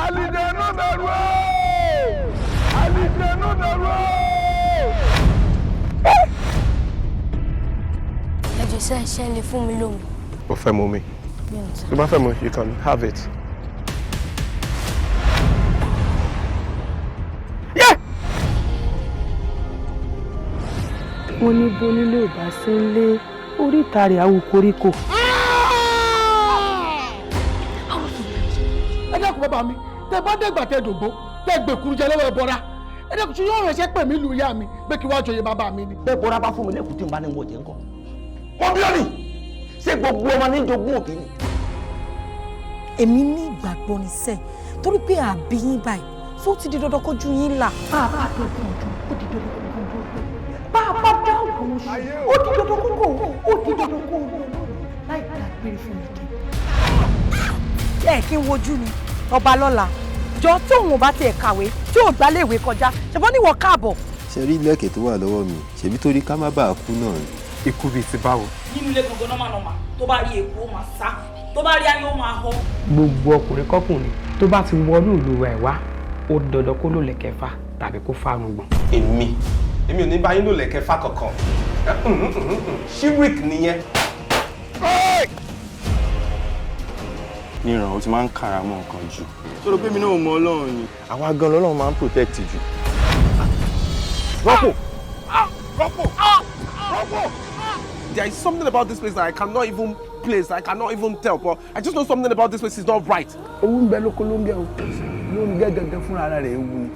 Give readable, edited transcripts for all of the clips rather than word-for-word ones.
Àlìjẹ̀nú dàrú o! Àlìjẹ̀nú dàrú o! Ẹ jọ̀ọ́ ṣé lè fún mi lómi. Ó fẹ́ mu mi. Tó bá fẹ́ mu, you can have it. Wọ́n ní bónílé ò bá sí nílé oríta rẹ̀ àwò koríko. Ẹ dákun bàbá mi, tẹ bá dẹ́gbà tẹ dògbó, tẹ gbèkúrú jẹ lọ́wọ́ ẹbọra. Ẹ dákun tí yóò ránṣẹ́ pè mí lu ìyá mi pé kí wá joyè bàbá mi ni. Bẹ́ẹ̀ bọ́ra bá fún mi lẹ́kùn tí n bá ní wọ́n jẹ́ ńkọ́. Wọ́n bí ọ́nì, ṣé gbogbo ọmọ ní jogún òbí ni? Èmi ní ìgbàgbọ́ ní sẹ́ẹ̀ torí pé àbí yín báyìí tó ti di dandan kójú yín là. Bàbá tó kún ojú, ó di dandan kó kún ojú. Bàbá dá òun oṣù, ó di dandan kó kún ojú, ó di dandan kó ojú. Láì dágbére fún mi kí. Ẹ kí n wojú ni ọba lọ́la jọ tí òun ò bá tiẹ̀ kàwé tí ò gbáléèwé kọjá ṣùgbọ́n níwọ̀ káàbọ̀. Ṣé rí lẹ́kẹ̀ẹ́ tó wà lọ́wọ́ mi ṣebí torí ká má bàa kú náà ni. Ikú bíi ti báwo? Nínú ilé gangan nọ́mà tó bá rí èkó ó máa sá tó bá rí ayé ó máa họ. Gbogbo ọkùnrin kọ́kùnrin tó bá ti wọnú ìlú ẹ̀ wá ó dandan kó lò lẹ̀kẹ̀fà tàbí kó fárun gbọ̀n. Èmi ò ní bá yín lò lẹ̀kẹ̀fà kankan. Shivik nìyẹn. Níran ó ti máa ń kára mọ́ nǹkan jù. Sọ̀rọ̀ pé mi náà mọ Ọlọ́run ni. Àwa gan lọ́lọ́run máa ń protect jù. Rọ́pò! There is something about this place that I cannot even place. I cannot even tell. But I just know something about this place is not right. Owó ń bẹ lóko ló ń gẹ o. Ló ń gẹ gẹ́gẹ́ fúnra ara rẹ̀ ewu ni.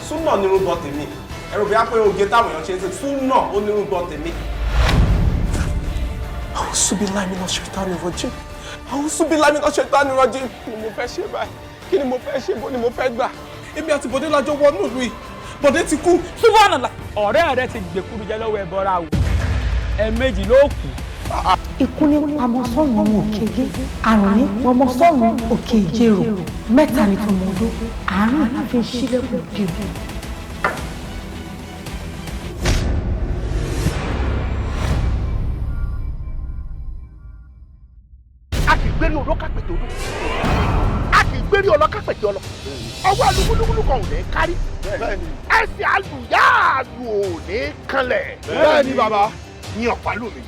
Súnà ní irúgbọ́ tèmi. Ẹ̀rù bí a pé oge táwọn èèyàn ṣe ń ṣe súnà ó ní irúgbọ́ tèmi. Auzubillahi minash shaitani rajim. Auzubillahi minash shaitani rajim. Kí ni mo fẹ́ ṣe báyìí? Kí ni mo fẹ́ ṣe? Bó ni mo fẹ́ gbà? Èmi àti Bọ̀dé lájọ wọnú ìlú yìí. Bọ̀dé ti kú. Subhanallah. Ọ̀rẹ́ rẹ ti gbèkúrú jẹ lọ́wọ́ ẹbọra o. Ẹ̀ẹ̀mejì ló kù. Ikú ní pamọ́ sọ́run òkèèjé àrùn ní pamọ́ sọ́run òkè ìjérò mẹ́ta ní tọmọdún àárín àfi sílẹ̀kùn dìbò. A kì í gbérí olókàpẹ̀tẹ̀ olú. A kì í gbérí ọlọ́kàpẹ̀tẹ̀ ọlọ́. Ọwọ́ alúgbúlúgbúlú kan ò ní kárí. Ẹsẹ̀ alùyáàlù ò ní kanlẹ̀. Bẹ́ẹ̀ni bàbá. Ní ọ̀pá lómi.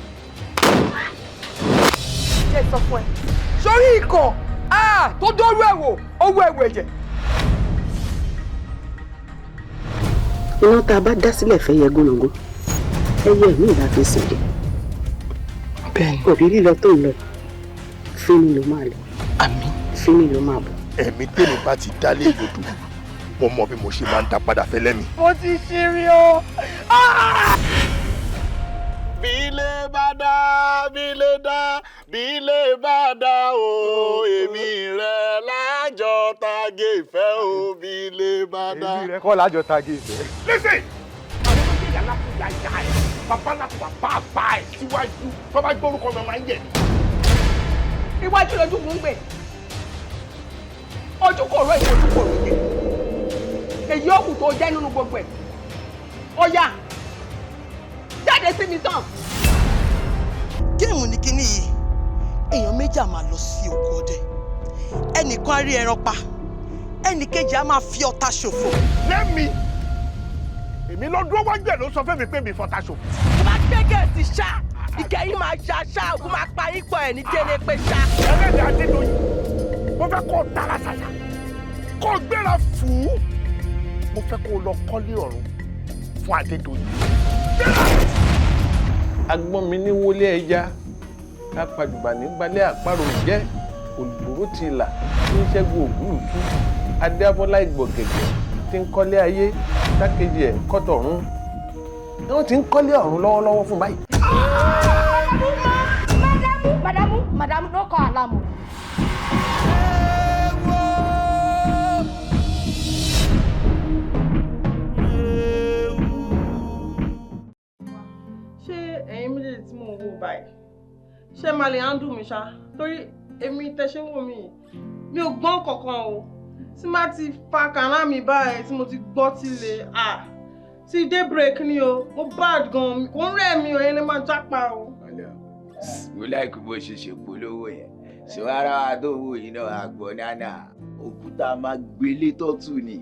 Ṣé sọ fún ẹ? Sórí ikọ̀ tó dọ́rú ẹ̀wò owó ẹ̀wò ẹ̀jẹ̀. Iná tá a bá dá sílẹ̀ fẹ́ yẹ gúnlọ́gún. Ẹyẹ mi ìlà fi sìn jẹ. Bẹ́ẹ̀ni. Òbí lílọ tó ń lọ. Fíní ló máa lọ. Àmín. Fíní ló máa bọ̀. Ẹ̀mí tèmi bá ti dálé ìlòdù. Mo mọ bí mo ṣe máa ń dá padà fẹ́ lẹ́mìí. Mo ti ṣe rí o. Bílé bá dá, bílé dá, bílé bá dá o, èmi rẹ̀ lájọ tagé ìfẹ́ o, bílé bá dá. Èmi rẹ̀ kọ́ lájọ tagé ìfẹ́. Listen! Àwọn ọmọ ìyá láti ya ìyá ẹ̀, bàbá láti bàbá àbá ẹ̀ síwájú, tó bá gbórúkọ mi máa ń yẹ̀. Iwájú lójú mú ń gbè. Ojú kò rọ ìwé ojú kò rọ ìyè. Èyí ó kù tó jẹ́ nínú gbogbo ẹ̀. Ó yá. Jáde sí mi tán. Géèmù ní kinní yìí èèyàn méjì á máa lọ sí oko ọdẹ ẹnìkan á rí ẹran pa ẹnìkejì á máa fi ọ̀tá ṣòfò. Lẹ́mi èmi lọ dúró wájú ẹ̀ ló sọ fún mi pé mi fọta ṣòfò. Mo máa gbé gẹ̀ẹ́sì ṣá ìkẹyìn máa ṣá ṣá ògùn máa parí pọ̀ ẹ̀ ní délé pé ṣá. Ẹlẹ́dàá Adédoyin mo fẹ́ kó o tara ṣàyà kó o gbéra fún un mo fẹ́ kó o lọ kọ́lé ọ̀run fún Adédoyin. Agbọ́n mi ní wọlé ẹja kápájùbà ní gbalẹ̀ àparò jẹ́ olùdúró ti là ní ṣẹ́gun ògúlùtú adéabọ́lá ìgbọ̀gẹ̀gẹ̀ tí ń kọ́lé ayé tákejì ẹ̀ kọ́tọ̀ọ̀run ni wọ́n ti ń kọ́lé ọ̀run lọ́wọ́lọ́wọ́ fún báyìí. Madamu ló kọ àlámù. Ẹ̀yin méjèèjì tí mò ń wò báyìí ṣé máa lè handle mi ṣá torí èmi tẹṣẹ wò mí mi ò gbọ́n kankan o tí má ti fa kàrá mi báyìí tí mo ti gbọ́ tilẹ̀ ti daybreak ni o mo bad gan kò ń rẹ̀ mi o ẹni máa jápa o. mo láìkú bó ṣe ṣe polówó yẹn ṣòwárà tó wò yìí náà àgbọ̀ nánà òkúta máa gbélé tọ́tù ni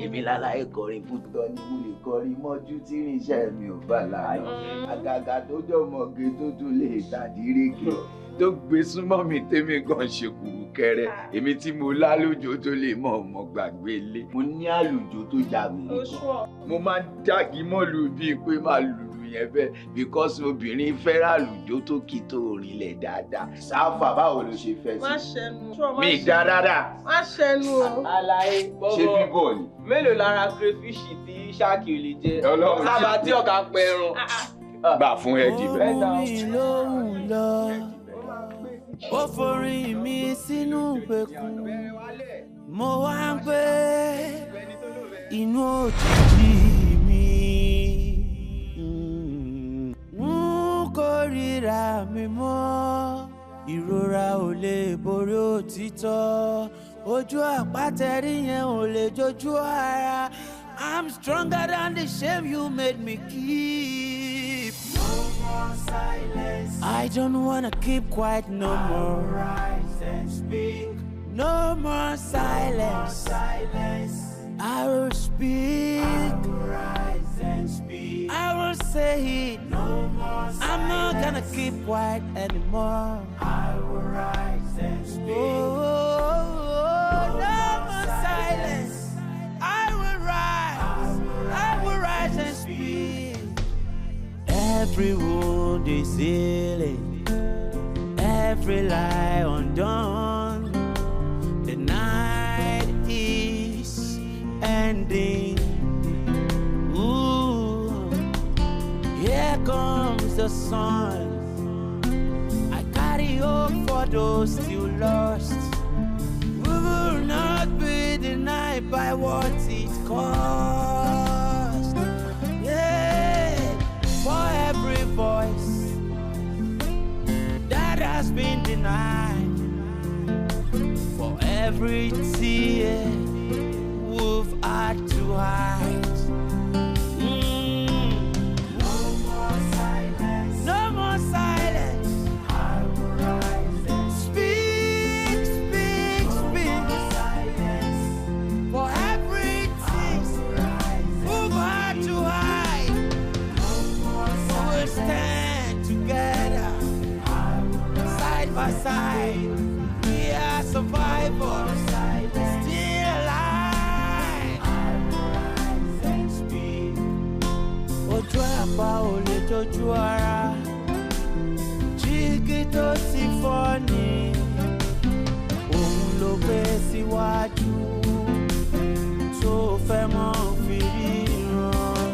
èmi láláyé kọrin fún tọ́ ni mo lè kọrin mọ́jú tí irinṣẹ́ mi ò bá láàyè àgàgà tó jọmọ̀gé tó tún lè tàdíreke tó gbé súnmọ́ mi tèmi gan ṣe kùrù kẹrẹ èmi tí mo lálùjọ tó lè mọ ọmọ gbàgbé lé mo ní àlùjọ tó jagun nìkan mo máa ń dàgí mọ́lù bíi pé máa lùlù yẹn bẹ́ẹ̀ because obìnrin fẹ́ràn àlùjọ tó kì tó rinlẹ̀ dáadáa sáfà báwo ló ṣe fẹ́ sí. má ṣẹnu mi dá dáadáa. má ṣẹnu o. àlàyé bọ́bọ̀ ṣé bíbọ̀ ni. mélòó lára crayfish tí ṣáàkì ò lè jẹ sábà tí ọ̀gá pẹ̀rùn. gbà fún ẹ̀dì bẹ́ẹ̀. ó forí mi sínú ìgbèkùn mo wá ń gbé inú òjijì mi n kórìíra mi mọ́ ìrora ò lè borí òtítọ́ ojú àpátẹ́rí yẹn ò lè jojú ara I'm stronger than the shame you made me keep. No more silence. I don't wanna keep quiet no more. Rise and speak. No more silence. No more silence. I will speak. I will rise and speak. I will say it. No more silence. I'm not gonna keep quiet anymore. I will rise and speak. No more silence. I will rise. I will rise and speak. Every wound is healing, every lie undone. The night is ending. Ooh, here comes the sun. I carry hope for those still lost. We will not be denied by what it cost. Yeah, for every voice that has been denied, for every tear we've had to hide. No more silence. No more silence. I will rise and speak, speak, speak. No more silence. For every tear we've had to hide. No more silence. We'll stand together, side by side. We are survivors, still alive. Rise and speak. Ojú àpá ò lè dojú ara, jígí tó ti fọ́ ni òun ló gbé síwájú tó fẹ́ mọ́ fi ríran.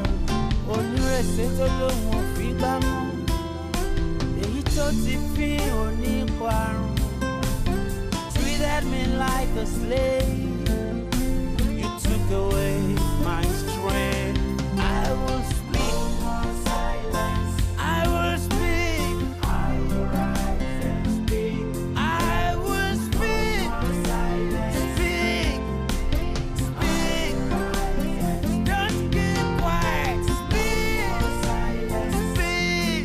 Onírèsé tó lóun ò fi gbá mọ́, èyí tó ti fi òní parun. Treated me like a slave, you took away my strength. I will speak. No more silence. I will speak. I will rise and speak. I will speak. No more silence. Speak. Speak. Don't keep quiet. Speak. No more silence. Speak.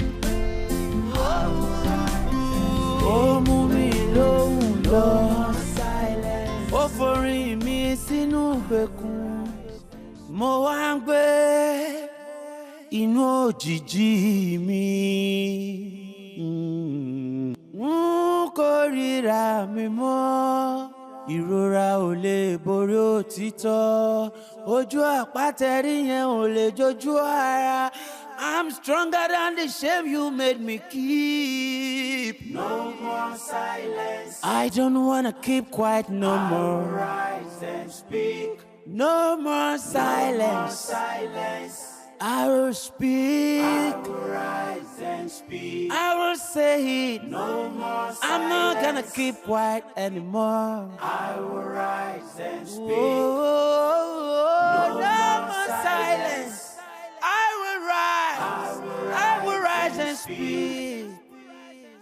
Ó mú mi lóhùn lọ, ó forí mi sínú ìgbèkùn, mo wá ń gbé inú òjijì mi. N kórìíra mi mọ́, ìrora ò lè borí òtítọ́, ojú àpátẹ́rí yẹn ò lè jojú ara. I'm stronger than the shame you made me keep. No more silence. I don't wanna keep quiet no more. Rise and speak. No more silence. No more silence. I will speak. I will rise and speak. I will say it. No more silence. I'm not gonna keep quiet anymore. I will rise and speak. No more silence. I will rise. I will rise and speak.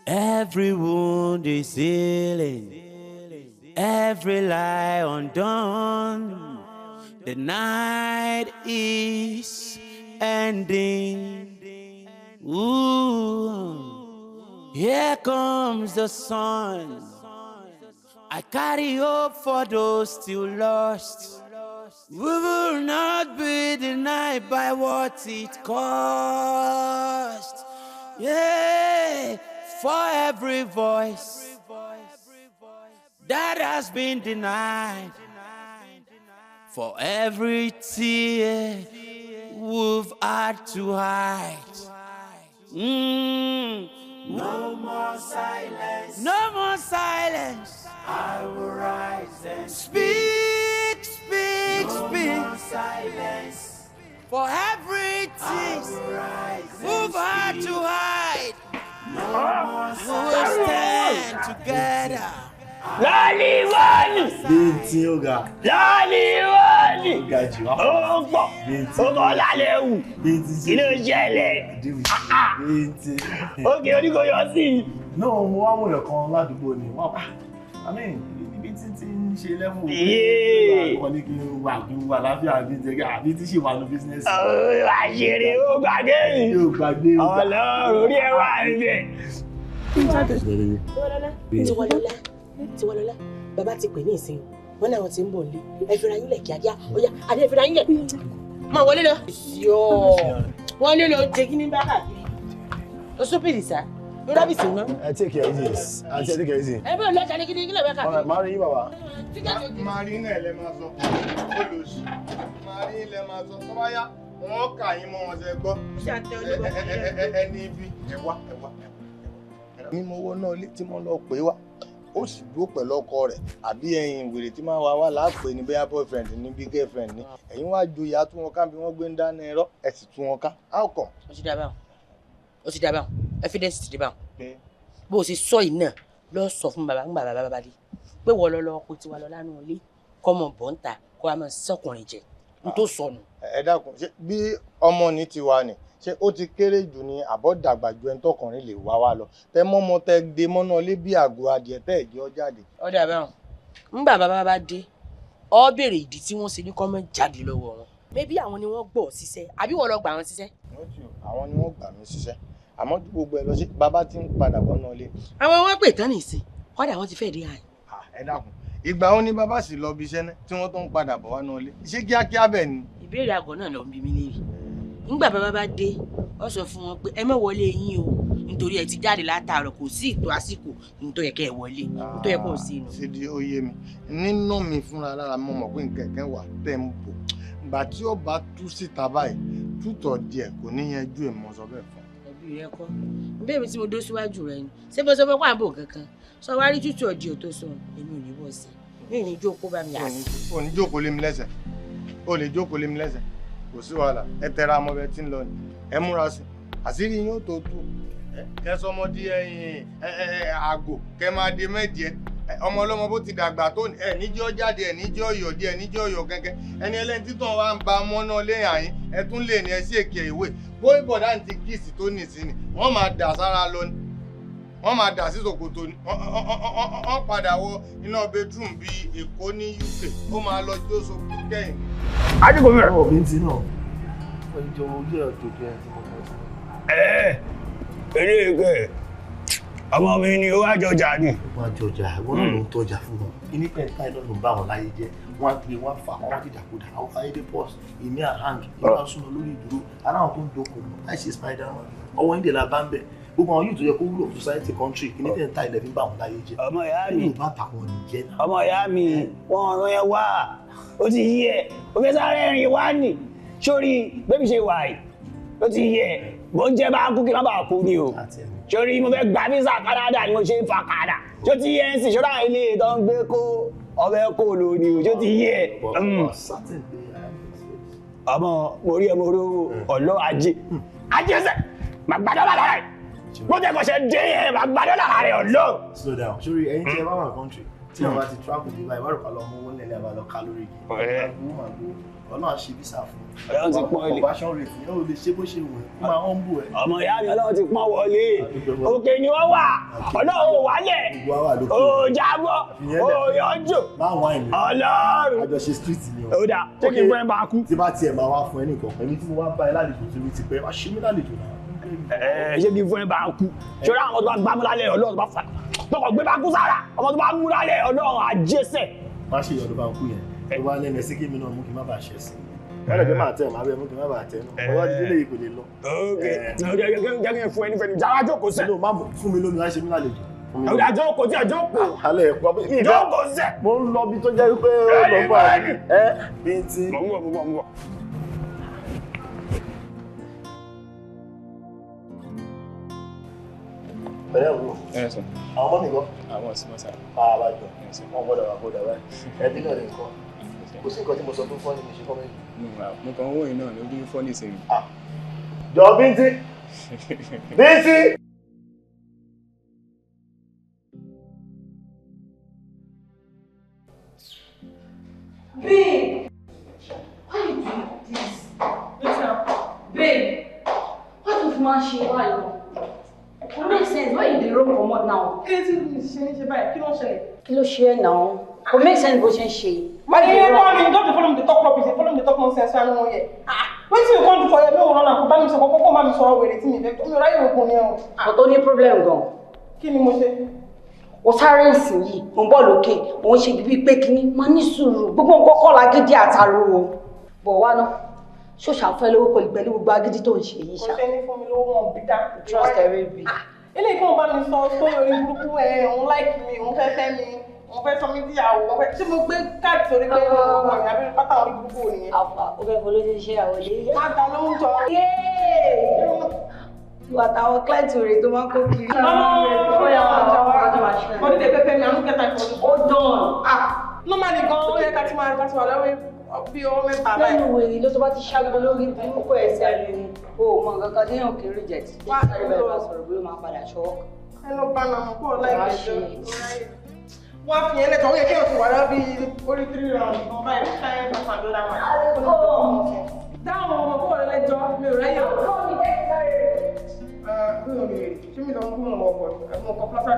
Every wound is healing, every lie undone. The night is ending. Ooh, here comes the sun. I carry hope for those still lost. We will not be denied by what it cost. Yeah, for every voice that has been denied, for every tear we've had to hide. No more silence. No more silence. I will rise and speak, speak, no speak. No more silence. For everything we've had to hide. No more silence. We will stand together. Lọ́líwọ́nì! Bíntì ọ̀gá. Lọ́líwọ́nì! Ọ̀gá jù wá. Ọ̀pọ̀. Bíntì. Ọmọ ọ̀làlẹ́wù. Bíntì sí. Ilé ìṣẹ̀lẹ̀. Bíntì. Ókè oníkó yọ sí. Náà mo wá wòyàn kan ládùúgbò ni wọ́n pa. Àmín ibi tí ti ń ṣe lẹ́mú. Wọ́n ní kí n wà láfíà bí jẹ́gẹ́ àbí tí ṣì wà ní bísínẹ́sì. Àṣírí ó gbàgbé mi. Yóò gbàgbé mi. Ọlọ́run orí ẹ̀ wà níbẹ̀. Tiwọlọlá bàbá ti pè ní ìsìn wọn náà wọn ti ń bọ̀ nílé ẹ fira yín lẹ̀ kíákíá ọ̀yá adé ẹ fira yín lẹ̀ máa wọlé lọ. Wọ́n lé lọ jẹ́ kí ní bá káàkiri ó sópìlì sá ló rábìsì ná. Ẹ take care easy àti ẹ take care easy. Ẹ bẹ́ẹ̀ lọ́jà ní kíni kílẹ̀ bẹ́ẹ̀ káàkiri. Máa rí yín bàbá. Máa rí náà lẹ máa sọ olùsí máa rí ilẹ̀ máa sọ tó bá yá wọn kà yín mọ́ wọn ṣe gbọ́. Ẹni ibi ẹwà. Mímọ́wọ́ náà lé tí mo lọ pè wá. Ó sì dúró pẹ̀lú ọkọ rẹ̀ àbí ẹ̀yin wèrè tí máa wá láàpẹ̀ ní bóyá boyfriend ní bí girlfriend ní ẹ̀yin wá joyè á tún wọn ká bí wọ́n gbé ń dáná ẹ̀rọ ẹ̀ sì tún wọn ká how come. Ó ti dá báwọn evidence ti dé báwọn bó o ṣe sọ yìí náà lọ sọ fún bàbá ń gbà bàbá dé pé wọ́n lọ lọ́ọ́ kó tiwa lọ lánàá ilé kọ́ mọ̀ bọ́ ń ta kó a máa sọkùnrin jẹ n tó sọnù. Ẹ dákun ṣé bí ọmọ ní tiwa ni ṣé ó ti kéré jù ní àbọ̀dàgbà ju ẹni tọkùnrin lè wá lọ tẹ mọ́mọ́ tẹ dé mọ́nà lé bí àgọ́ adìẹ tẹ́ ẹ̀jẹ̀ ọ jáde. Ọ̀dà báwọn ńgbà bàbá bá dé ọ béèrè ìdí tí wọ́n ṣe ní kọ́mọ́ jáde lọ́wọ́ wọn. Mébí àwọn ni wọ́n gbọ́ ṣiṣẹ́ àbí wọ́n lọ gbà wọn ṣiṣẹ́. Àwọn ni wọ́n gbà mí ṣiṣẹ́ àmọ́ ju gbogbo ẹ lọ sí bàbá tí ń padà bọ̀ náà lé. Àwọn wọn pè tán nìsín kọ́dà wọn ti fẹ́ dé àyè. Ẹ dákun ìgbà wo ni bàbá sì lọ bí iṣẹ́ náà tí wọ́n tó ń padà bọ̀ wá náà lé ṣé kíákíá bẹ́ẹ̀ ni. Ìbéèrè àgọ́ náà lọ ń bí mi léèrè ńgbà bàbá bá dé ó sọ fún wọn pé ẹ má wọlé yín o nítorí ẹ ti jáde látàárọ̀ kò sí ìtò àsìkò nítorí ẹ kẹ ẹ wọlé nítorí ẹ kò sí inú. Ṣé di ó yé mi nínú mi fúnra lára mo mọ̀ pé nkẹ̀kẹ́ wà tẹ̀ ń bò ìgbà tí ó bá tú síta báyìí tútọ̀ díẹ̀ kò ní yanjú èèmọ̀ sọ bẹ́ẹ̀ fún. Ẹbí rẹ kọ́ bẹ́ẹ̀ mi tí mo dó síwájú rẹ ni ṣé bó sọ fẹ́ pàbò kankan sọ wá rí tútọ̀ díẹ̀ tó sọ èmi ò ní bọ̀ sí i ní ìjókòó bá mi yà sí. ò ní jókòó lé mi lẹ́sẹ̀ ò lè jókòó lé mi lẹ́sẹ̀ kò sí wàhálà ẹ tẹra ọmọ bẹ tí ń lọ ni ẹ múra sí àṣírí yín ó tó tú kẹ sọmọdé ẹyin àgò kẹ máa di mẹjẹ ọmọ ọlọmọ bó ti dàgbà tó ẹ níjọ jáde ẹ níjọ ọyọ díẹ̀ níjọ ọyọ kẹkẹ ẹni ẹlẹni títàn wa ń ba ọmọ náà lẹ́yìn àyín ẹ tún lè ní ẹ sí èkè ìwé bóyá bọ̀dá ní ti kíìsì tó nì sí ni wọ́n máa dà sára lọ ni wọ́n máa dà sí ṣòkòtò ni wọ́n padà wọ iná bedroom bíi Èkó ní UK ó máa lọ jó so kẹ́yìn. Adigun mi rẹ̀. Ọ̀bí ti náà. Ọjọ́ ojú ẹ̀ tó kẹ́ ẹ̀ tí mo mọ̀ sí. Eré ìgbẹ́ ọmọ mi ni ó wá jọjà ni. Wọ́n á jọjà ìwọ́n náà ló ń tọ́jà fún wọn. Kíní pẹ̀ntà iná ló ń bá wọn láyé jẹ́. Wọ́n á gbé wọn fà wọ́n dìdàkudà. Àwọn ayédè pọ́s, ìmí àhang, ìmí àsúná lórí ìdúró. Aláwọ̀ tó ń dókòó láì ṣe Spiderman. Ọwọ́ India la bá ń bẹ̀. Gbogbo àwọn yóò tó yẹ kó wúlò society country. Kíní pẹ̀ntà ilẹ̀ fi ń bá wọn láyé jẹ́. Ọmọ ìyá mi. Yóò bá tàwọn nìjẹ́ náà. Ọmọ ìyá mi, wọ́n ọ̀rọ̀ ẹ wá. Ó ti yí ẹ̀. Ó fẹ́ sáré rìn wá nì. Sórí bébí ṣe wà yìí. Ó ti yí ẹ̀. Bó ń jẹ́ bá kú kí má bàa kú ni o. Sórí mo fẹ́ gba visa Canada ni mo ṣe ń fa kàdà. Ṣó ti yẹ ẹ́ sì ṣọ́ra ilé tó ń gbé kó ọbẹ̀ kó lò ní o. Ṣó ti yẹ ẹ́. Ọmọ mo rí ọmọ oró ọ̀lọ́ ajé. Ajé ẹsẹ̀ màá gbàdọ́ lára rẹ̀. Bó jẹ́ kò ṣe dé yẹn màá gbàdọ́ lára rẹ̀ ọ̀lọ́. Slow down. Sórí ẹ̀yin tí ẹ bá wà country tí ẹ bá ti travel bí báyìí wọ́n rò ká lọ mú owó nílẹ̀ àbálọ kálórì yìí. Ọlọ́run ṣe visa fún un. Ọlọ́run ti pọ́n ilé. Compassion rate ni ó lè ṣe bó ṣe wù ẹ́. Ó máa ń bù ẹ́. Ọmọ ìyá mi Ọlọ́run ti pọ́n wọlé. Òkè ni wọ́n wà. Ọlọ́run ò wálẹ̀. Ó jábọ́. Ó yọjò. Ọlọ́run. Àjọṣe street ni o. Ó dà. Ṣé kí n fẹ́ máa kú? Tí bá tiẹ̀ máa wá fún ẹ nìkan, èmi tí mo wá bá ẹ lálejò tí mi ti pẹ́, wá ṣe mí lálejò náà. Ṣé kí n fẹ́ máa kú? Ṣé àwọn tó bá gbámú lálẹ́ Ọlọ́run bá fà tọkọ̀ gbé bá kú sára ọmọ tó bá mú lálẹ́ ọlọ́run àjẹsẹ̀. má ṣe ìyọ̀dọ̀ bá ń kú yẹn tó bá lẹ́nu ẹsẹ̀ kémi náà mú kí n má bàa ṣẹ̀ sí ẹ̀rọ pé máa tẹ̀ máa bẹ̀ mú kí n má bàa tẹ̀ náà ọwọ́ dídí lè kò lè lọ. jẹ́ kí n fún ẹni fẹ́ni jáwá jókòó sẹ́. fún mi lómi wá ṣe mí lálejò. ọ̀dà jókòó tí ẹ jókòó. alẹ́ ẹ̀kọ́ bí mi jókòó sẹ́. mo ń lọ bí tó jẹ́ wípé ó lọ fún àmì bíntì. mọ̀ ń bọ̀. Bẹ̀rẹ̀ wò. Ẹ̀sùn. Àwọn ọmọ mi kọ́. Àwọn ọ̀sìn mọ́sá. Àbájọ. Wọ́n gbọ́dọ̀ wà gbọ́dọ̀ báyìí. Ẹbí náà lè kọ́. Kò sí nǹkan tí mo sọ fún fọ́ọ̀nì mi ṣe fọ́ mẹ́rin. Mo kàn ń wòye náà lórí fọ́ọ̀nì sí mi. Jọ Bíntì. Bíntì. Babe! Why you doing this? Babe! What if man she why you? It makes sense. Why you the room come out now? Kí ló ti ṣe báyìí? Kí ló ṣẹlẹ̀? Kí ló ṣe now? It makes sense bó ṣe ń ṣe. Why you don't follow me to talk rubbish, follow me to talk nonsense I no here. Wetin you come do for here? Me run am, bá mi sọ koko bá mi sọ wèrè tí mi fẹ́. Mi ò ráyè ogun ni o. But tó ní problem gan. Kí ni mo ṣe? O sáré ìsìn yìí, mo ń bọ̀ lókè, mo ń ṣe bíbí pé kíní, máa ní sùúrù, gbogbo nǹkan kọ́ lágídí àtàrò. Bọ̀ wá ná, ṣó ṣàfẹ́ lówó pẹ̀lú gbogbo agídí tó ń ṣe yìí ṣá. Kò ṣe ní fún mi lówó wọn bí dá. Trust every bit. Eléyìí kí wọ́n bá mi sọ sórí orí burúkú òun like mi, òun fẹ́ fẹ́ mi, òun fẹ́ sọ mí díyàwó, òun fẹ́ ṣé mo gbé káàdì sórí pé ọmọ ìyá bí pátá orí burúkú ò nìyẹn. Àfà, ó fẹ́ fọlọ́ ṣe ṣe àwọn ilé. Má ta ló ń jọ. Ìwà táwọn client rẹ̀ tó máa ń kó kiri. Bọ́dí dé pépé mi, àánú kẹta ìfọ̀dù. Ó dán. Normally gan, ó yẹ ká ti máa wà lọ́wọ́ bí ọwọ́ mẹ́ta báyìí. Lẹ́nu wèrè ló tó bá ti ṣàgbọ́ lórí ọkọ̀ ẹ̀sẹ̀ àlèrè. O ò mọ nǹkan kan tí yóò kiri reject. Wá bẹ̀rẹ̀ bá sọ̀rọ̀ bí ó máa padà ṣọwọ́. Ẹ lọ bá náà pọ̀ láìpẹ́ wọ́n á fi yẹn lẹ́tọ̀ọ́ ó yẹ kí èèyàn ti wà lábí orí 3 round kan báyìí ṣáyẹn bá fàdó dáwọn. Dáhùn ọmọ kó rẹ lẹ́jọ́ mi ò ráyè. Mi ò lè ṣé mi lọ ń gún ọmọ ọkọ̀ ẹ̀mú ọkọ̀ pátá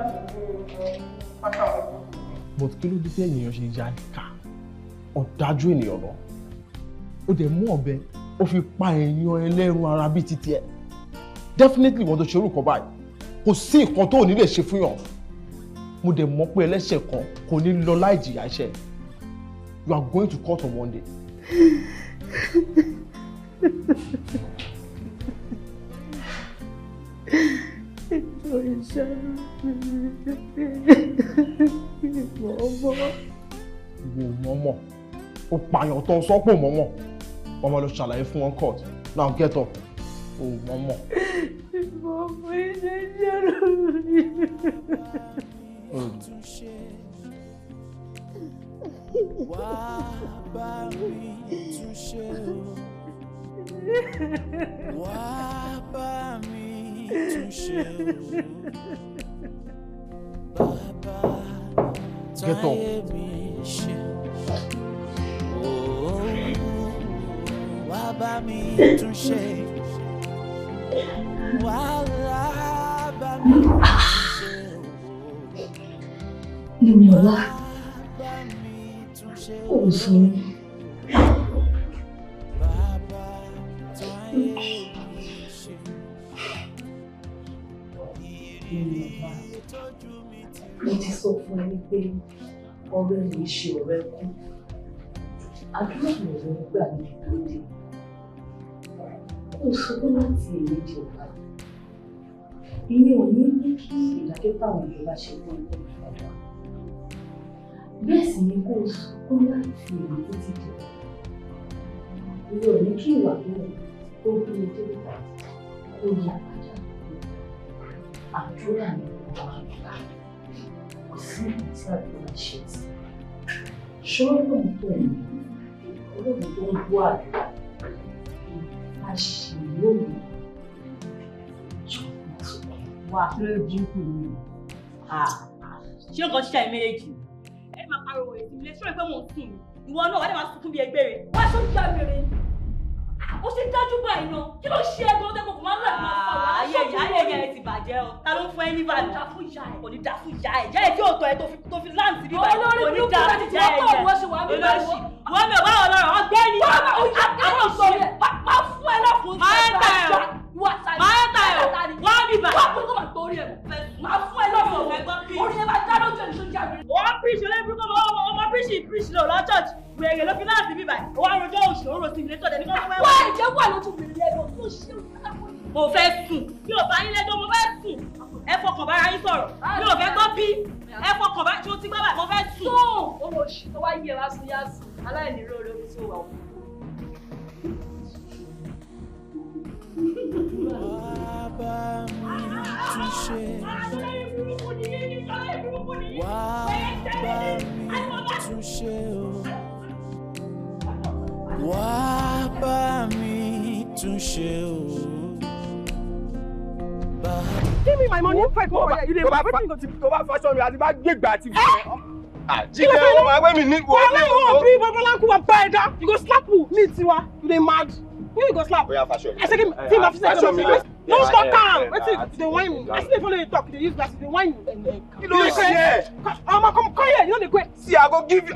pátá ọkọ̀. But kí ló dé tí ènìyàn ṣe ya ìka ọ̀dájú ènìyàn náà ó dẹ̀ mú ọ̀bẹ ó fi pa èèyàn ẹlẹ́run ara bíi títí ẹ̀ definitely wọ́n tó ṣe orúkọ báyìí kò sí nǹkan tó ò ní lè ṣe fún yàn mo dẹ̀ mọ̀ pé ẹlẹ́ṣẹ̀ kan kò ní lọ láì jìyà ẹ̀ṣẹ̀ you are going to court on one day. Mọ̀mọ́ ó pààyàn tó sọ́pọ̀ mọ̀mọ́ ọmọ lọ ṣàlàyé fún wọn court now get up ó mọ̀mọ́. Mọ̀mọ́ ilé jẹ́rọ wá bá mi tún ṣe o wá bá mi tún ṣe o bàbá táyé mi ṣe wá bá mi tún ṣe wá bá mi tún ṣe Nímọ̀lá, ó sọ mo ti sọ fún ẹ pé ọ̀rẹ́ mi ṣe ọ̀rẹ́ kú. Àdúrà mi ò ní gbà ní ìdúródé. Ó sọ pé láti èyí di ọ̀la. Ìyẹn ò ní ní kí ìdájọ́ táwọn ìjọba ṣe fún ẹgbẹ́ ìfọ̀dà. Bẹ́ẹ̀ sì ni kó o sọ láti èyí tó ti di ọ̀la. Ìyẹn ò ní kí ìwà tó gbé e dé kó yí àpájà. Àdúrà mi ò wá gbà. Kò sí ìgbà tí àdúrà ṣe sí. Ṣọ́ọ́rọ́ náà tó ẹ̀mí, olóògùn tó ń bú àdúrà. Àṣìlóòrùn. Wà lórí burúkú ni. Ṣé nǹkan ṣiṣẹ́ méjèèjì? Ẹ máa pariwo èsì ilé ṣọ́ọ̀ pé mò ń sùn. Ìwọ náà wà á máa sunkún bí ẹgbẹ́ rẹ̀. Wá ṣó ń já mèrè. Ó ṣe dájú báyìí náà. Kí ló ṣe ẹgbẹ́ ọdẹ kòkò máa ń lọ máa fà wá? Ayé yẹn ti bàjẹ́ o. Ta ló ń fún ẹ ní bàjẹ́? Dá fún ìyá ẹ̀. Kò ní dá fún ìyá ẹ̀. Ìyá ẹ̀ tí ò tọ́ ẹ tó fi láǹtì bí báyìí. Olórí burúkú láti jẹ́ ẹ̀yẹ. Olóṣì. Wọ́n mi ò bá ọlọ́rọ̀ wọn gbé ní. Àwọn sọ̀rọ̀ máa fún ẹ lọ́kùnrin. Máa ń tẹ̀ ọ́. Máa ń tẹ̀ ọ́. Wọ́n mi bà. Wọ́n kò máa torí ẹ̀ máa fún ẹ lọ́kùnrin. Orí ẹ rojọ́ òṣòro sí ilé tọ̀dẹ̀ ní kọ́ fẹ́ wá ẹ̀jẹ̀ wà lójú mi lẹ́nu tó ṣe mo fẹ́ sùn bí ò bá yín lẹ́jọ́ mo fẹ́ sùn ẹ fọkàn bára yín sọ̀rọ̀ bí ò fẹ́ gbọ́ bí ẹ fọkàn bá tí o ti gbọ́ báyìí mo fẹ́ sùn. tó o ṣì tó wá yẹ lásán yásùn aláìní rere omi tí ó wà wọ́n. Bàbá mi tún ṣe. Wá bá mi tún ṣe o. Wá bá mi tún ṣe o. Give me my money. You dey tó bá fashion mi àti bá gbégbá àti fún ẹ. Jíde o máa gbé mi ní wo. Wọ́n bí Babaláńkú wa bá ẹ dá. You go slap who? Me tiwa. You dey mad. Who you go slap? Oya fashion. I say give me fashion me. No stop calm. Wetin dey whine me? I still dey follow you talk. You dey use glasses dey whine me. You know share. Come here. You no dey go. See, I go give you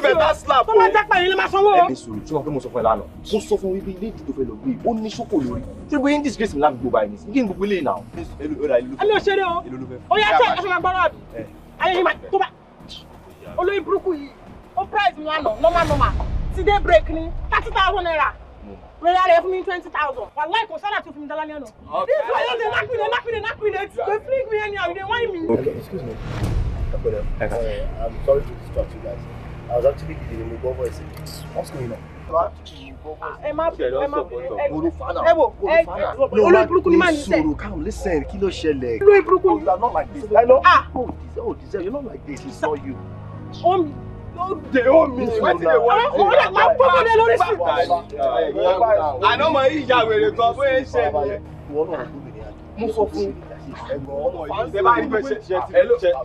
better slap. Tó máa jápa yín lè máa sanwó. Ẹni sùúrù tí wọ́n fẹ́ mo sọ fún ẹ lánàá. Mo sọ fún wípé ilé ìdìbò fẹ́ lọ gbé ó ní ṣókò lórí. Ṣé bóyá disgrace mi láti gbogbo àìní sí? Kí ni gbogbo ilé náà? Ẹni ò ṣeré o. Ó yá ṣe máa gbọ́dọ̀ àbí. Ayé yín máa tó bá. Olóyìn burúkú yìí. Ó price mi lánàá normal. Ti dé break ni 30,000 naira. Rẹ́rẹ́ rẹ̀ fún mi 20,000. Wàláì kò sálà tó fún mi dálá ní ọ̀nà. This one yóò dey knock me. They fling me anyhow. They whine me. Okay, excuse me. I'm sorry to distract you guys. I was actually giving you a voice. What's going on? Ẹ má olórí burúkú ni máa ní sẹ́. Come listen, kí ló ṣẹlẹ̀? Olórí burúkú ni. You are not like this. I know. You're not like this. We saw you. They owe me. What did they want? I know my ìyá wèrè kan bóyá ṣe ni. Mo sọ fún ṣe bá rí pé ṣe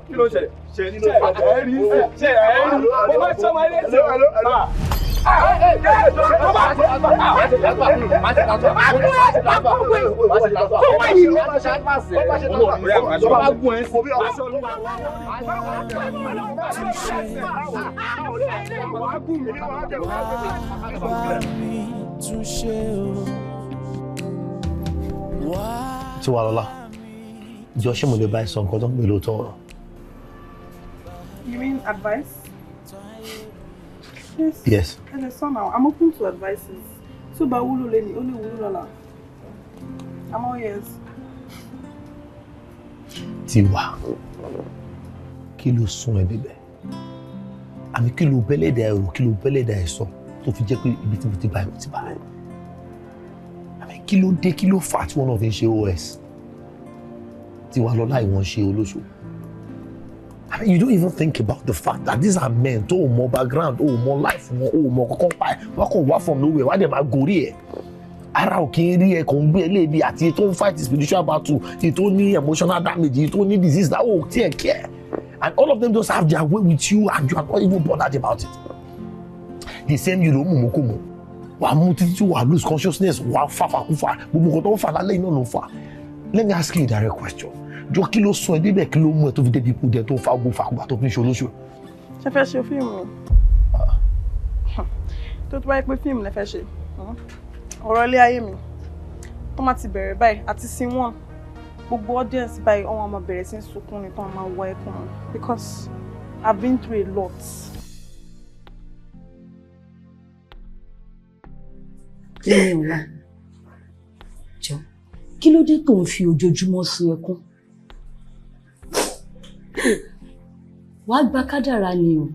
kí ló ṣẹlẹ̀? Ṣe ẹ̀rí mo bá ṣọ́ máa lé ṣe. Tiwalola, jọ ṣé mo lè bá ẹ sọ nǹkan tó ń pè lóòótọ́ ọ̀rọ̀? You mean advice? Yes. And the son now, I'm open to advices. So ba wulu leni, only wulu lola. I'm all ears. Tiwa, kí ló sún ẹ bíbẹ̀? Àmì kí ló bẹ́lẹ̀dà ẹ̀rù, kí ló bẹ́lẹ̀dà ẹ̀sọ́ tó fi jẹ́ pé ibi tí mo ti bá ẹ̀ ti bá ẹ̀. Àmì kí ló dé, kí ló fà tí wọ́n náà fi ń ṣe OS? Tiwalola ìwọ̀n ṣe olóṣù. I mean, you don't even think about the fact that these are men tó mọ background, ó mọ life wọn, ó mọ kọ́kọ́ pa ẹ̀, wọ́n kàn wá from nowhere, wá dẹ̀ máa gorí ẹ̀. Ara ò kí ń rí ẹ̀ kò ń gbé lébi àti èyí tó ń fight spiritual battle, èyí tó ní emotional damage, èyí tó ní disease that ó tiẹ̀ care. And all of them just have their way with you and you are not even bothered about it. The same you ló mú kó mú. Wàá mú títí tí wàá lose consciousness, wàá fàfàkúfà, gbogbo nǹkan tó ń fà lálẹ́ iná ló ń fà. Let me ask you a direct question. Jọ kí ló sún ẹ débẹ̀, kí ló mú ẹ tó fi débi ipò dẹ tó fa ogun fàgbà tó fi ń ṣe olóṣù? Ṣé fẹ́ ṣe fíìmù? Tó tó báyìí pé fíìmù lẹ fẹ́ ṣe. Ọ̀rọ̀ ilé ayé mi. Tó máa ti bẹ̀rẹ̀ báyìí àti scene 1. Gbogbo audience báyìí ọmọ ọmọ bẹ̀rẹ̀ sí ń sunkún ní tán máa wọ ẹkún because I've been through a lot. Lẹ́yìn ọ̀la, jọ, kí ló dé tó ń fi ojoojúmọ́ sun ẹkún? Wàá gba kádàrá ni o,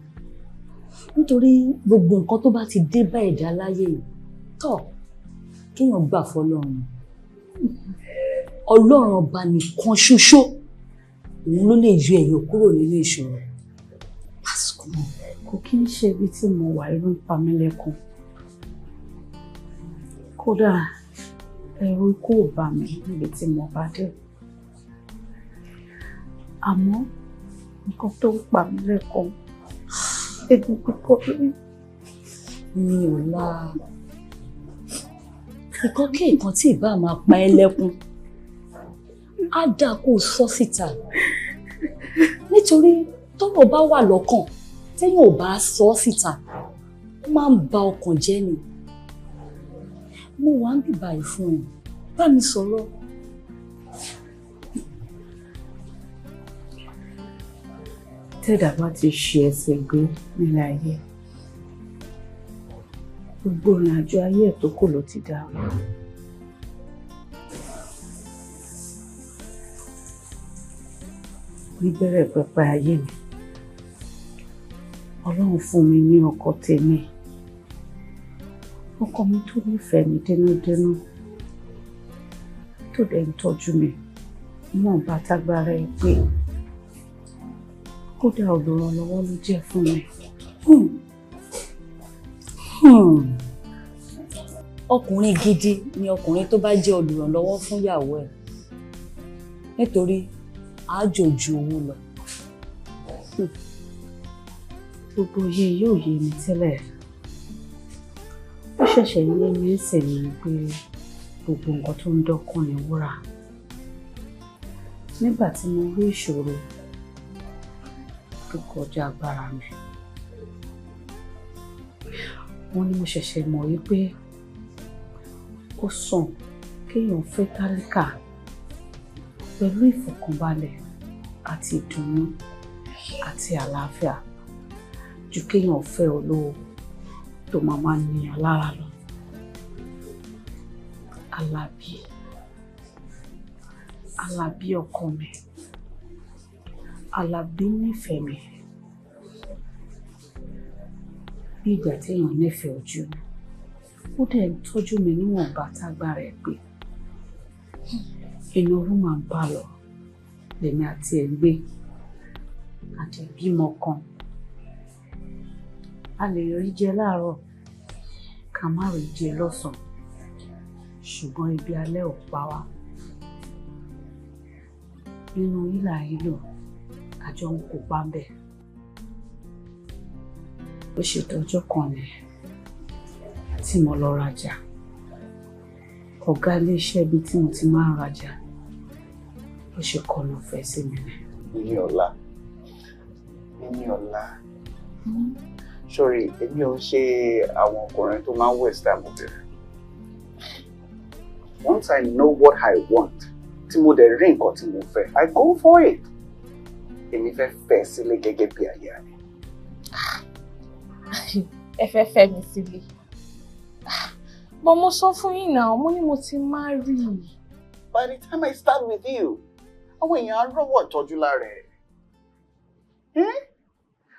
nítorí gbogbo nǹkan tó bá ti dé bá ẹ̀dá láyé yìí, tọ́ kéèyàn gbà fọlọ́run. Ọlọ́run ọba nìkan ṣoṣo, òun ló lè yọ èèyàn kúrò nínú ìṣòro. Kò kí ń ṣe ibi tí mo wà irú pa mí lẹ́kún. Kódà ẹ̀rù ikú ò bá mi níbi tí mo bá dé. Àmọ́ nǹkan tó ń pa mí lẹ́kún, ebi púpọ̀ rí. Mi ò la nǹkan kí nǹkan tí ìbá máa pa ẹ́ lẹ́kún á dáa kó o sọ síta, nítorí tọ́rọ̀ bá wà lọ́kàn téèyàn ò bá sọ síta ó máa ń ba ọkàn jẹ́ ni. Mo wà ń bìbà yìí fún ẹ, bá mi sọ̀rọ̀. Tẹ́dà bá ti ṣe ẹsẹ̀ gbé nílé ayé, ó gbogbo ìrìn àjò ayé ẹ̀ tó kù ló ti dá. Níbẹ̀rẹ̀ pẹ̀pẹ̀ ayé mi, Ọlọ́run fún mi ní ọkọ tèmi. Ọkọ mi tó nífẹ̀ẹ́ mi dénúdénú, tó dẹ̀ ń tọ́jú mi níwọ̀n bá tágbára ẹ̀ pé kódà olùrànlọ́wọ́ ló jẹ́ fún mi. Ọkùnrin gidi ni ọkùnrin tó bá jẹ́ olùrànlọ́wọ́ fún ìyàwó ẹ̀, nítorí àjò ju owó lọ. Gbogbo yìí yóò yé mi tẹ́lẹ̀. Ó ṣẹ̀ṣẹ̀ yé mi ẹsẹ̀ ni pé gbogbo nǹkan tó ń dọ́kàn ní wúrà. Nígbà tí mo rí ìṣòro tó kọjá agbára mi, wọ́n ní mo ṣẹ̀ṣẹ̀ mọ̀ wípé ó sàn kéèyàn fẹ́ tálíkà pẹ̀lú ìfọ̀kànbalẹ̀ àti ìdùnnú àti àlàáfíà ju kéèyàn fẹ́ olówó tó máa níyàn lára lọ. Alábí ọkọ mi, Alábí nífẹ̀ẹ́ mi bí ìgbà téèyàn nífẹ̀ẹ́ ojú mi. Ó dẹ̀ ń tọ́jú mi níwọ̀nba tágbára ẹ̀ pé inú ọdún máa ń bá lọ lèmi àti ẹ̀ gbé àti bímọ kan. A lè rí jẹ láàárọ̀ ká má rí jẹ lọ́sàn-án, ṣùgbọ́n ibi alẹ́ ò pa wá. Nínú hílà hílò àjọ ń kópa ń bẹ̀. Ó ṣètọ́jọ́ kan ni tí mo lọ rajà. Ọ̀gá iléeṣẹ́ ibi tí mo ti máa ń rajà ó ṣe kọ̀nà fẹ́ sí mi ni. Níní-ọlá. Sorry, èmi ò ń ṣe àwọn ọkùnrin tó máa ń waste time obìnrin. Once I know what I want, tí mo dẹ̀ rí nǹkan tí mo fẹ́, I go for it. Èmi fẹ́ fẹ́ sílé gẹ́gẹ́ bí aya mi. Ẹ fẹ́ fẹ́ mi sílé. But mo sọ fún yín náà, mo ní mo ti marry. By the time I start with you, àwọn èèyàn á rọ́wọ́ ìtọ́jú lára ẹ̀.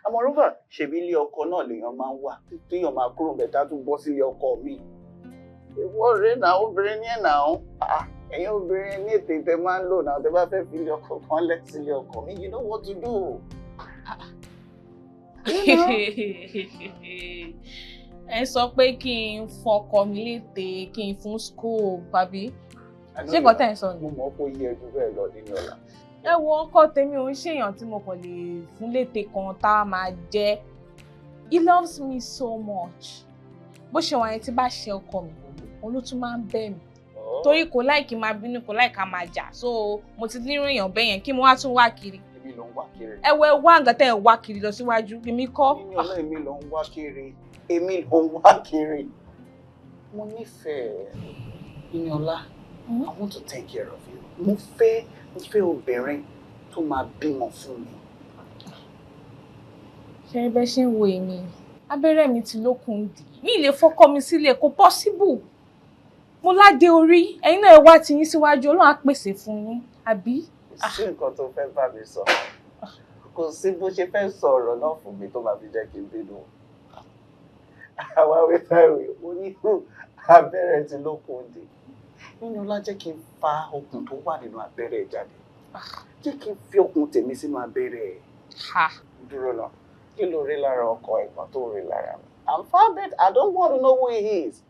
Àmọ́ rọ́bà ṣèbí ilé ọkọ náà lèèyàn máa ń wà téèyàn máa kúrò bẹ̀tá tún bọ́ sílé ọkọ mi. Ìwọ rèé náà obìnrin ní ẹ̀ náà. Ẹ̀yin obìnrin ní ètè tẹ máa ń lò náà tẹ bá fẹ́ fi ilé ọkọ kan lẹ̀ sílé ọkọ mi. You know what to do. Ẹ sọ pé kí n fọkọ mi létè, kí n fún school bàbí. Ṣé nǹkan tẹ̀ ń sọ ni? Mo mọ̀ pé ó yẹ ju bẹ́ẹ̀ lọ nínú ọ̀la. Ẹ wo ọkọ tèmi ò ń ṣèyàn tí mo kàn lè fún létè kan tá a máa jẹ́. He loves me so much. Bó ṣe wà yẹn tí bá ṣe ọkọ mi, òun ló tún máa ń bẹ̀ mí. Torí kò láìkí máa bínú, kò láìka máa jà. So mo ti nírò èèyàn bẹ́ẹ̀ yẹn kí mo wá tún wá kiri. Èmi ló ń wá kiri. Ẹ wo ẹ wá nǹkan tẹ́ ẹ wá kiri lọ síwájú, èmi kọ́. Èmi ló ń wá kiri. Èmi ló ń wá kiri. Mo nífẹ̀ẹ́ Níní-ọlá. I want to take care of you. Mo fẹ́ obìnrin tó máa bímọ fún mi. Ṣé bẹ́ẹ̀ ṣe ń wo èmi? Abẹ́rẹ́ mi ti lókun dì. Mi ì lè fọkọ mi sílẹ̀, kò possible. Mo ládé orí, ẹ̀yin náà ẹ wá ti yín síwájú, Ọlọ́run á pèsè fún yín, àbí? Kò sí nǹkan tó fẹ́ bá mi sọ. Kò sí bó ṣe fẹ́ sọ ọ̀rọ̀ náà fún mi tó máa fi jẹ́ kí n bínú. Àwa wíwáwí, mo ní abẹ́rẹ́ ti lókun dì. Níní-ọlá jẹ́ kí n fa okùn tó wà nínú abẹ́rẹ́ jáde. Jẹ́ kí n fi okùn tèmi sínú abẹ́rẹ́. Dúró náà, kí ló rí lára ọkọ ẹ̀gbọ́n tó rí lára mi? I'm far better. I don't want to know who he is.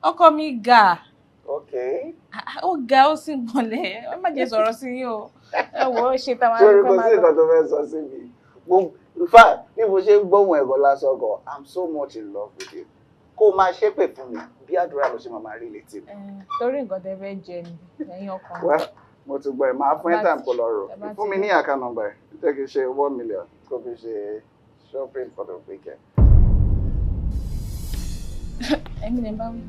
Ọkọ mi ga. Okay. Ó ga ó sì gbọ̀nlẹ̀. Ẹ má jẹ́ sọ̀rọ̀ sí yín o. Ẹ wo ṣe tá máa ń kọ́ máa lọ. Sori kò sí nǹkan tó fẹ́ sọ sí mi. In fact, bí mo ṣe ń gbóhùn ẹ̀gọ́ lásán gan, I'm so much in love with you. Kó o máa ṣépè fún mi bí àdúrà ló ṣe máa rí létí mi. Torí nǹkan tẹ́ fẹ́ jẹ ni ẹ̀yin ọkàn. Well, mo ti gbọ́ ẹ̀ máa fún ẹ̀ time kó lọ rò. Fún mi ní account number ẹ̀ jẹ́ kí n ṣe 1 million kó fi ṣe shopping for the weekend. Ẹ̀mí lè bá wí.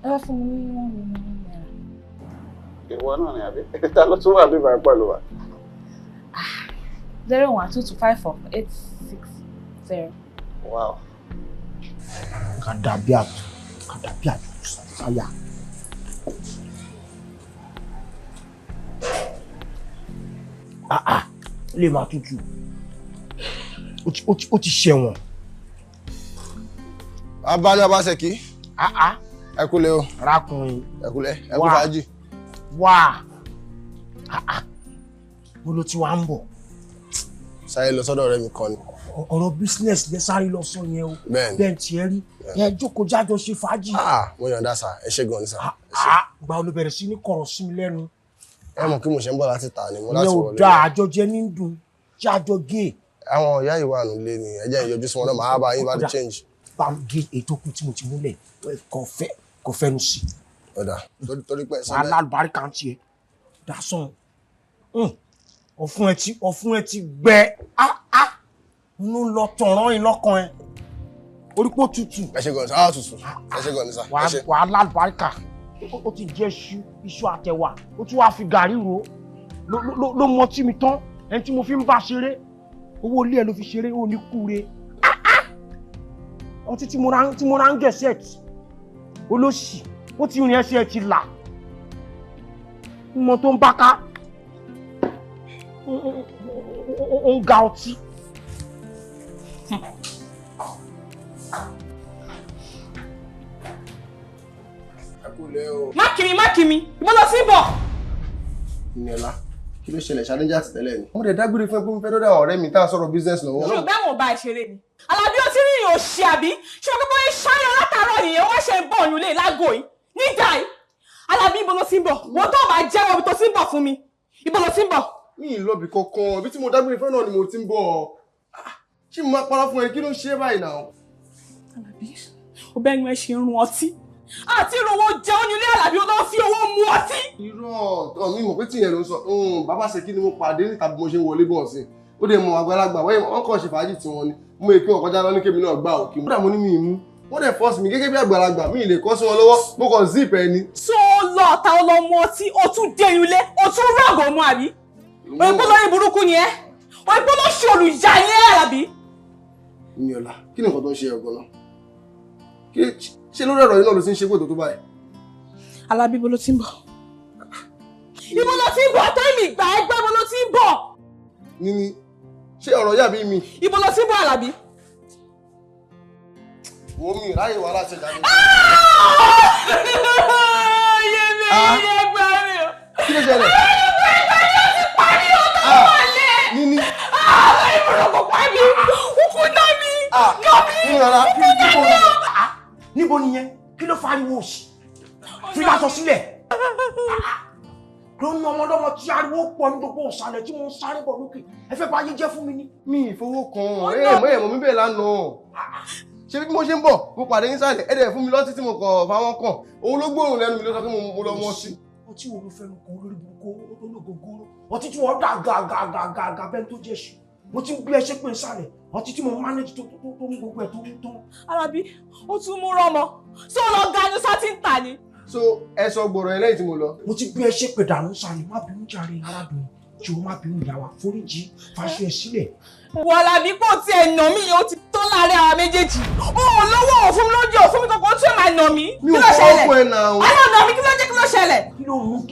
Ẹ wá fún mi ní 1 million naira. Ìwọ náà ni àbí? Ta ló tún wà bí ìbá pẹ̀lú wa? 012254860. Wow. Kàdàbí sáyà. Lè máa tutù. Ó ti ṣẹ̀wọ̀n. Abájọ́ Abáṣẹ́kí. Ẹ kúlẹ̀ o. Rákùnrin. Ẹ kúlẹ̀. Ẹ kú fàájì. Wá. Mo ló ti wá ń bọ̀. Sáré lọ sọ́dọ̀ ọ̀rẹ́ mi kan ni. Ọ̀rọ̀ business lẹ sáré lọ sọ yẹn o. Bẹ́ẹ̀ni. Bẹ́ẹ̀ tí ẹ rí. Ẹ jókòó jájọ ṣe fàájì. Mo yọ̀ǹda sà. Ẹ ṣé gan ni sà. Gba olùbẹ̀rẹ̀ sí ní kọ̀rọ̀ sí mi lẹ́nu. Ẹ mọ̀ kí mo ṣe ń bọ̀ láti tà ni mo láti wọlé. Ìyẹn ò dáa, àjọjẹ ní dùn. Ṣé àjọ gé? Àwọn ìyá ìwà nílé ni ẹ jẹ́ ìyọjú sí wọn náà máa bá yín bá ti change. Bá gé ètò kù tí mo ti múlẹ̀ kò fẹ́nu sí. Ọ̀dà torí pé ẹ̀sán bẹ́ẹ̀. Alábàárìkà ń tiẹ̀ dasán. Ọ̀fun ẹ ti gbẹ. Inú lọ tọ̀rọ̀ yín lọ́kàn ẹ. Orípò tutù. Ẹ ṣé gan ni sà. Tutù. Ẹ ṣé gan ni sà. Wà á alábàárìkà. Ó ti jẹ́ iṣu àtẹ̀wà. Ó tún wá fi gàrí ro. Ló mọ tí mi tán. Ẹni tí mo fi ń bá ṣeré. Owó ilé ẹ ló fi ṣeré ó ní kúre. Ọtí tí mo ra ń gẹ̀ set olóṣì ó ti rìn ẹsẹ̀ ti là mo tó ń bá ká ó ń ga ọtí. Má kí mi mo lọ sí bọ̀. Ìnẹ̀lá kí ló ṣẹlẹ̀ ṣàlẹ́jà àti tẹ́lẹ̀ ni. Wọ́n dẹ̀ dágbére fún ẹ pé mo fẹ́ dọ́dọ̀ ọ̀rẹ́ mi tá a sọ̀rọ̀ business lọ́wọ́. Ṣùgbọ́n àwọn ọba ìṣeré ni. Alábí ó ti rí ìyàn òṣì àbí? Ṣé o kọ́kọ́ ń ṣáyọ látàárọ̀ nìyẹn wọ́n ṣe ń bọ̀ ọ̀yún lé lágò yìí? Níjà yìí. Alábí ibo ló ti ń bọ̀? Wọ́n tó bá jẹ́wọ́ ibi tó ti ń bọ̀ fún mi. Ibo ló ti ń bọ̀? Mi ì lọ́bì kankan. Ibi tí mo dágbére fún náà ni mo ti ń bọ̀. Ṣé mo máa parọ́ fún ẹ kí ló ń ṣe báyìí náà? Alábí, ó bẹ́ẹ̀ ni ẹ ṣe ń run ọtí. Àti ìrànwọ́ jẹun nílé Alábí ó lọ fi owó mu ọtí. Irọ́ mi mọ̀ pé tíyẹn ló ń sọ. Bàbá ṣe kí ni mo pàdé níta bí mo ṣe ń wọlé bọ̀ sí. Ó dẹ̀ mọ àgbàlagbà wọ́n kàn ṣe fàájì tí wọ́n ní. Mo èké ọ̀kọ́já lọ ní kémi náà gbà òkè. Mo dà mo ní mi mú. Wọ́n dẹ̀ fọ́ọ̀sì mi gẹ́gẹ́ bí àgbàlagbà mi lè kọ́ sí wọn lọ́wọ́. Mo kàn zip ẹ ni. Tó lọ ta ó lọ mu ọtí, ó tún dé ilé, ó tún rọ̀gọ̀ mu àbí? Òyìnbó lórí burúkú ni ẹ́. Òyìnbó ló ṣe olùyà ni ẹ́ àbí? Ìnìọ̀lá, kí ni nǹkan tó ń ṣe ọ̀gbọ́n náà? Ṣé lórí ọ̀rọ̀ yìí náà ló ti ń ṣe pé tó báyìí? Alábí ibo ló ti ń bọ̀? Ibo ló ti ń bọ̀? Tó ìmì ìgbà ẹgbẹ́ ibo ló ti ń bọ̀? Níní, ṣé ọ̀rọ̀ yà bí mi? Ibo ló ti ń bọ̀ Alábí? Wo mi ráyè wà láti ẹ̀dá mi. Yémi ẹ̀yẹ gbà mí o. Kí ló ṣẹlẹ̀? Níní. Ìbùrọ̀ kò pa mí. Òkú náà mi. Náà mi. Níbo nìyẹn? Kí ló fariwo òsì? Fi láṣọ sílẹ̀. Ló ń ná ọmọdọ́mọ tí ariwo pọ̀ ní gbogbo ìsàlẹ̀ tí mo ń sáré bọ̀ lókè. Ẹ fẹ́ bá yé jẹ́ fún mi ní. Mi ìfowó kan. Mọ̀ mi bẹ́ẹ̀ lánàá. Ṣé bí mo ṣe ń bọ̀, mo pàdé nísàlẹ̀, ẹ̀dẹ̀ fún mi lọ́tí tí mo kàn fáwọn kàn. Òun ló gbóòrùn lẹ́nu mi ló sọ pé mo lọ mọ́ sí. Ọtí wo ló fẹ́ lu kan olórí burúkú ológogoro? Ọtí tí wọ́n dà gàgàgàgà bẹ́ẹ̀ tó jẹ́ ṣù. Mo ti ń gbé ẹṣẹ́ pé ìsàlẹ̀. Ọtí tí mo manage tó mú gbogbo ẹ̀ tó ń tán. Alábí, ó tún mú rọmọ. Ṣé o lọ ga ní sátí ń tà ni? So ẹ sọ gbọ̀rọ̀ ẹ lẹ́yìn tí mo lọ. Mo ti gbé ẹṣẹ́ pé dànù sàlẹ̀, má bínú jàre arábìnrin. Jọ̀wọ́ má bínú ìyá wa, foríjì, fàṣọ ẹ̀ sílẹ̀. Wọ Alábí kò tiẹ̀ nà mí, ó ti tó láàrin àwọn méjèèjì. Ó lówó òfin mi lójú òfin mi kankan tí ó máa nà mí. Mi ò fọwọ́ fún ẹ náà. Ayọ̀ nà mí kí ló ṣẹlẹ̀? Kí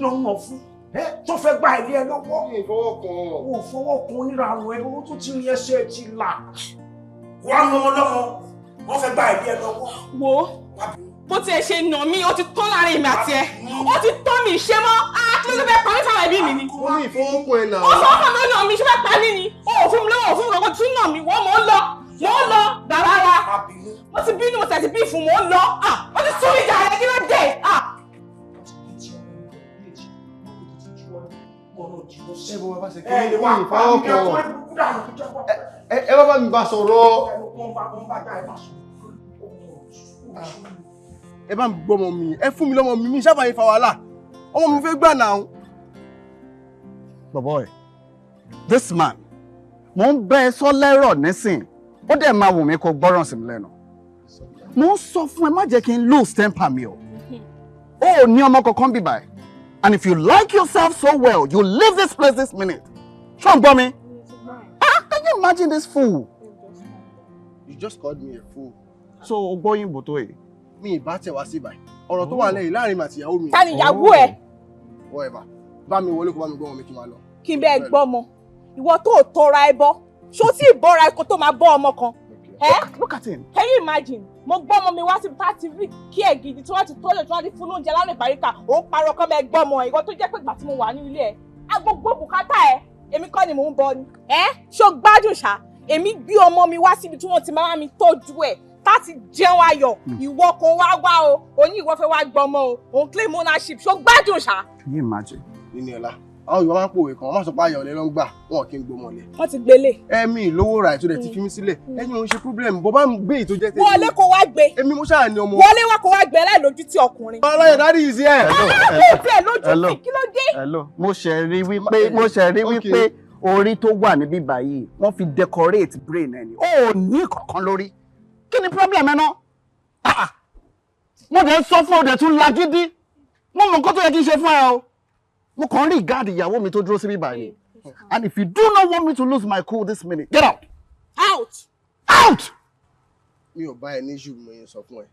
ló ń nà fún? Tó fẹ́ gba ilé ẹ lọ́wọ́. Mi ò fọwọ́ kan. O fọwọ́ kan onírànú ẹ, owó tó ti rí ẹsẹ̀ ti là. Wọ́n á nà ọmọ lọ́mọ, wọ́n fẹ́ gba ilé ẹ lọ́wọ́. Wo bó tiẹ̀ ṣe nà mí, ó ti tán láàrin èmi àti ẹ. Ó ti tán mi ṣe mọ́. Kí ló fẹ́ pa mí fáwọn ẹbí mi ni? Mo ní ìfowópamọ́ ẹ̀ náà. Ó sọ fún mi nà mí, ṣé fẹ́ pa mí ni? Ó fún mi lọ́wọ́ fún mi kankan tún nà mí. Wọ́n mò ń lọ gbàràrà. Mo ti bínú, mo tẹ̀sí bí ìfún mò ń lọ. Ó ti sún ìjà rẹ̀ kí ló dé? Ẹ bọ́ bá ṣe kí ní ìfowópamọ́. Ẹ bá mi bá sọ̀rọ̀. Ẹ bá mi gbọ́mọ mi, ẹ fún mi lọ́mọ mi sábà yìí fa wàhálà. Ọmọ mi fẹ́ gbà náà. Boy, this man, mo ń bẹ́ ẹ sọ lẹ́rọ̀ nísìn, ó dẹ̀ máa wù mí kó gbọ́ràn sí mi lẹ́nu. Mo ń sọ fún ẹ má jẹ́ kí n lose temper mi o. Ó ní ọmọ kankan bí báyìí. And if you like yourself so well, you leave this place this minute. Ṣé o ń gbọ́ mi? Can you imagine this fool? You just called me a fool. So gbóyìnbó tó yìí. Mi ìbá tẹ̀ wá sí báyìí. Ọ̀rọ̀ tó wà lẹ́yìn láàrin mi àti ìyàwó mi. Ta ni ìyàwó ẹ? Whatever. Bá mi wọlé kó bá mi gbọ́ ọmọ mi kí n máa lọ. Kí n bẹ́ẹ̀ gbọ́ ọmọ. Ìwọ tó tọra ẹ bọ́. Ṣó tí ìbọ́ra ẹ̀kọ́ tó máa bọ́ ọmọ kan? Look at him. Can you imagine? Mo gbọ́ ọmọ mi wá síbi tá a ti rí kí ẹ̀ gidi tí wọ́n ti tọ́jú tí wọ́n ti fún lóúnjẹ lálẹ́ ìbáríkà. Ó ń parọ́ kọ́ bẹ́ẹ̀ gbọ́ ọmọ ìwọ tó jẹ́ pé ìgbà tí mo wà ní ilé ẹ̀. Agbogbo bùkátà ẹ̀ èmi kọ́ ni mò ń bọ ni. Ṣó gbádùn ṣá? Èmi gbé ọmọ mi wá síbi tí wọ́n ti máa mi tọ́jú ẹ̀ láti jẹun ayọ̀. Ìwọ kan wá o. Oní ìwọ fẹ́ wá gbọ́mọ o. Òun claim ownership. Ṣó gbádùn ṣá? Can you imagine? Níníọlá. Àwọn Yorùbá máa ń pòwe kan, wọ́n máa sọ pé ayọ̀ ọ̀lẹ ló ń gbà, wọn kì í gbọmọ lẹ̀. Wọ́n ti gbélé. Ẹ̀mí lówó ra ètò rẹ̀ ti fi mí sílẹ̀. Ẹ̀yin ò ń ṣe problem, bọ́ bá ń gbé ètò jẹ́ tẹ́lẹ̀. Wọlé kó wá gbé. Èmi mo ṣáà ní ọmọ. Wọlé wá kó wá gbé láì lójú tí ọkùnrin. Ọlọ́yẹ̀ dárí yìí sí ẹ̀. Hello. Kí ló dé? Hello. Mo ṣe rí wípé orí tó wà níbí báyìí wọ́n fi decorate brain ẹni. Ó ní kankan lórí. Kí ni problem ẹ náà? Mo dẹ̀ sọ fún ọ dẹ̀ tún lagídí. Mo mọ nǹkan tó yẹ kí n ṣe fún ẹ o. Mo kàn rí ìgáàdì ìyàwó mi tó dúró síbí báyìí. And if you do not want me to lose my cool this minute, get out. Out! Mi ò bá ẹ ní issue mo yẹn sọ fún ẹ.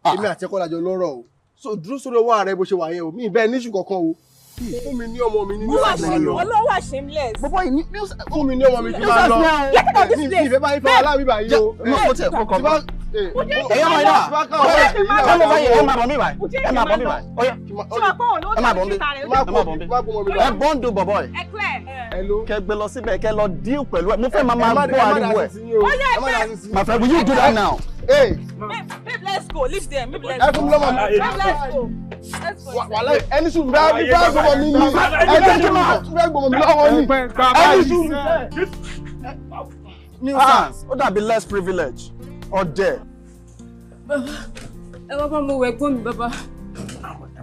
Èmi àti ẹ̀kọ́ lájọ lọ́rọ̀ o. So dúró sórí ọwọ́ ààrẹ bó ṣe wà yẹn o. Mi ì bẹ́ẹ̀ ní issue kankan o. Fún mi ní ọmọ mi ní ní ọmọ mi lọ. Ọlọ́wà shameless. Bọ́bọ́ yìí ní fún mi ní ọmọ mi kí n máa lọ. Mi ìfẹ́ bá yín fẹ́ aláàbí báyìí o. Mo tẹ̀ kó kọ́ bá. Ẹ̀yọ́ máa yá. Ẹ máa bọ̀ mí báyìí. Ẹ máa bọ̀ mí báyìí. Ọ̀yá. Ẹ máa bọ̀ mí. Ẹ bọ́ǹdù bọ̀bọ̀ ẹ̀. Kẹ gbé lọ síbẹ̀ kẹ lọ deal pẹ̀lú ẹ̀. Mo fẹ́ máa gbọ́ ariwo ẹ̀. My friend, will you do that now? Babe, let's go. Leave them. Maybe let's go. Let's go. Wàhálà ẹni sùn bá gbọmọ mi ni ẹni sùn bá gbọmọ mi lọ́wọ́ ni ẹni sùn. Nuisance. Ó dàbí less privilege. Ọ̀dẹ̀. Bàbá, ẹ wá bá mo wẹ̀ gbọ́ mi bàbá. Àwọn tí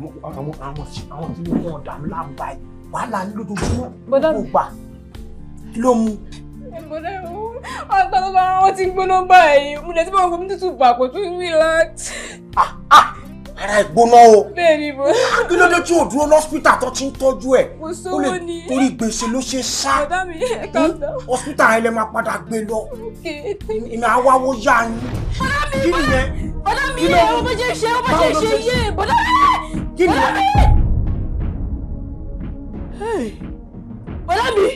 mo kọ́ ọ̀dà mi láàmú báyìí wàhálà ní lójoojúmọ́. Bọ́dá mi. Kí ló mú? Bọ́dá mi, ọ̀tọ̀ tó bá wọn ti gbóná báyìí. Mo lè tí mo kọ́ mi tútù bà kò tún relax. Ara ìgbóná o. Bẹ́ẹ̀ni bò. Kí ló dé tí o dúró lọ́sítà tó ti ń tọ́jú ẹ̀? Mo sówó ni. Torí gbèsè ló ṣe sá. Bọ́dá mi, ẹ calm down. Hospital yẹn lè máa padà gbé lọ. Ìmọ̀ àwáwó yá yín. Kí nìyẹn? Bọ́dá mi yẹ ọ bó ṣe ṣe yé. Bọ́dá mi. Kí nìyẹn? Bọ́dá mi.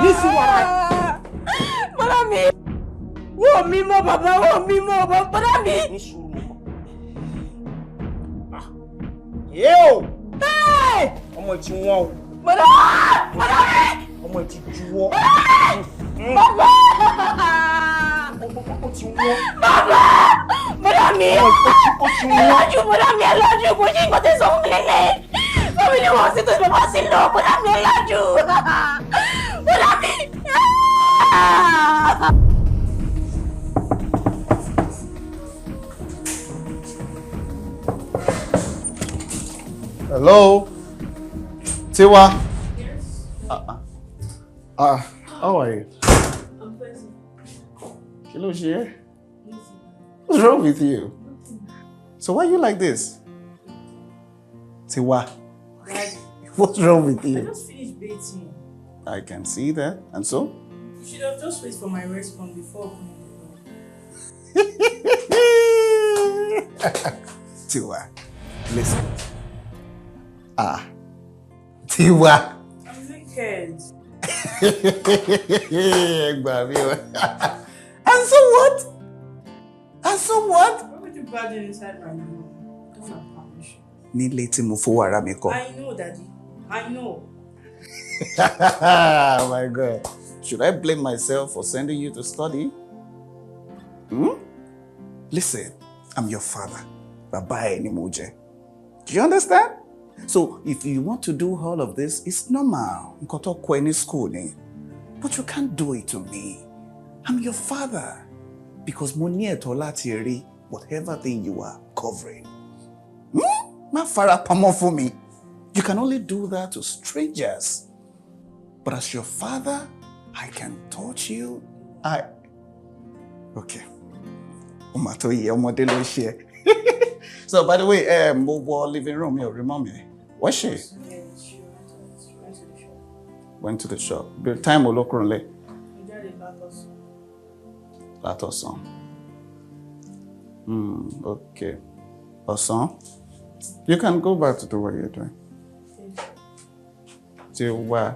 Nísì wàrà. Bọ́dá mi. Wọ́n mi mọ́ bàbá, wọ́n mi mọ́ bọ́dá mi. Yóò! Ọmọ ìtì wọn o. Bọ́dá mi! Ọmọ ìtì juwọ́. Bàbá! Ó ti wọ́n. Bàbá! Bọ́dá mi! Ó ti wọ́n. Ẹlọ́jú bọ́dá mi ẹlọ́jú kò ṣe nǹkan tí sọ fún mi lélẹ̀. Fọ́mi ni wọ́n sì tó ìbọn bá sí lọ bọ́dá mi ẹlọ́jú. Bọ́dá mi! Hello? Tiwa? Yes. How are you? I'm fine. Kí ló ṣe? What's wrong with you? So why are you like this? Tiwa? What's wrong with I you? just finished bathing. I can see that. And so? You should have just waited for my response before opening the door. Tiwa, listen. Tiwa. I'm naked. And so what? And so what? Why would you burden inside my room? Don't have permission. Nílé tí mo fowó ara mi kọ́. I know, Daddy. I know. Oh my God. Should I blame myself for sending you to study? Listen, I'm your father. Baba ni mo jẹ́. Do you understand? So if you want to do all of this, it's normal. Nǹkan tó kọ́ ẹ ní school ni. But you can't do it to me. I'm your father. Because mo ní ẹ̀tọ́ láti rí whatever thing you are covering. Má fara pamọ́ fún mi. You can only do that to strangers. But as your father, I can touch you. Okay. Ọmọ tó yẹ ọmọdé ló ṣe. So by the way, mo wọ living room mi ò rí mọ́ mi. Where's she? Yeah, she went to the shop. Went to the shop. The time will look Kunle. We got it back also. Látọ̀sán. Okay. Osan, you can go back to what you're doing. Till where?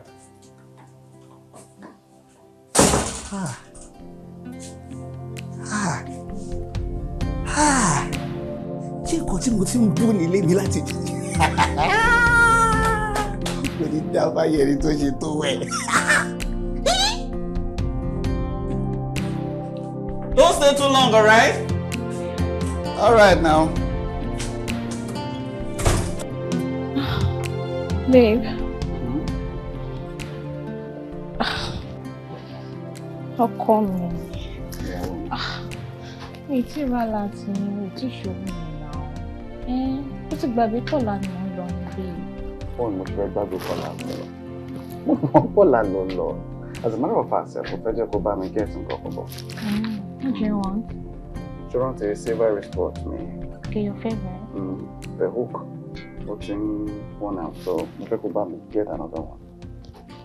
Ṣé nǹkan tí mo ti ń dún nílé mi láti jẹ? Kò ní dá báyẹn ẹni tó ṣe tó wẹ̀. Don't stay too long, all right? All right now. Babe. Ọkọ mi. Mi ti rà láti mi ti ṣòwò mi náà. Ó ti gbàgbé Kọ́lá ni mo ń lọ níbí. Fóònù mo ti fẹ́ gbàgbé Kọ́lá mi lọ. Kọ́lá ló lọ. As a matter of fact, mo fẹ́ jẹ́ kó bá mi get nǹkan kan bọ̀. What do you want? Do you want a silver wristwatch me? Okay, your favorite? The hook. Watching one out, so mo fẹ́ kó bá mi get another one.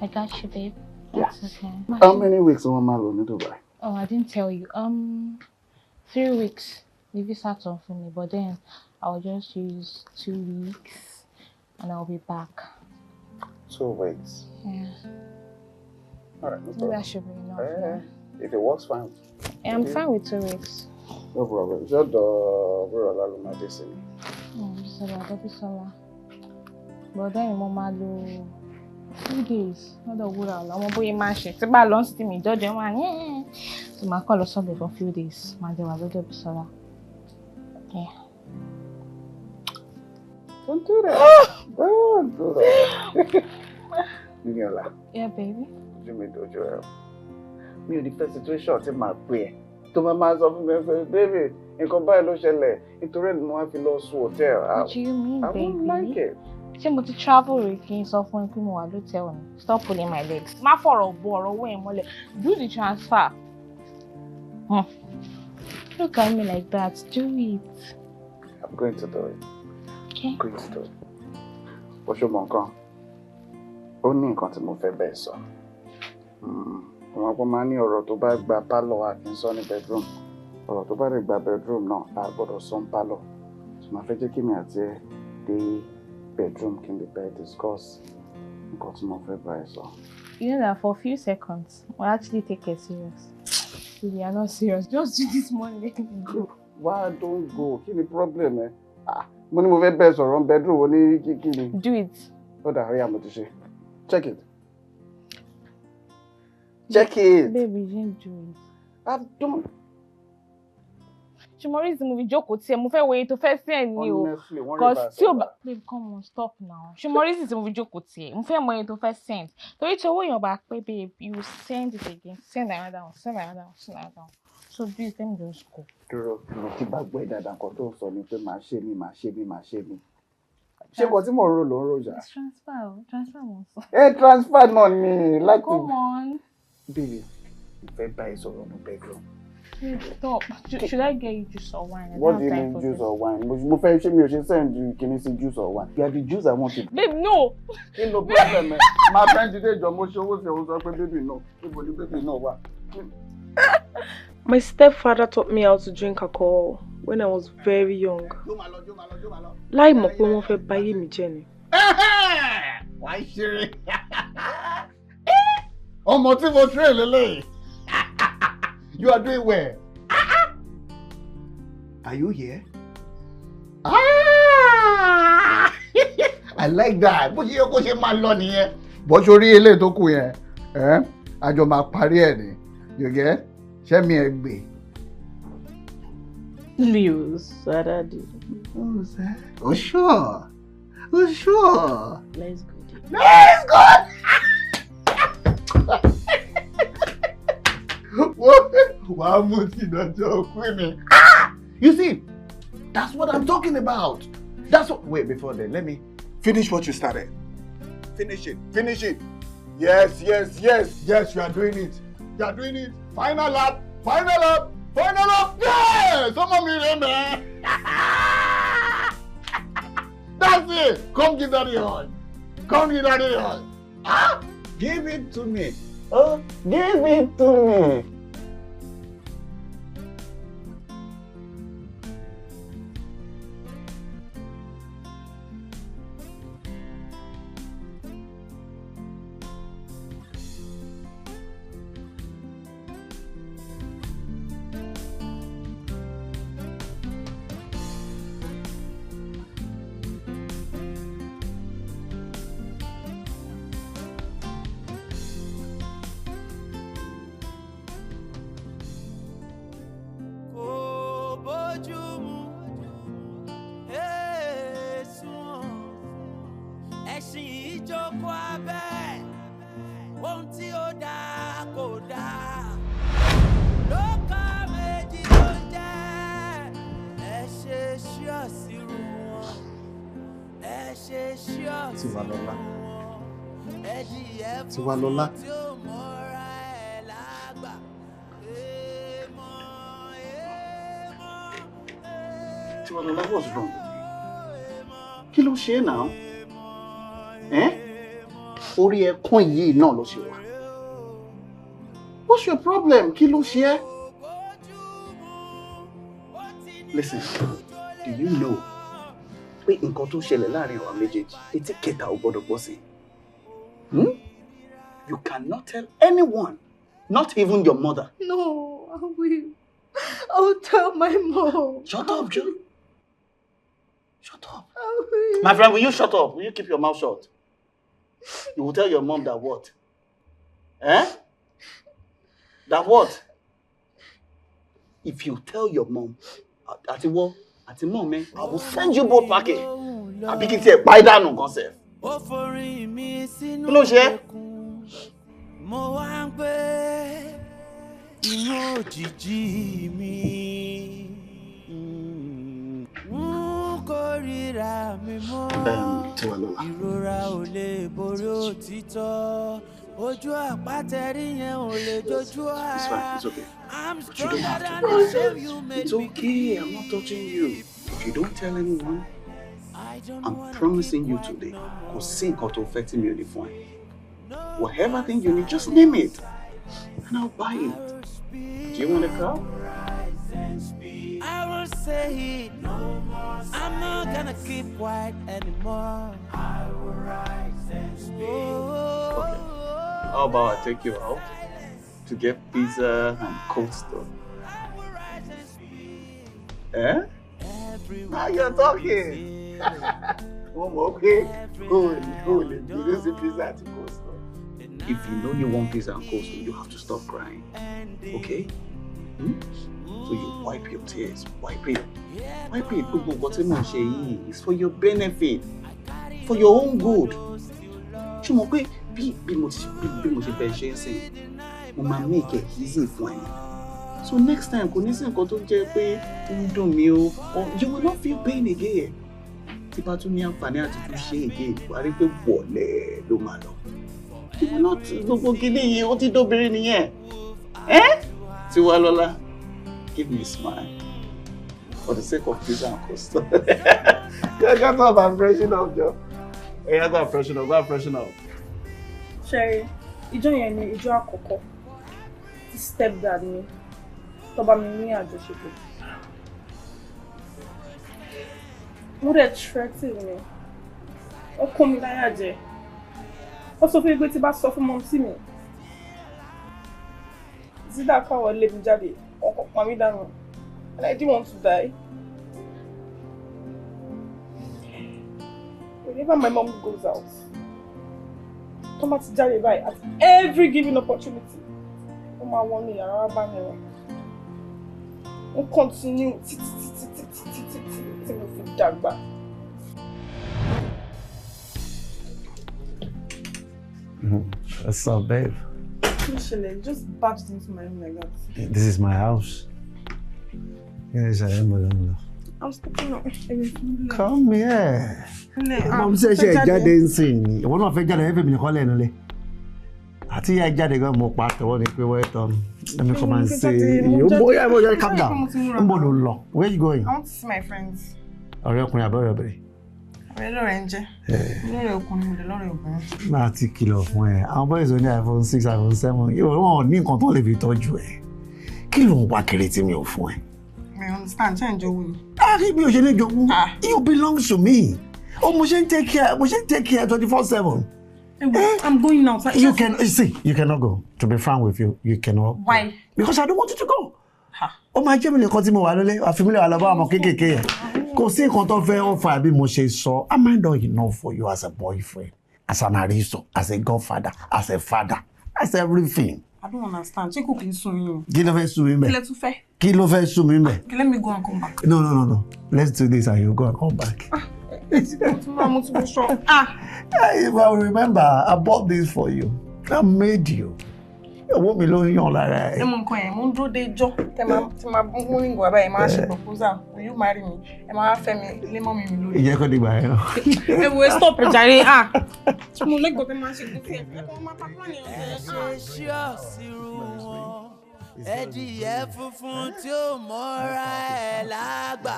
I got you, babe. Yes. That's okay. How many weeks will I lò ní Dubai? Oh, I didn't tell you. 3 weeks. The visa on for me, but then I'll just use 2 weeks, and I'll be back. 2 weeks. Yeah. All right, no So problem. that should be enough. Yeah. If it works, fine. Yeah, I'm fine with 2 weeks. No problem. Just we're allowed to make this. But then Mama do 2 days. Not the wood out. I'm going to mansion. It's about long to me. Judge one. Yeah. So my call us for a few days. My dear, I'll do Bisola. Yeah. Don't do that. Don't do that. Nigga, yeah, baby. Jimmy Dojo. Me the first situation tí màá pè ẹ́. Tó máa sọ fún mi pé baby, nǹkan báyìí ló ṣẹlẹ̀. Nítorí ẹ̀ ni mo wá fi lọ sùn hotel. What do you mean, baby? I won't like it. Ṣé mo ti travel rè kí n sọ fún ẹ pé mo wà lóòtẹ́ẹ̀lì ni? Stop pulling my legs. Má fọ̀rọ̀ bo ọ̀rọ̀ owó ẹ̀ mọ́lẹ̀. Do the transfer. Look at me like that. Do it. I'm going to do it. Okay. I'm going to do it. Oṣù Mọ̀nkán, ó ní nǹkan tí mo fẹ́ bẹ́ẹ̀ sọ. Àwọn ọkọ máa ń ní ọ̀rọ̀ tó bá gba pálọ̀ a kì í sọ ní bedroom. Ọ̀rọ̀ tó bá lè gba bedroom náà a gbọ́dọ̀ sọ ní pálọ̀. So màá fẹ́ jẹ́ kí mi àti ẹ dé bedroom kí n lè bẹ́ẹ̀ discuss nǹkan tí mo fẹ́ bá ẹ sọ. You know that for a few seconds, we'll actually take it serious. We are not serious. Just do this money and go. Why don't go? Kí ni problem ẹ? Mo ní mo fẹ́ bẹ́ẹ̀ sọ̀rọ̀ ní bedroom wo ní kí ni? Do it. Ó dà rí àmọ́ ti ṣe. Check it. Check it. Baby, you didn't do it. I've done. Tomorrow is the movie joke. Mo fẹ́ wo èyí tó fẹ́ send ni o. Honestly, one Cause tí o bá, babe, come on, stop now. Tomorrow is the movie joke. Mo fẹ́ mọ èyí tó fẹ́ send. Torí tí owó yẹn bá pé, babe, you send it again. Send another one. Send another one. Send another one. So please, let me just go. Dúró, tí bá gbọ́ ìdàdà kan tó sọ ni pé màá ṣe mí. Ṣé nǹkan tí mò ń rò ló ń rò jà? It's transfer mo sọ. Transfer náà ni láti. Come on. Baby, ìfẹ́ bá ẹ sọ̀rọ̀ ní bedroom. Stop. Should I get you juice or wine? What do you mean juice or wine? Mo fẹ́ ṣé mi ò ṣe send you kìíní sí juice or wine. You are the juice I want to. Babe, no. Kí ló problem ẹ? My friend today jọ mo ṣe owó sí òun sọ pé baby no. Níbo ni baby náà wà? My stepfather taught me how to drink alcohol when I was very young. Láì mọ̀ pé wọ́n fẹ́ báyé mi jẹ́ ni. Why ṣeré? Ọmọ tí mo train lélẹ̀. You are doing well. Are you here? I like that. Bó ṣe yẹ kó ṣe máa lọ nìyẹn. Bó ṣe orí eléyìí tó kù yẹn, àjọ máa parí ẹ̀ ni. You get? Ṣẹ́mi ẹ gbé. Mi ò sọ dáadé. Oh sure. Oh sure. Let's go. Let's go. Wàá mú sí ìdájọ́ òkú mi. You see, that's what I'm talking about. That's what. Wait, before then, let me Finish what you started. Finish it. Finish it. Yes, yes, yes. Yes, you are doing it. You are doing it. Final lap. Final lap. Final lap. Yes! Someone remember. That's it. Come give daddy a hug. Come give daddy a hug. Give it to me. Oh, give it to me. Tiwalola. Tiwalola, what's wrong with you? Kí ló ṣe now? Orí ẹkún yìí náà ló ṣe wà. What's your problem? Kí ló ṣe? Listen, do you know pé nǹkan tó ṣẹlẹ̀ láàrin àwọn méjèèjì etí kẹta ò gbọ́dọ̀ gbọ́ sí? You cannot tell anyone, not even your mother. No, I will. I will tell my mom. Shut up, Joe. Shut up. I will. My friend, will you shut up? Will you keep your mouth shut? You will tell your mom that what? That what? If you tell your mom, àti mom, I will send you both packing. Àbí kí n tiẹ̀ pa ẹ́ dànù gan sef. Kí ló ṣe? Mo wá ń gbé inú òjìji mi. Kórìíra mi mọ́. Ìrora ò lè borí òtítọ́. Ojú àpátẹ́rí yẹn ò lè dojú ara. It's okay. But you don't have to. It's okay. I'm not touching you. If you don't tell anyone, I'm promising you today, kò sí nǹkan tó fẹ́ tí mi ò ní fún ẹ. Whatever thing you need, just name it, and I'll buy it. Do you want a car? I will say it. I'm not gonna keep quiet anymore. I will rise and speak. Okay. How about I take you out to get pizza and cold stuff? Now you're talking. One more, okay? Holy, this is pizza and cold stuff. If you know you want pizza and cold stuff, you have to stop crying. Okay? So you wipe your tears. Wipe it. Wipe it. It's for your benefit. For your own good. Ṣé mo pé bí mo ṣe fẹ́ ṣe ń sìn, mo máa make it easy fún ẹ. So next time, kò ní sí nǹkan tó jẹ́ pé ó ń dùn mí o, or you will not feel pain again. Tí bá tún ní àǹfààní àti tún ṣe again, wà á rí pé wọ̀lẹ́ ló máa lọ. You will not gbogbo gidi yìí, ó ti dóbìnrin nìyẹn. Tiwalola, give me a smile. For the sake of pizza and cost. You got to have a freshen up, Joe. Hey, I got a freshen up. Go and freshen up. Sherry, ìjọ yẹn ni ìjọ àkọ́kọ́ tí stepdad mi tó bá mi ní àjọṣepọ̀. Mo dẹ̀ threaten mi. Ó kó mi láyà jẹ. Ó sọ fún mi pé tí bá sọ fún mọ́mísì mi. Zida káwọ́ lé mi jáde, ọkọ̀ pa mí dànù. And I didn't want to die. Whenever my mom goes out, come out to Jerry by at every given opportunity. Mama want me around by me. We continue till we feel dagba. What's up, babe? Just barged into my room like that. This is my house. Yes, I am. I'm stepping up. Come here. Mom says she jáde nsìn. Ìwọ náà fẹ́ jáde ẹ̀fẹ̀ mi nìkan lẹ́nu lé. Àti ya jáde gan mo pa tọwọ́ ni pé wait let me come and say. Boy, calm down. Nbo ló lọ. Where you going? I want to see my friends. Ọ̀rẹ́ ọkùnrin àbí ọ̀rẹ́ obìnrin? Ọ̀rẹ́ lọ́rẹ́ ń jẹ́. Lọ́rẹ́ ọkùnrin mo dé lọ́rẹ́ obìnrin. Máa ti kìlọ̀ fún ẹ. Àwọn boys ní iPhone 6, iPhone 7. Wọ́n ní nǹkan tó lè fi tọ́jú ẹ. Kí ló ń wá kiri tí mi ò fún ẹ? I understand. Ṣé ń jowú ni? Mi ò ṣe ní jowú. You belong to me. Oh, mo ṣe ń take care 24/7. I'm going now. You cannot go. To be frank with you, you cannot. Why? Because I don't want you to go. Ó máa jẹ́ mi nìkan tí mo wà lólé, àfimílẹ̀ wà lọ́bọ̀ àmọ́ kéékèèké yẹn. Kò sí nǹkan tó fẹ́ ọ̀fà bí mo ṣe sọ. Am I not enough for you as a boyfriend, as an aristo, as a godfather, as a father, as everything? I don't understand. Ṣé kò kí n sún yín? Kí ló fẹ́ sún mi mẹ́? Kí lẹ tún fẹ́? Kí ló fẹ́ sún mi mẹ́? Let me go and come back. No. Let's do this and you go and come back. If I remember, I bought this for you. I made you. Ìyàwó mi ló ń yàn lára ẹ̀. Ẹ mọ nǹkan ẹ̀, mo ń dúró dé ijọ́ tí máa mú ríngò wá báyìí, máa ṣe proposal. Will you marry me? Ẹ máa fẹ́ mi lé mọ́ mi lórí. Ìjẹ́ kó dìgbà yẹn. Ẹ wo stop jàre. Tí mo lẹ́gbọ̀ọ́ tẹ́ máa ṣe kó sí ẹ̀. Ẹ kọ́ máa pa plan yẹn. Ṣé ṣọ́ọ̀ṣìrù wọn ẹdìyẹ funfun tí ó mọ́ra ẹ̀ lágbà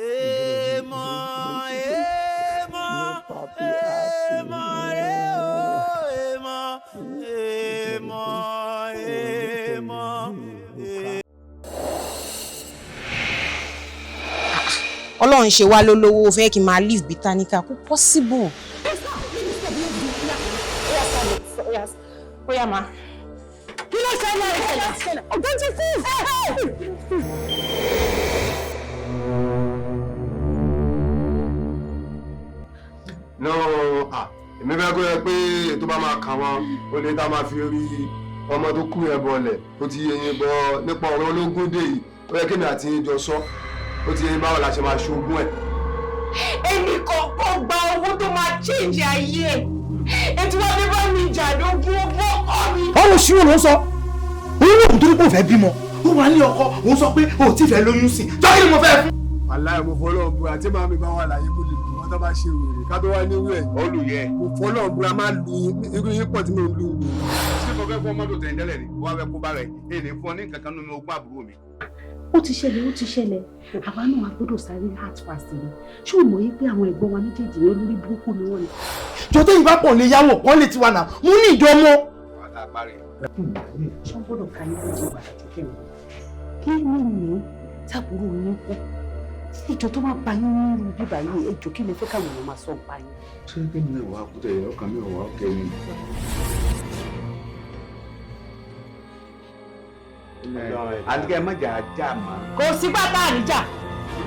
èèmọ̀ èèmọ̀ èèmọ̀ rẹ̀ ó èèmọ̀ èèmọ̀ èèmọ̀. Ọlọ́run ṣe wá lólówó fẹ́ kí n máa live bí táníkà kó possible. Oya ma. Kí ló ṣẹlẹ̀? Don't you see? No, èmi fẹ́ kó yẹ pé ètò bá máa kà wọ́n ó lè tá máa fi rí ọmọ tó kú yẹn bọ̀lẹ̀ ó ti yẹ yẹn bọ̀ nípa ọ̀rọ̀ ológun dé yìí ó yẹ kí ni àti yín jọ sọ ó ti yẹ báwo la ṣe máa ṣogún ẹ̀. Èmi kọ̀ọ̀kan gba owó tó máa change ayé ẹ̀. Ètò wọn bí bá mi jà lógún owó ọkọ mi. Ọ̀rọ̀ ṣírò ló ń sọ. Òun ló kù torí pé ó fẹ́ bímọ. Ó wà ní ọkọ, òun sọ pé ó ti fẹ́ lóyún sí. Jọ́kí ni mo fẹ́ fún. Wàláhì mo fọlọ́ búra tí màmí bá wà láyé kó lè dùn wọ́n tó bá ṣe wèrè ká tó wá ní wẹ̀ olùyẹ. Mo fọlọ́ búra máa lu irú yín pọ̀ tí mo lu. Ṣé kò fẹ́ fún ọmọdé tẹ̀ ń tẹ́lẹ̀ ni? Wọ́n á fẹ́ kó bá rẹ̀ èlé fún ọ ní nǹkan kan nínú ogún àbúrò mi. Ó ti ṣẹlẹ̀. Àwa náà a gbọ́dọ̀ sáré heart fast ni. Ṣé o mọ̀ yí pé àwọn ẹ̀gbọ́n wa méjèèjì yẹn lórí burúkú ni wọ́n ni? Jọ tó yìí bá pọ̀ lè yáwó kan lè tiwa náà. Mo ní ìjọ mọ́. Ṣé wọ́n gbọ́dọ̀ ka ní méjì wà láti kẹ́rin? Kí ni ní tábùrù yín kú? Ìjọ tó máa bá yín nínú bíbá yìí, ẹjọ́ kí lè fẹ́ káwọn èèyàn máa sọ pa yín. Ṣé kí ni ìwà àkútẹ̀ yẹn ọkàn mi ò wá kẹ́yìn? Àdìgẹ́ mọ̀jà já mà. Kò sí pátá àníjà.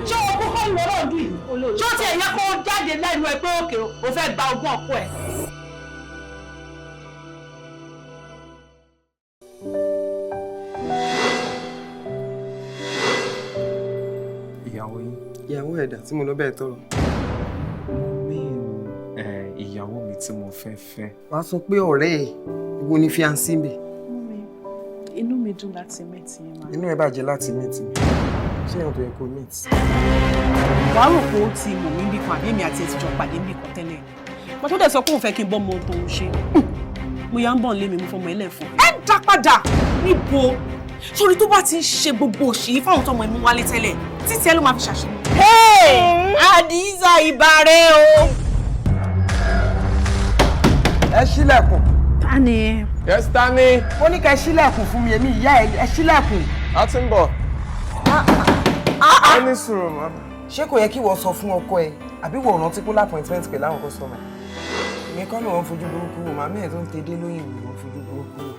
Ṣé o kúkọ́ ń lọ́rọ̀ ọdún yìí? Ṣé o ti ẹ̀yẹ kó jáde lẹ́nu ẹ pé òkè o fẹ́ gba ogún ọkọ ẹ̀? Ìyàwó ẹ̀dà tí mo lọ bẹ́ẹ̀ tọrọ. Ìyàwó mi tí mo fẹ́ fẹ́. Wàá sọ pé ọ̀rẹ́ ẹ̀ wo ni fiancé mi. Inú mi dùn láti meet yín ma. Inú ẹ bàjẹ́ láti meet mi. Ṣé èèyàn tó yẹ kó meet? Wàá rò pé ó ti mọ̀ mí bí kan àbí èmi àti ẹ̀ ti jọ pàdé bí kan tẹ́lẹ̀. Mo tó dẹ̀ sọ pé òun fẹ́ kí n bọ́ ọmọ tó ń ṣe. Mo yà ń bọ̀ nílé mi, mo fọmọ ẹlẹ́ fún. Ẹ dá padà níbo? Sórí tó bá ti ń ṣe gbogbo òṣì fáwọn tọmọ ẹ̀mú wálé tẹ́lẹ̀, títí ẹ ló máa fi ṣàṣeyọrí. Àdìsá ìbàrẹ̀ o. Ẹ ṣílẹ̀kùn. Ta ni? Yes, ta ni? Mo ní kẹ́ ṣílẹ̀kùn fún mi, èmi ìyá ẹ ṣílẹ̀kùn. A ti ń bọ̀. Ẹ ní sùúrù mọ́. Ṣé kò yẹ kí wọ́n sọ fún ọkọ ẹ? Àbí wọ́n rántí pé lápọ̀ìntmẹ́ǹt pẹ̀lú àwọn kọ́sọ́mà? Èmi kọ́ ló wọ́n fojú burúkú wò, màmí ẹ̀ tó ń tedé lóyìn wò wọ́n fojú burúkú wò.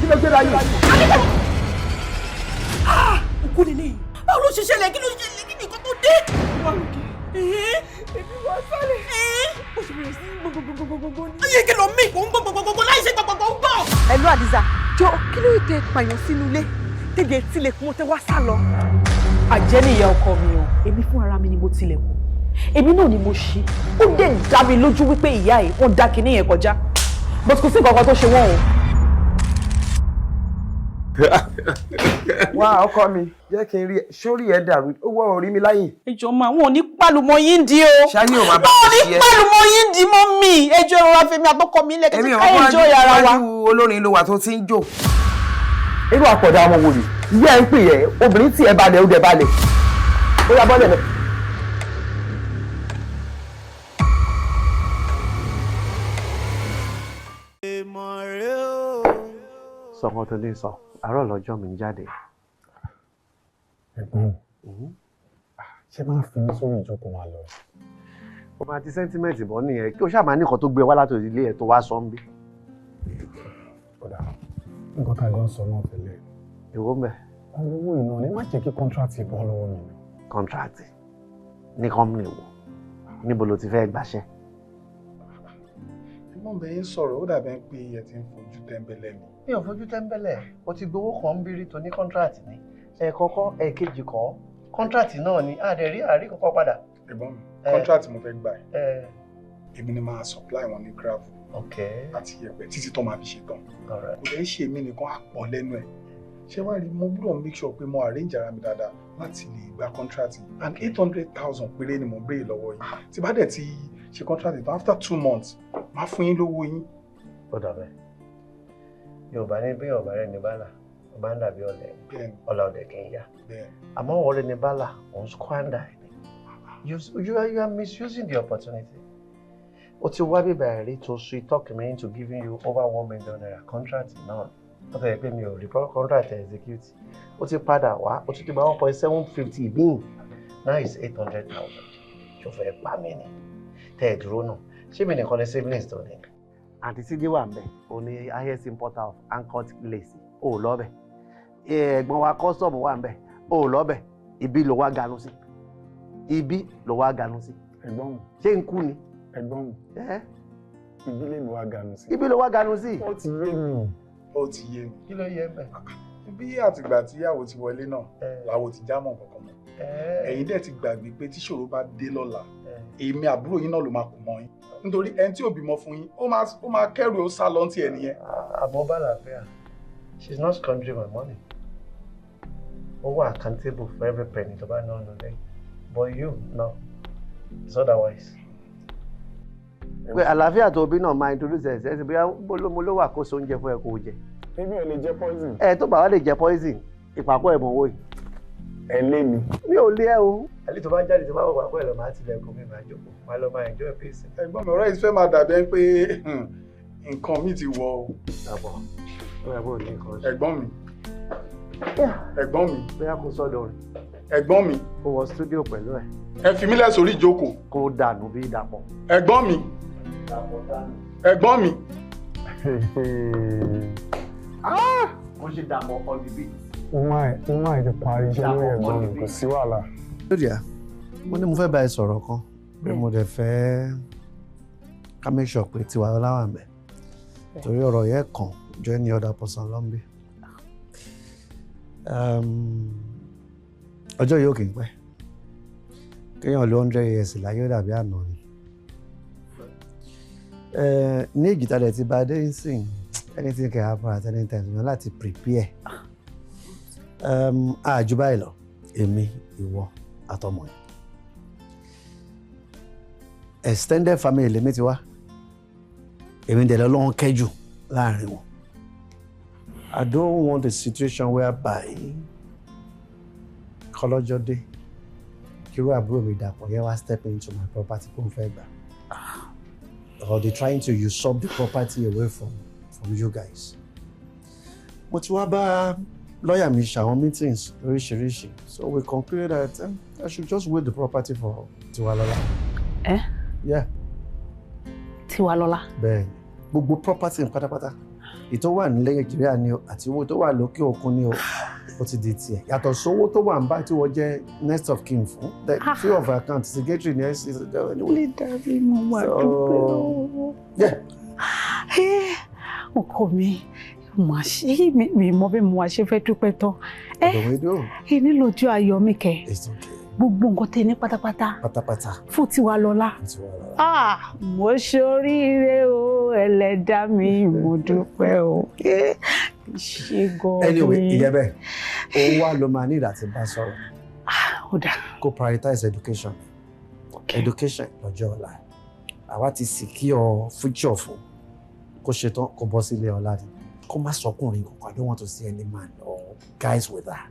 Kí ló gbé láyé? Òkú ni ní. Báwo ló ṣe ṣẹlẹ̀? Kí ló ṣẹlẹ̀? Kí ni nǹkan tó dé? Èmi wá sálẹ̀. Ó sì bẹ̀rẹ̀ sí gbogbogbogbogbò ní. Ayé kí ló mí kò ń gbogbogbò láì ṣe gbogbogbò ń bọ̀. Ẹ̀lú Àdìsá, jọ kí ló tẹ pààyàn sínú ilé? Tẹ̀gẹ̀ tilẹ̀kùn tẹ wá sá lọ. Àjẹ́ ni ìyá ọkọ mi o. Èmi fún ara mi ni mo tilẹ̀kùn. Èmi náà ni mo ṣí. Ó dẹ̀ dá mi lójú wípé ìyá ẹ̀ wọ́n dá kinní yẹn kọjá. But kò sí nǹkan kan tó ṣe wọ́n o. Wá ọkọ mi, jẹ́ kí n rí ẹ. Sórí ẹ dàrú, ó wọ́ orí mi láyìn. Ẹjọ́ máa wọn ò ní pálùmọ́ yín di o. Ṣáyé ò máa bá Wọn ò mi ní ṣe ẹ́. pálùmọ́ yín di mọ́ mi. Ẹjọ́ ìrora fèmí àtọkọ mi lẹ́kẹ̀ẹ́ tí ká ẹjọ́ yàrá wa. Wájú olórin ló wà tó ti ń jò. Irú àpọ̀dà ọmọ wo ni? Ìyá ẹ ń pè yẹ, obìnrin tí ẹ balẹ̀ ó dẹ̀ balẹ̀. Ó yá bọ́lẹ̀ lọ. Sọ̀kan tó lè sọ, àárọ̀ lọ́jọ́ mi ń jáde. Ẹ̀gbọ́n, ṣé máa fi mí sórí ìjókòó wa lọ? Ó máa ti sẹ́ńtímẹ́ǹtì bọ́ nìyẹn kí o ṣáà máa ní nǹkan tó gbé wá látòrí ilé ẹ̀ tó wá sọ ń bí. Kódà, nǹkan tá a gbọ́n sọ náà tẹ́lẹ̀. Èwo ń bẹ̀? Ọ̀rọ̀ owó iná ni má jẹ́ kí kọ́ńtrátì bọ́ lọ́wọ́ mi. Kọ́ńtrátì ní kọ́mìnì wo? Níbo lo ti fẹ́ gbàṣẹ́? Ẹ̀gbọ́n bẹ́ẹ̀ ń sọ̀rọ̀ ó dàbẹ̀ pé ẹ ti ń fojú tẹ́ńbẹ́lẹ́ mi. Mi ò fojú tẹ́ńbẹ́lẹ̀, o ti gbowó kan ń bírí tó ní kọ́ńtrátì ni. Ẹ̀ẹ̀kọ́kọ́ ẹ̀ẹ̀kejì kọ́ kọ́ńtrátì náà ni àdẹ̀rí àrí kọ́kọ́ padà. Ẹ̀gbọ́n mi, kọ́ńtrátì mo fẹ́ gbà ẹ̀. Èmi ni máa supply wọn ní gravel. àti yẹ̀pẹ̀ títí tó máa fi ṣe tán. Kò dẹ̀ ṣe mí nìkan á pọ̀ lẹ́nu ẹ̀. Ṣé wàá rí mo gbọ́dọ̀ make sure pé mo arrange ara mi dáadáa láti lè gba contract and 800,000 péré ni mo ń béèrè lọ́wọ́ yín. Tí bá dẹ̀ ti ṣe contract tán after 2 months máa fún yín lówó yín. Ó dàbẹ̀. Yorùbá ní bí ọ̀bà rẹ̀ ní bálà, ọba ń dàbí ọ̀lẹ, ọ̀là ọ̀dẹ̀ kì í yá. Àmọ́ ọ̀rẹ́ ní bálà, òun squander ẹ̀. You are misusing the opportunity. O ti wá bíbá ẹ̀rí tó sweet talk me into giving you over $1 million contract náà. Ó tẹ̀lé pé mi ò rí contract execute. O ti padà wá, o ti gba 1.750 bíìn. Now it's 800,000. Ṣo fẹ́ pa mí ni? Tẹ́ ẹ̀ dúró náà. Ṣé mi nìkan ní siblings tó ní? Àǹtí Sídí wà ńbẹ̀, ó ní highest importer of uncut lace. Ó lọ bẹ̀. Ẹ̀gbọ́n wa custom wà ńbẹ̀. Ó lọ bẹ̀. Ibi ló wá ganu sí. Ibi ló wá ganu sí. Ẹ̀gbọ́n mi. Ṣé ń kú ni? Ẹ̀gbọ́n mi. Ibi lè mi wá ganu sí. Ibi ló wá ganu sí. Ó ti yé mi. Ó ti yé mi. Kí ló yé mẹ́? Bí àtìgbà tí ìyàwó ti wọlé náà làwọn ti já mọ́ kankan mọ́. Ẹ̀yin dẹ̀ ti gbàgbé pé tí ṣòro bá dé lọ́la èmi àbúrò yín náà ló máa kù mọ́ yín nítorí ẹni tí ò bímọ fún yín ó máa kẹ́rù ó sá lọ́ntì ẹ̀ nìyẹn. Àmọ́ bá làáfíà, she's not squandering my money. Ó wà accountable for every penny tó bá ná ọ̀nà lẹ́yìn. But you, no, it's otherwise. Pé àlàáfíà tó bí náà máa introduce ẹ̀ sẹ́sìn bóyá mo ló wà kó so oúnjẹ fún ẹ kó o jẹ. Èmi ò lè jẹ poison. Tó bá wà lè jẹ poison, ìpàkọ́ ẹ̀ mọ̀ owó yìí. Ẹ lé mi. Mi ò lé ẹ o. Àlè tó bá jáde tó bá wọ̀ pàkọ́ ẹ̀ lọ máa tilẹ̀ kó mi máa jókòó, máa lọ máa enjoy peace. Ẹ̀gbọ́n mi ọ̀rọ̀ yìí fẹ́ máa dàbí ẹni pé nǹkan mi ti wọ̀ o. Àbọ̀, ó yẹ kó ní nǹkan ṣe. Ẹ̀gbọ́n mi. Ẹ̀gbọ́n mi. Bóyá kó sọ́dọ̀ rẹ̀. Ẹ̀gbọ́n mi. Kó wọ studio pẹ̀lú ẹ̀. Ẹ fi mí lẹ̀ sórí ìjókòó. Kó dànù bí dàpọ̀. Ẹ̀gbọ́n mi. Ẹ̀gbọ́n mi. Mo ṣe dàpọ̀ ọ̀dì bí. Mo máa ti parí iṣẹ́ lórí ẹ̀gbọ́n mi, kò sí wàhálà. Lórí à, mo ní mo fẹ́ bá ẹ sọ̀rọ̀ kan pé mo dẹ̀ fẹ́ ká make sure pé tiwa ọláwà mẹ́ torí ọ̀rọ̀ yẹn kàn jọ any other person lọ́nbí. Ọjọ́ yóò kì í pẹ́ kéèyàn ló 100 years láyé ó dàbí àná ni. Ní ìgìtà rẹ̀ ti bá dé nsìn anything can happen at any time you láti prepare. Àjù báyìí lọ èmi ìwọ àtọmọ ẹ extended family lèmi ti wá èmi dẹ̀ lọ́wọ́ kẹ́jù láàrin wọn. I don't want a situation whereby kọlọ́jọ́ dé kírú àbúrò mi dàpọ̀ yẹn wá step into my property kó n fẹ́ gbà or they trying to usurp the property away from you guys. Mo ti wá bá lawyer mi ṣàwọn meetings oríṣiríṣi so we concluded that I should just wait the property for Tiwalola. Yeah. Tiwalola. Bẹ́ẹ̀ni gbogbo property pátápátá ètò wà ní Nàìjíríà ni o àti owó tó wà lókè òkun ni o ó ti di tiẹ̀ yàtọ̀ sówó tó wà ń bá tí wọ́n jẹ́ next of kin fún the free of account secretary ní ẹ̀sìn lè dàbí mo wà dúpẹ́ o. Ọkọ mi mà ṣe mi mọ bí mo wá ṣe fẹ́ dúpẹ́ tán. Èmi lójú ayọ̀ mi kẹ́ gbogbo nǹkan tẹ ní pátápátá fún Tiwalola. Mo ṣoríire o ẹlẹ́dàá mi mo dúpẹ́ o. Ṣé gan-an ni. Anyway ìyẹn bẹ́ẹ̀ òun wá ló máa ní ìdàtí bá sọ̀rọ̀. Ó dà. Kó prioritize education. Education lọ́jọ́ ọ̀la. Àwa ti secure future fún kó ṣetán kó bọ́ sílé ọ̀la ni. Kó má sọkùnrin kankan. I don't want to see any man or guys with her.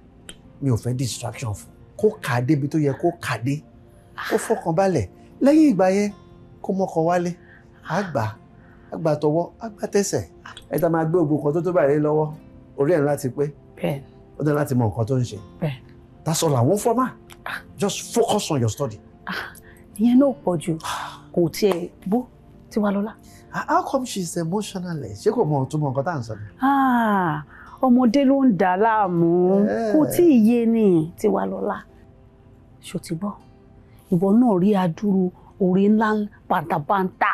Mi ò fẹ́ distraction fún. Kó kàdé bí tó yẹ kó kàdé. Kó fọkàn balẹ̀. Lẹ́yìn ìgbà yẹn kó mọ́kọ wálé. Àgbà tọwọ́, àgbà tẹsẹ̀. Ẹ ta máa gbé ògùn kan tó tó báyìí lọ́wọ́. Orí ẹ̀ láti pé. Ó dẹ̀ láti mọ nǹkan tó ń ṣe. That's all I want from her. Just focus on your study. Ìyẹn náà pọ̀ jù. Kò tiẹ̀ bó Tiwalola. How come she's emotionless? Ṣé kò mọ ohun tó mọ nǹkan tá à ń sọ ni? Ọmọdé ló ń dà láàmú. Kò tí ì yé ni Tiwalola. Ṣó ti gbọ́? Ìwọ náà rí adúrú orí ńlá bàǹtàbàǹtà.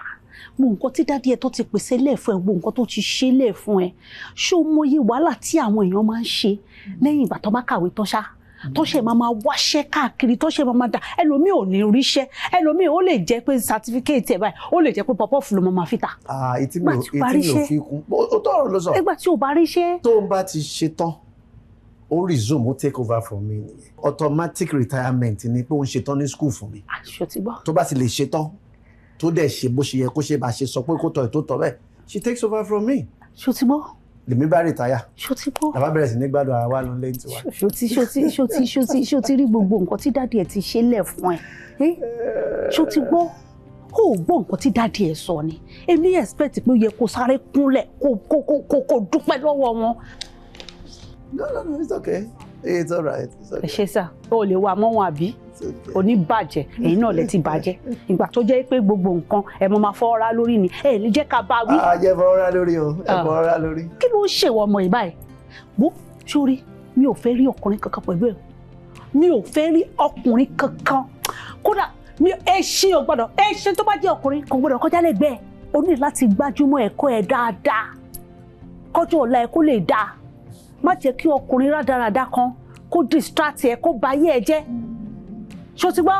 Mo nǹkan tí dádì ẹ tó ti pèsè lẹ̀ fún ẹ, gbogbo nǹkan tó ti ṣe lẹ̀ fún ẹ. Ṣó mọyì wàhálà tí àwọn èèyàn máa ń ṣe lẹ́yìn ìgbà tó bá kàwé tán ṣá? tó ṣe máa wáṣẹ́ káàkiri tó ṣe máa dà ẹlòmíì ò ní ríṣẹ́ ẹlòmíì ó lè jẹ́ pé certificate ẹ̀ báyìí ó lè jẹ́ pé pọ̀pọ̀ fún ló máa fi ta. Etí mi ò fi kún ó tọrọ ló sọ. nígbà tí o bá ríṣẹ́. tó ń bá ti ṣe tán ó resume ó take over from me automatic retirement ni pé ó ń ṣe tán ní school fún mi. àṣọ ti gbọ́. tó bá ti lè ṣe tán tó dẹ̀ ṣe bó ṣe yẹ kó ṣe bá ṣe sọ pé kó tọ̀ ètò tọ̀ bẹ́ẹ̀ she takes over from me. ṣó ti gbọ́. lèmi bá retire. ṣó ti gbọ́. làbá bẹ̀rẹ̀ sí ní gbádùn ara wa ló lé ní tiwa. ṣó ti rí gbogbo nǹkan tí dáàdi ẹ̀ ti ṣe lẹ̀ fún ẹ ṣó ti gbọ́ kó o gbọ́ nǹkan tí dáàdi ẹ̀ sọ ni èmi expect pé ó yẹ kó sáré kúnlẹ̀ kó dúpẹ́ lọ́wọ́ wọn. No, it's okay. It's all right. It's okay. ẹ ṣe sá o lè wà mọ́ wọn àbí oníbàjẹ́ ẹ̀yin náà lè ti bàjẹ́ ìgbà tó jẹ́ pé gbogbo nǹkan ẹ̀ mọ́ máa fọ́ ọ́rá lórí ni ẹ̀ ní jẹ́ ká bá wí. Jẹ́ fọ́ ọ́rá lórí o ẹ̀ fọ́ ọ́rá lórí. kí ló ń ṣèwọ ọmọ yìí báyìí wo sórí mi ò fẹ́ rí ọkùnrin kankan pẹ̀lú ẹ̀ mi ò fẹ́ rí ọkùnrin kankan kódà ẹṣin ò gbọ́dọ̀ ẹṣin tó bá jẹ́ ọkùnrin kò gbọ́dọ̀ kọjá lẹ́gbẹ̀ẹ́ o ní láti gbájúmọ́ ẹ̀kọ́ ẹ̀ dáadáa kọjọ́ ọ̀la ẹ̀ kó lè dáa má jẹ́ kí ọkùnrin rádaràda kan kó distract ẹ kó ba ayé ẹ jẹ́ ṣó ti gbọ́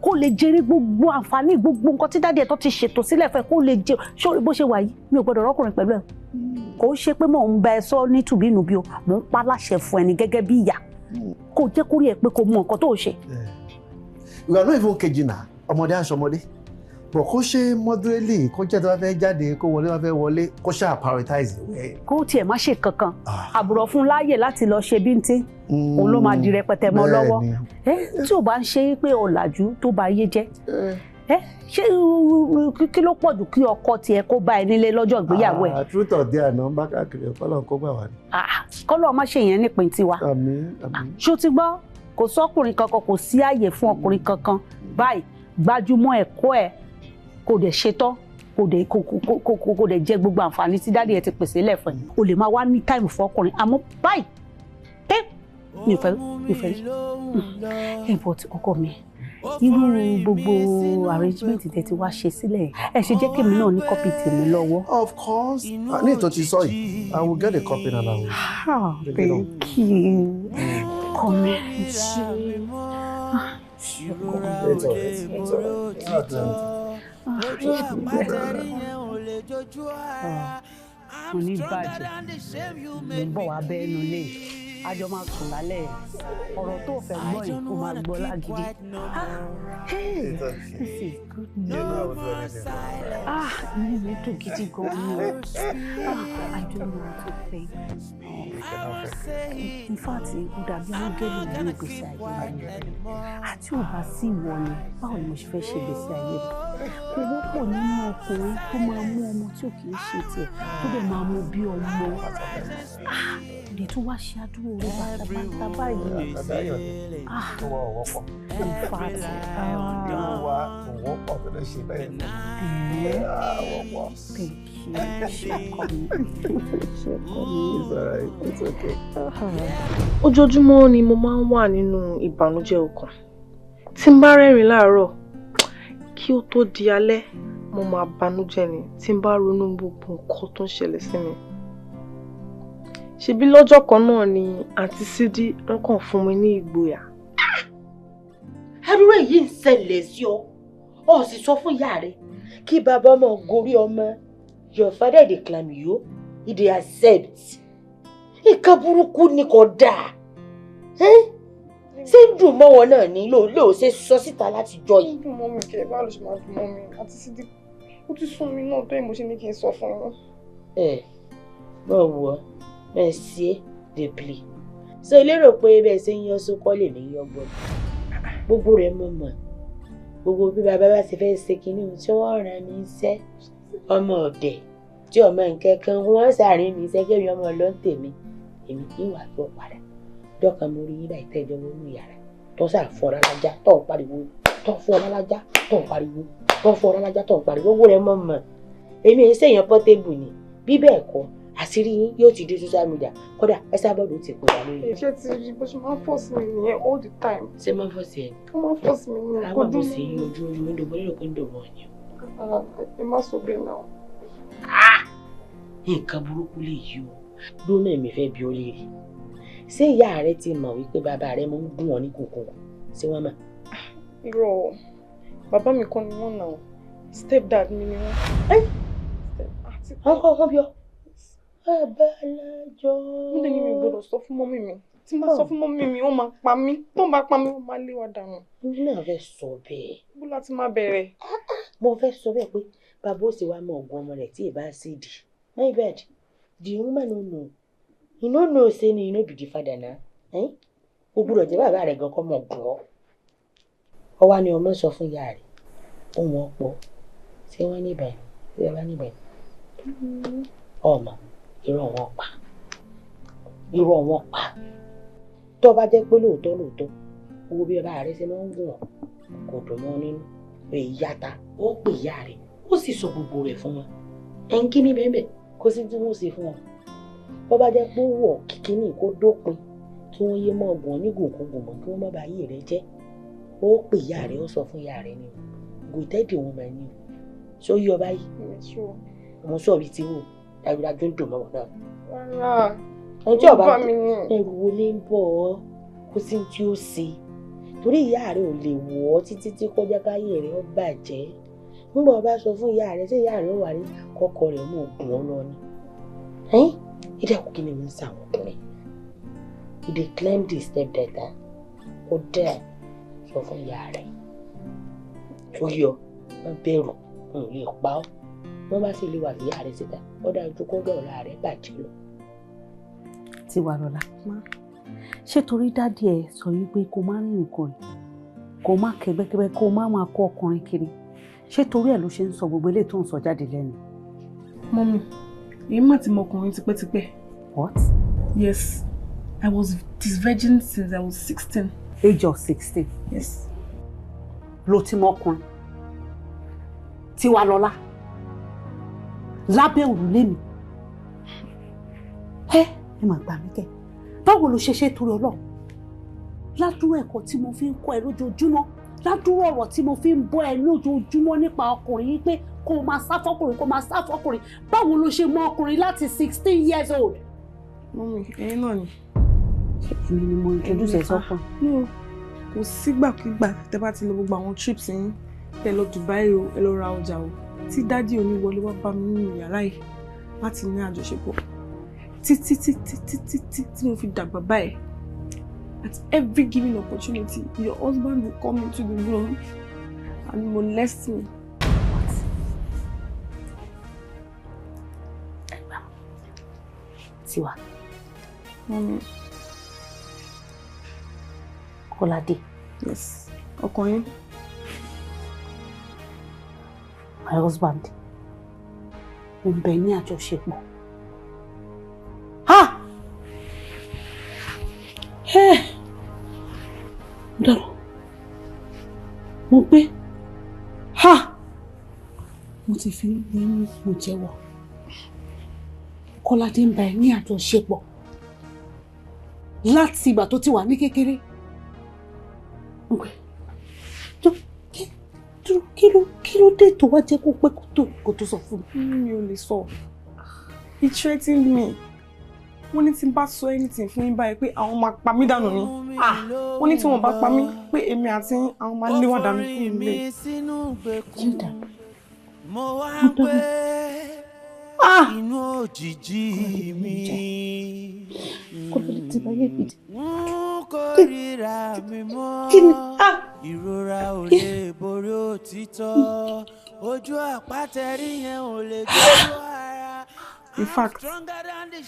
kó lè jèrè gbogbo àǹfààní gbogbo nǹkan tí dáadé ẹ tó ti ṣètò sílẹ̀ fẹ́ kó lè jẹ ṣó bó ṣe wà yìí mi ò gbọ́dọ̀ rọ́kùnrin pẹ̀lú ẹ kò ń ṣe pé mò ń bá ẹ sọ ní tùbínùbí o mò ń pa láṣẹ fún ẹni gẹ́gẹ́ bí ìyá kó jẹ́ kó rí ẹ pé kó mọ nǹkan tó ṣe. ìwà náà ìfowó kejì náà ọmọdé aṣọ ọmọdé bọ̀ kó ṣe moderately kó jẹ́ tó bá fẹ́ jáde kó wọlé bá fẹ́ wọlé kó ṣáà prioritize ìwé. kó tiẹ̀ má ṣe kankan àbùrọ̀ fún láàyè láti lọ ṣe bíntín òun ló máa di rẹpẹtẹ mọ́ lọ́wọ́ tí ò bá ń ṣe pé ọ̀làjú tó bá yé jẹ́ ṣé kí ló pọ̀ jù kí ọkọ tiẹ̀ kó bá ẹ nílé lọ́jọ́ ìgbéyàwó ẹ̀. truth or dare náà ń bá káàkiri ọ̀pọ̀lọpọ̀ kó gbà wá ní. kọ́lọ́ má ṣe yẹn nípìn tiwa. ṣó ti gbọ́ kò sọ́kùnrin kankan kò sí àyè fún ọkùnrin kankan báyìí gbájúmọ́ ẹ̀kọ́ ẹ̀ kò dẹ̀ ṣetán kò dẹ̀ jẹ gbogbo àǹfààní tí dáàdi ẹ ti pèsè lẹ̀ fún ẹ o lè máa wá ní táìmù fọkùnrin àmọ́ báyìí mi ò fẹ́ ẹ bọ̀ tí ọkọ mi irú gbogbo arrangement tẹ́ ti wá ṣe sílẹ̀ ẹ ṣe jẹ́ kí èmi náà ní kọ́pì tèmi lọ́wọ́. of course ní ìtọ́ ti sọ yìí I will get a copy and I will. thank you kọ́mi ṣe. It's all right. It's all right. Mo ní bàjẹ́ mo ń bọ̀ wá bẹ́ẹ̀ nulẹ̀ àjọ máa sùn lálẹ́ ọ̀rọ̀ tó fẹ́ gbọ́ yìí kó máa gbọ́ lágídí. This is good news. Inú mi dùn gidi gan ni o. I don't know what to think. In fact, ó dàbí áńgẹ́lì ní ìgbésí ayé mi. Àti ò bá sí ìwọ ni, báwo ni mo ṣe fẹ́ ṣe ìgbésí ayé mi? Kò wọ́pọ̀ nínú ọkùnrin tó máa mú ọmọ tí ò kì í ṣe tiẹ̀ tó dẹ̀ máa mú bí ọmọ. Lè tún wá ṣe àdúró orí bàtà báyìí. Tó wà ọ̀wọ́pọ̀. In fact, tó wà ọ̀wọ́pọ̀ tó lè ṣe bẹ́ẹ̀ ni. Ọ̀wọ́pọ̀. Thank you. Ṣé ọkọ mi? It's all right. It's okay. Ojoojúmọ́ ni mo máa ń wà nínú ìbànújẹ́ ọkàn. Tí n bá rẹ́rìn láàárọ̀, kí ó tó di alẹ́, mo máa bànújẹ́ ni tí n bá ronú gbogbo nǹkan tó ń ṣẹlẹ̀ sí mi. Ṣebí lọ́jọ́ kan náà ni àǹtí Sídí wọ́n kàn fún mi ní ìgboyà. Àbúrò yìí ń ṣẹlẹ̀ sí ọ, ọ sì sọ fún ìyá rẹ kí bàbá ọmọ gorí ọmọ. Your father dey claim you, he dey accept. Nǹkan burúkú ni kò dáa. Ṣé ń dùn mọ́ wọn náà ní lóò ṣe sọ síta láti jọ yìí? Dùn mọ́ mi kẹ́ báwo ló ṣe máa dùn mọ́ mi àti Sídí. Ó ti sún mi náà tó èmo ṣe ní kí n sọ fún yín. Báwo merci de pli. So lérò pé bẹ́ẹ̀ ṣe ń yan sókọ́ lè ní yọgbọ́n. Gbogbo rẹ̀ mọ̀ mọ̀. Gbogbo bí bàbá bá ti fẹ́ ṣe kinní tí wọ́n rán mi iṣẹ́. Ọmọ ọ̀dẹ̀ tí ọmọ nǹkankan wọ́n sàárín mi iṣẹ́ kébí ọmọ ló ń tèmi. Èmi kì í wà tó padà. Dọ́kan mo rí yín ìtẹ́jọ́ wọnú yàrá. Tó sà fọ́ra lájá tó ń pariwo. Tó fọ́ra lájá tó ń pariwo. Tó fọ́ra lájá tó ń pariwo. Gbogbo rẹ̀ mọ̀ mọ̀. Èmi ń ṣèyàn portable ni. Bí bẹ́ẹ̀ kọ́ àṣírí yín yóò ti dé social media kódà ẹ sábọ̀dọ̀ ti kó wa lórí. Ṣé ti rí bó ṣe máa ń force mi nìyẹn all the time. Ṣé máa ń force ẹ? Ó máa ń force mi nìyẹn. Àwọn àbò sí ojú ojú mi dòbò lérò pé ń dòbò ọ̀yàn. Ẹ má sọ bẹ́ẹ̀ náà. Nǹkan burúkú lè yí o. Lónà èmi fẹ́ bi ó léèrè. ṣé ìyá rẹ ti mọ̀ wípé bàbá rẹ mú ń gún ọ ní kòkòrò ṣé wọ́n mọ̀. Irọ́ bàbá mi kọ́ ni wọ́n náà stepdad mi ni wọ́n. ọkọ bí ọ abalajọ. mo lè ní mi gbọ́dọ̀ sọ fún mọ́mí mi tí mo sọ fún mọ́mí mi wọ́n máa pa mí tó ń bá pa mí wọ́n máa lé wa dànù. mo náà fẹ́ sọ bẹ́ẹ̀. bó láti máa bẹ̀rẹ̀. mo fẹ́ sọ bẹ́ẹ̀ pé bàbá ó sì wá mọ ọ̀gbọ́n ọmọ rẹ̀ tí ì bá sì dì. my bed the woman no know you no know say ni you no be the father na o gbọ́dọ̀ jẹ́ bàbá rẹ̀ gan kọ́ mọ̀ gbọ́ ọ wá ní ọmọ sọ fún ìyá rẹ̀ ohun ọ̀pọ̀ ṣé wọ́n níbẹ̀ ṣé wọ́n níbẹ̀ ọmọ irọ́ wọn pa tó bá jẹ́ pé lóòótọ́ owó bí bàbá rẹ̀ ṣe máa ń gùn ọ́ kò dùn mọ́ nínú pé ìyáta ó pè ìyá rẹ̀ ó sì sọ gbogbo rẹ̀ fún wọn ẹn kí ní bẹ́ẹ̀ kó sì tí wọ́n ṣe fún wọn bó bá jẹ́ pé wọ̀ kíkíní kó dópin kí wọ́n yé mọ́ ọgbọ̀n onígùnkùngùn mọ́ kí wọ́n má bàa yé rẹ̀ jẹ́ ó pè ìyá rẹ̀ ó sọ fún ìyá rẹ̀ ni gòtẹ́ẹ̀dì wọn máa ní o ṣó yí ọ báyìí mo sọ bí tí wò dájúdájú ń dùn mọ́ wọn náà. rárá ẹjọ́ ọba ẹrù wo lè ń bọ̀ ọ́ kó sí tí ó ṣe torí ìyá rẹ̀ ò lè wọ̀ ọ́ títí tí kọjá káyé rẹ̀ ó bàjẹ́ nígbà ọba sọ fún ìyá rẹ̀ tí ìyá rẹ̀ wà ní kọ́kọ́ rẹ̀ mú ògùn ọ lọ ni. ìdàkùn kí ni mo ń sa àwọn ọkùnrin ìdè claim the step data ó dẹ́ sọ fún ìyá rẹ̀ tó yọ wọ́n bẹ̀rù wọn ò lè pa ọ́ wọ́n bá sì lè wà sí ìyá rẹ̀ síta ó dájú kó dọ̀ọ̀la rẹ̀ bàjẹ́ lọ. Tiwalọ́lá ṣé torí dádì ẹ sọ yìí pé kó má rìnrìn kùnrin kó má kẹgbẹ́kẹgbẹ́ kó má máa kó ọkùnrin kiri ṣé torí ẹ ló ṣe ń sọ gbogbo eléyìí tó ń sọ jáde lẹ́nu. Mọ́mí èyí má ti mọ ọkùnrin tipẹ́tipẹ́. What? Yes, I was this virgin since I was 16. Age of 16? Yes. Ló ti mọ ọkùnrin Tiwalọ́lá lábẹ́ òrùlé mi ẹ máa gbà mí kẹ́ báwo ló ṣe torí Ọlọ́run ládùúrọ̀ ẹ̀kọ́ tí mo fi ń kọ́ ẹ lójoojúmọ́ ládùúrọ̀ ọ̀rọ̀ tí mo fi ń bọ́ ẹ lójoojúmọ́ nípa ọkùnrin yìí pé kó máa sá fọ́kùnrin báwo ló ṣe mọ ọkùnrin láti 16 years old. Mọ́mí ẹ̀yin náà ni. èmi ni mo introduce ẹ sọ́kàn. no kò sígbàkigbà tẹ́ bá ti lọ gbogbo àwọn trips yín ẹ lọ Dubai o ẹ lọ ra ọjà o tí dádì òní wọlé wá bá mi nínú yàrá yìí láti ní àjọṣepọ̀ títí tí mo fi dàgbà báyìí at every given opportunity your husband will come into the room and molest me. Tiwa. Mọ́mí. Kọ́ládé. Yes. Ọkùnrin. My husband. Mo ń bẹ ní àjọṣepọ̀. Ha! Dọ̀rọ̀. Mo gbé. Ha! Mo ti fi ní mo jẹ́wọ́. Kọ́ládé ń bẹ ní àjọṣepọ̀. Láti ìgbà tó ti wà ní kékeré. Kí ló dé tó wá jẹ́ kó pé kó tó sọ fún mi? Mi ò lè sọ. He threatened me. Wọ́n ní tí n bá sọ anything fún yín báyìí pé àwọn máa pa mí dànù ni. Wọ́n ní tí wọ́n bá pa mí pé èmi àti àwọn máa lé wà dànù fún mi. Jídà. Mo wá pé inú òjijì mi. Kò lè ti báyé bìdì. Kórìíra mi mọ́. Ìrora ò lè borí òtítọ́. Ojú àpátẹ́rí yẹn ò lè gbójú ara. In fact,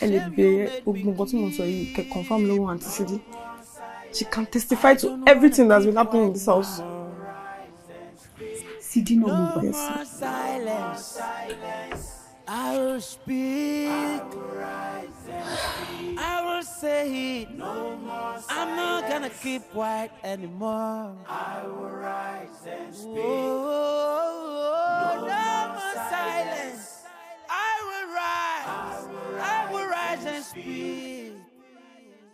ẹ lè bèèrè gbogbo nǹkan tí mo sọ yìí kẹ́ confirm lọ́wọ́ Aunty Sidi. She can testify to everything that's been happening in this house. Sidi no mo gbà. I will speak. I will say it. I'm not gonna keep quiet anymore. I will rise and speak. No more silence. I will rise and speak.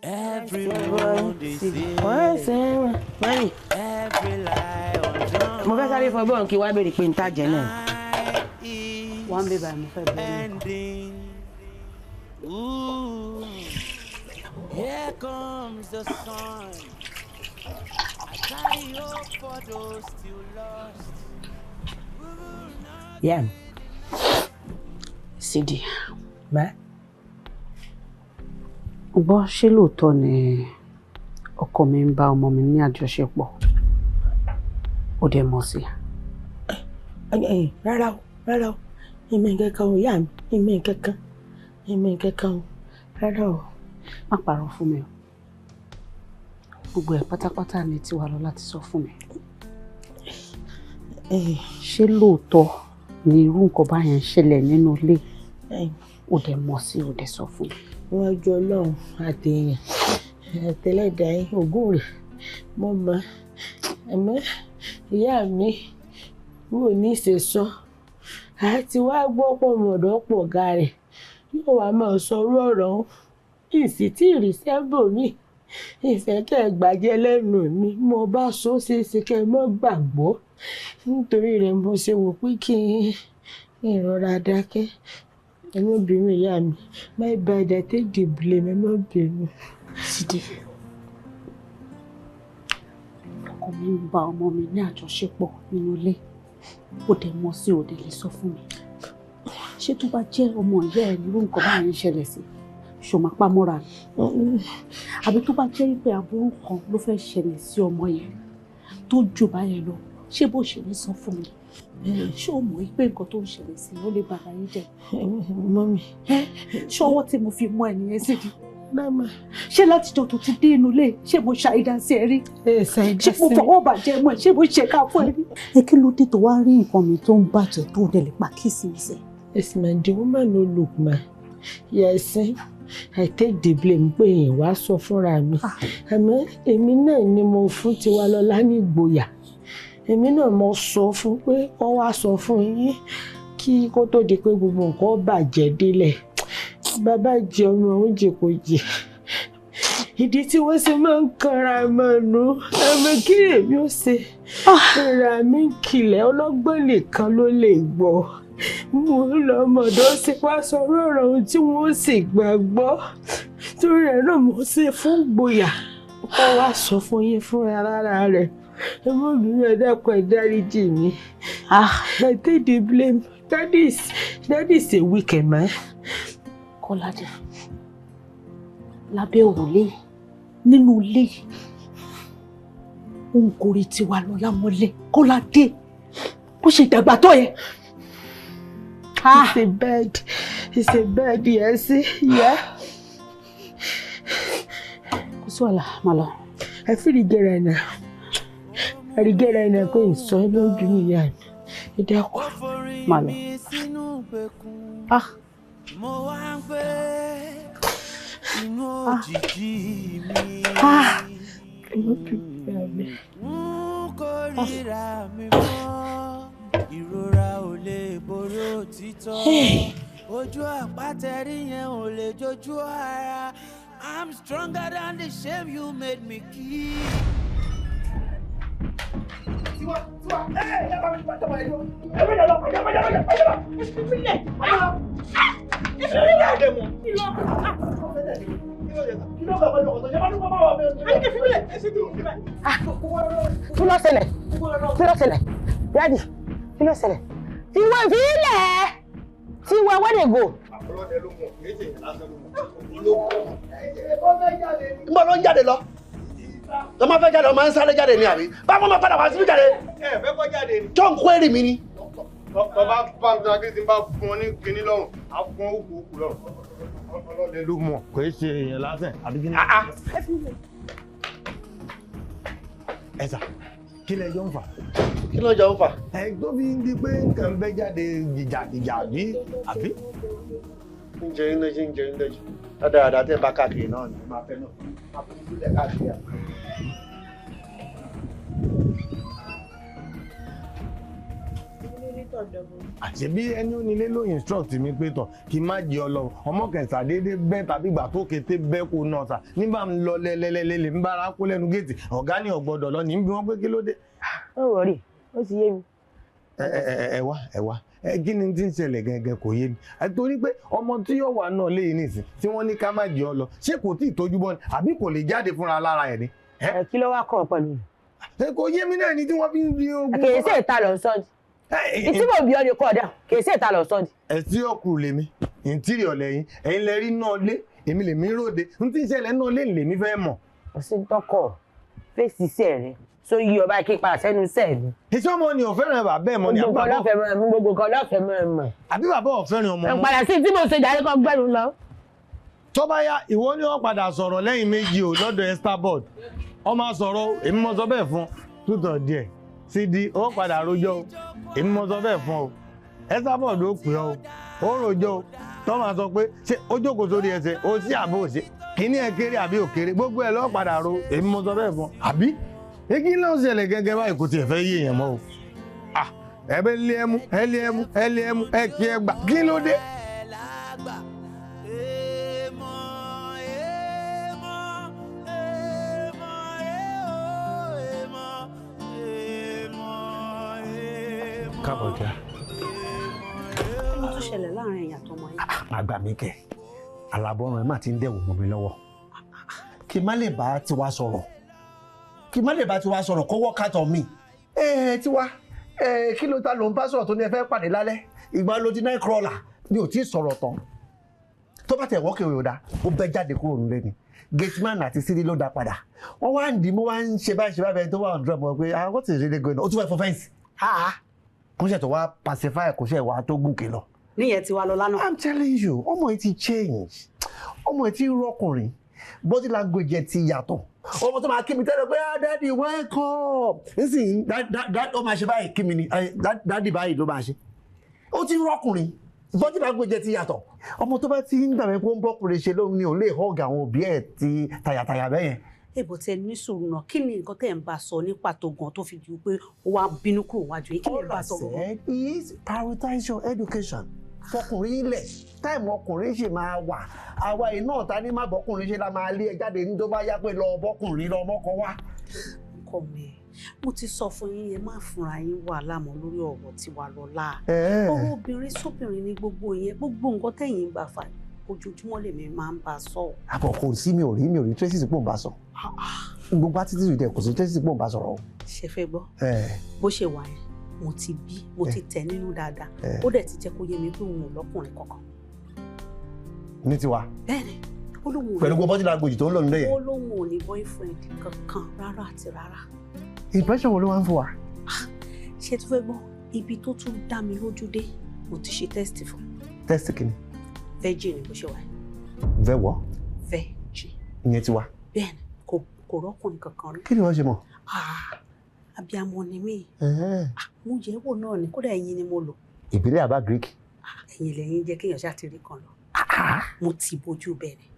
Everyone they say. Every lie on mo fẹ́ sáré fún ẹgbẹ́ òǹkí wá béèrè pé n tàjẹ́ náà. Wọ́n bèbè àmì fẹ́ bẹ̀rẹ̀. Here comes the sun. I carry hope for those still lost. Yeah. Sidi. Ma. Gbọ́ ṣé lóòótọ́ ni ọkọ mi ń bá ọmọ mi ní àjọṣepọ̀? Ó dẹ̀ mọ̀ sí. Rárá o. Ìmọ̀ nǹkan o, ìyá mi. Ìmọ̀ nǹkan o. Rárá o. Má parọ́ fún mi o. Gbogbo ẹ̀ pátápátá ni tiwa lọ láti sọ fún mi. Ṣé lóòótọ́ ni irú nǹkan báyẹn ṣẹlẹ̀ nínú ilé? Ó dẹ̀ mọ̀ sí, ó dẹ̀ sọ fún mi. Wọ́n jọ Ọlọ́run àtẹ̀yìn àtẹlẹ́dàá yín ògùn rẹ̀ mọ́ ma. Àmọ́ ìyá mi wò ní ìṣẹ̀sọ́. Àti wá gbọ́ pọ̀ mọ̀dọ́ pọ̀ ga rẹ̀. Yóò wá máa sọ ọ̀rọ̀ ìsì tí ìrìsẹ́ bò mí. Ìfẹ́ kẹ́ gbàjẹ́ lẹ́nu mi. Mo bá sọ ṣeéṣe kẹ́ mọ́ gbàgbọ́. Nítorí rẹ̀ mo ṣe wò pé kí n rọra dákẹ́. Ẹ má bínú ìyá mi. My bad, I take the blame. Ẹ má bínú. Sidi. Ọkọ mi ń bá ọmọ mi ní àjọṣepọ̀ nínú ilé. Ó dẹ̀ mọ̀ sí, ó dẹ̀ lè sọ fún mi. Ṣé tó bá jẹ́ ọmọ ìyá ẹ̀ nírú nǹkan báyìí ṣẹlẹ̀ sí? Ṣó máa pa mọ́ra ni? Àbí tó bá jẹ́ pé aburú kan ló fẹ́ ṣẹlẹ̀ sí ọmọ yẹn tó jù báyẹn lọ, ṣé bó ṣe ní sọ fún mi? Ṣé o mọ̀ pé nǹkan tó ń ṣẹlẹ̀ sí ó lè bàbá yín jẹ́? Mọ́mì. Ṣé ọwọ́ tí mo fi mọ ẹnìyẹn sí ni? Ṣé látijọ́ tó ti dé inú ilé ṣé mo ṣàìdá sí ẹ rí? Ṣé mo fọwọ́ bàjẹ́ mọ́ ẹ? Ṣé mo ṣe ká fún ẹ rí? Kí ló dé tó wá rí nǹkan mi tó ń bàjẹ́ tó dẹ̀ lè pa kíìsì mi sí? Yes, ma, the woman no look ma. Yes, I take the blame pé èèyàn wá sọ fúnra mi. Àmọ́ èmi náà ni mo fún Tiwalọ́lá ní ìgboyà. Èmi náà mo sọ fún pé wọ́n wá sọ fún yín kí kó tó di pé gbogbo nǹkan bàjẹ́ délẹ̀. Bàbá jẹ ọmọ òun jẹ kò jẹ. Ìdí tí wọ́n ṣe máa ń kanra mọ́nu. Àmọ́ kí èmi ó ṣe. Ara mi ń kilẹ̀ ọlọ́gbọ́n nìkan ló lè gbọ́. Mo lọ mọ̀dọ́ sí wá sọ̀rọ̀ ọ̀rọ̀ ohun tí wọ́n sì gbàgbọ́. Torí rẹ̀ náà mo ṣe fún gboyà. Ó wá sọ fún yín fúnra lára rẹ̀. Ẹ mọ̀ bí mi ẹ̀dẹ́kun ẹ̀ dáríjì mi. I take the blame. That is a wicked man. Kọ́ládé, lábẹ́ òrùlé nínú ilé ó ń gorí Tiwalọ́lá mọ́lẹ̀. Kọ́ládé, bó ṣe dàgbà tó yẹ. It's a bed, yes, yeah. Kò sí wàhálà, má lọ. I feel the get right now. I get right now going so no do me yan. Ide ko. Má lọ. Mo wá ń gbé inú òjijì mi. Kórìíra mi mọ́, ìrora ò lè borí òtítọ́. Ojú àpátẹ́rí yẹn ò lè jojú ara. I'm stronger than the shame you made me keep. Kí ló ṣẹlẹ̀? Daddy, kí ló ṣẹlẹ̀? Tiwa ìfilẹ̀! Tiwa where they go? Níbo ló ń jáde lọ? Tó máa fẹ́ jáde, ó máa ń sáré jáde ní àbí? Báwo máa padà wá síbí jáde? Fẹ́ kọ́ jáde ni. Tó ń kó èrè mi ni. Bàbá bá mi sọ kí n bá fún ọ ní kinní lọ́rùn, á fún òkú lọ́rùn. Ọlọ́dẹ ló mọ̀, kò í ṣe èèyàn lásán àbí kí ni? Ẹ sà, kí lẹ jọ ń fà? Kí ló jọ ń fà? Tó fi ń di pé nǹkan bẹ́ jáde ìjà àbí? Ń jẹ iná ṣe ń jẹ iná jù. Dáadáa tẹ́ bá káàkiri náà ni máa fẹ́ náà. Máa fún ìpínlẹ̀ káàkiri à. Àṣé bí ẹni onílé ló instruct mi pé tọ̀ kí n má jẹ Ọlọ́run ọmọ kẹsà déédéé bẹ́ẹ̀ tàbí ìgbà tó kété bẹ́ẹ̀ kó náà sà nígbà ń lọ lẹ́lẹ́lẹ́lẹ́ ń bára kó lẹ́nu géètì ọ̀gá ní ọ̀gbọ́dọ̀ lọ ní bí wọ́n pé kí ló dé. Ó wọ̀rí, ó ti yé mi. Ẹ wá kí ni tí ń ṣẹlẹ̀ gẹ́gẹ́ kò yé mi torí pé ọmọ tí yóò wà náà léyìn nìsín tí wọ́n ní ká má jẹ́ ọ lọ ṣé kò tí ì tójú bọ́ ni àbí kò lè jáde fúnra lára ẹ̀ ni. kí ló wá kọ́ ọ pẹ̀lú rẹ̀. kò yé mi náà ni tí wọ́n fi ń rí ogun. kì í ṣe ìta lọ sọ́ọ̀dì ìtí mo bí ọ ni kọ́ ọ̀dà kì í ṣe ìta lọ sọ́ọ̀dì. ẹ̀ tí ọkùnrin lèmi ìntírì ọ̀lẹ́yìn ẹ̀yin lẹ rí náà lé èmi lèmi róde n tí ń ṣẹlẹ̀ náà lé lèmi fẹ́ mọ̀. ọ̀sìn tọkọ fèsì iṣẹ́ rẹ̀ so yí ọba kí padà sẹ́nu iṣẹ́ mi. iṣẹ́ ọmọ ni ọ̀fẹ́ràn bàbá ẹ̀ mọ́ ni gbogbo kan lọ́fẹ̀ẹ́ mọ́ ẹ mọ́. àbí bàbá ọ̀fẹ́ràn ọmọ ẹ̀ padà sí tí mo ṣe jàre kan gbẹ́rù lọ. tó bá yá ìwọ ni wọ́n padà sọ̀rọ̀ lẹ́yìn méjì o lọ́dọ̀ Estabod ọ máa sọ̀rọ̀ èmi mọ sọ bẹ́ẹ̀ fún tútọ̀ díẹ̀ sídi ó padà rojọ́ o èmi mọ sọ bẹ́ẹ̀ fún o Estabod ó pè ọ́ ó rojọ́ o tó máa sọ pé ṣé ó jókòó sórí ẹsẹ̀ ó sí àbò òṣè kíní ẹ kéré àbí òkéré gbogbo ẹ lọ́ọ́ padà ro èmi mọ sọ bẹ́ẹ̀ fún àbí èkí náà ṣẹlẹ̀ gẹ́gẹ́ báyìí kò tiẹ̀ fẹ́ yé èèyàn mọ́ o ẹbẹ lé ẹmú ẹ kí ẹ gbà kí ló dé. káàbọ̀ jà. kí ló tún ṣẹlẹ̀ láàrin ẹ̀yà tó mọ yín. àgbà mi kẹ alábọ́run ẹ má ti ń dẹ̀wò mọ́ mi lọ́wọ́ kí má lè bá tiwa sọ̀rọ̀ kó work out on me. Tiwa kí ló ta ló ń bá sọ̀rọ̀ tó ní ẹ fẹ́ pàdé lálẹ́ ìgbà ló di nightcrawler mi ò tí ì sọ̀rọ̀ tán tó bá tẹ̀ wọ́kẹ́ òyòdà ó bẹ́ jáde kúrò nílé ni gateman àti sídìí ló dá padà wọ́n wá ń dì mú wá ń ṣe báyìí tó wà on drum pé what is really going on ó tún fẹ́ fọ fẹ́ǹsì kó ṣe tó wá pacify kó ṣe wá tó gùnkè lọ. níyẹn ti wá lọ lánàá. I'm telling you ọmọ yìí ti change ọmọ yìí ti rọkùnrin body language ẹ ti yàtọ̀ ọmọ tó máa kí mi tẹ́lẹ̀ pé daddy welcome nísìnyí ó máa ṣe báyìí kí mi ni daddy báyìí ló máa ṣe ó ti rọkùnrin body language ẹ ti yàtọ̀ ọmọ tó bá ti ń dàbẹ̀ pé ó ń bọ́kùnrin ṣe lóhun ni ò lè hug àwọn òbí ẹ̀ ti tàyàtàyà bẹ́yẹn. èbò tẹ ní sùúrù náà kí ni nǹkan tẹ̀ ń bá sọ ní pàtó gan tó fi di pé ó wá bínú kúrò wájú yìí kí ni ẹ bá sọ gan. all I said is prioritize your education fọkùnrin ilẹ̀ táìmù ọkùnrin ṣì máa wà àwa iná ta ní má bọ́kùnrin ṣe la máa lé ẹ jáde ní tó bá yá pé lọ bọ́kùnrin lọ mọ́kọ wá. ọkọ mi mo ti sọ fún yín ẹ má fúnra yín wàhálà mọ́ lórí ọ̀rọ̀ Tiwalọ́lá ọ̀rọ̀ obìnrin sóbìnrin ní gbogbo yẹn gbogbo nǹkan tẹ̀yìn ń gbà fà ojoojúmọ́ lèmi máa ń bá a sọ. àbọ̀ kò sí mi ò rí tracy tí pò ń bá sọ gbogbo attitude dẹ kò sí tracy tí pò ń bá sọ̀rọ̀ o. ṣe fẹ́ gbọ́ bó ṣe wà yẹn mo ti tẹ̀ nínú dáadáa ó dẹ̀ ti jẹ́ kó yé mi pé òun ò lọ́kùnrin kankan. ní tiwa. bẹ́ẹ̀ni ó lóun ò ní. pẹ̀lú gbogbo body language tó ń lọ nílé yẹn. ó lóun ò ní boyfriend kankan rárá àti rárá. impression wo ló wá ń fún wa. ṣé tó fẹ́ gbọ́ ibi tó tún dá mi lójú dé mo ti ṣe test fún. test kìíní. virgin ni bó ṣe wà. vẹ́wọ̀. virgin. ìyẹn tiwa. bẹ́ẹ̀ni kò rọ́kùnrin kankan rí. kí ni wọ́n ṣe mọ̀. abiyamọ ni mí. mo jẹ́ wò náà ni kódà ẹ̀yin ni mo lò. ìbílẹ̀ àbá greek. ẹ̀yin lẹ́yìn jẹ́ kéèyàn ṣàtìrí kan lọ. mo ti bójú bẹ̀rẹ̀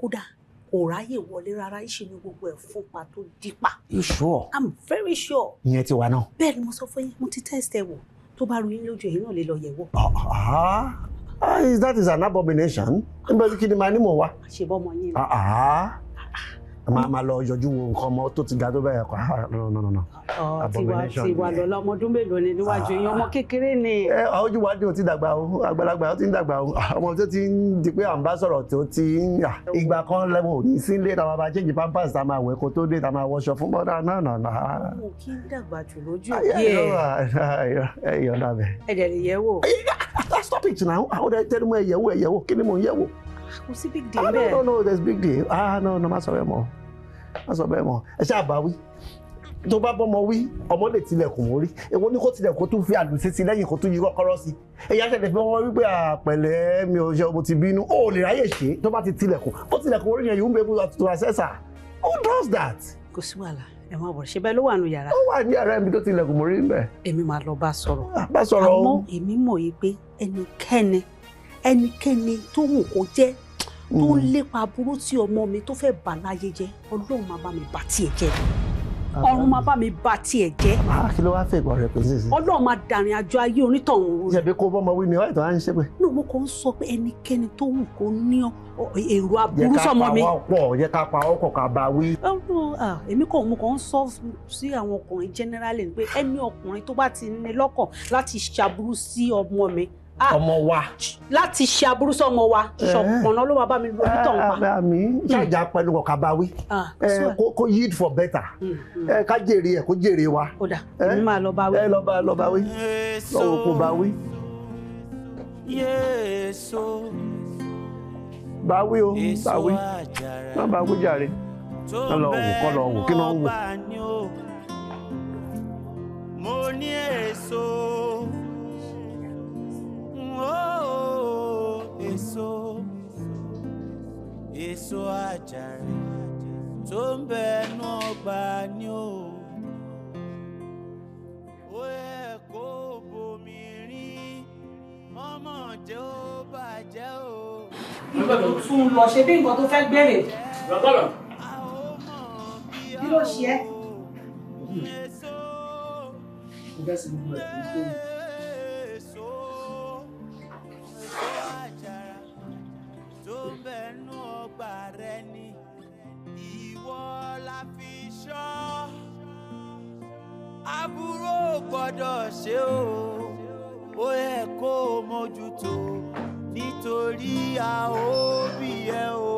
kódà kò ráyè wọlé rárá ìṣe ni gbogbo ẹ̀ fúnpa tó dípa. You sure? I'm very sure. ìyẹn ti wà náà. bẹ́ẹ̀ ni mo sọ fún yín mo ti test ẹ wò tó bá ru yín lójú ẹ̀yin náà lè lọ yẹ̀ wò. That is an abomination. nígbà kí ni màá ní mò ń wá. àṣebọ́mọ yín ni. máa lọ yọjú wo nǹkan ọmọ tó ti ga tó bẹ́ẹ̀ kọ́ no. Tiwalọ́lá ọmọ ọdún mélòó ni níwájú yín ọmọ kékeré ni. ojú wa dé o ti dàgbà o àgbàlagbà o ti ń dàgbà o ọmọ tó ti ń di pé à ń bá sọ̀rọ̀ tó ti ń yà ìgbà kan lẹ́wọ̀n ò ní sí ilé tá a máa bá change pampers tá a máa wẹ̀ kó tó dé tá a máa wọṣọ fún bọ́dà náà. mo kí ń dàgbà jù lójú òbí ẹ yọ̀ọ̀dà bẹ̀. ẹ dẹ̀ lè yẹ̀ wò. stop it now àwọn ọ̀dẹ tẹ́lẹ̀ mọ́ ẹ yẹ̀ wò kí ni mò ń yẹ̀ wò. kò sí big deal bẹ́ẹ̀. No, there's big deal. No, má sọ bẹ́ẹ̀ mọ́. ẹ ṣáà bá wí tó bá bọ́mọ wí ọmọ lè tilẹ̀kùn mórí èwo ní kó tilẹ̀kùn tún fi àdùn sí lẹ́yìn kó tún yí kọ́kọ́rọ́ sí ẹ̀yà ṣẹ̀lẹ̀ fi wọ́n wípé àpẹ̀lẹ́ mi ò ṣe mo ti bínú ó lè ráyè ṣe tó bá ti tilẹ̀kùn ó tilẹ̀kùn mórí yẹn you won't be able to access her. Who does that? kò sí wàhálà ẹ má bọ̀ ṣe bẹ́ẹ̀ ló wà nù yàrá. ó wà ní yàrá ibi tó tilẹ̀kùn mórí ń bẹ̀. èmi máa lọ bá sọ̀rọ̀. bá sọ̀rọ̀ o. àmọ́ èmi mọ̀ yìí pé ẹnikẹ́ni tó wù kó jẹ́ tó ń lépa aburú tí ọmọ mi tó fẹ́ bà láyé jẹ́ Ọlọ́run máa bá mi bà tiẹ̀ jẹ́ ọ̀run máa bá mi bà tiẹ̀ jẹ́. Kí ló wá fẹ́ ìgbà rẹ̀ pé sísè. Ọlọ́run máa dàrin àjọ ayé onítọ̀hún. Ṣebí kó bọ́mọ wí ni ọ̀ẹ́dọ̀ á ń ṣe pé. Ní mo kàn ń sọ pé ẹnikẹ́ni tó wù kó ní èrò aburú sọmọ mi. Yẹ ká pa ọkọ̀ ká bá wí. Èmi kàn mo kàn ń sọ sí àwọn ọkùnrin generally pé ẹni ọkùnrin tó bá ti ní lọ́kàn láti ṣàbúrú sí ọmọ mi. Ọmọ wa. Láti ṣe aburú sọmọ wa ṣọ̀pọ̀nà ló máa bá mi lo onítọ̀hún pa. Àmì ṣàjà pẹ̀lú ọ̀ká bá wí. Kó yield for better. Ká jèrè ẹ̀ kó jèrè wa. Ó dà èmi máa lọ bá wí. Lọ bá wí. Lọ́wọ́ kó bá wí. Bá wí o, bá wí. Má bá wí jàre. Kọ́ lọ wò kí náà wò. Mo ní èso. Èso àjàrà tó ń bẹ nú ọgbà ni o. Ó yẹ kó bomi rí ọmọ jẹ́ ó bàjẹ́ o. Ìgbọ́dọ̀ tún lọ ṣe bí nǹkan tó fẹ́ gbèrè. Lọ́gọ́rọ̀. Kí ló ṣe ẹ́? Mo fẹ́ sí gbogbo ẹ̀ tó ń bẹ̀nu ọgbà rẹ ni ìwọ la fi ṣọ́ àbúrò gbọ́dọ̀ ṣe ó yẹ kó o mójútó nítorí a ó bí ẹ o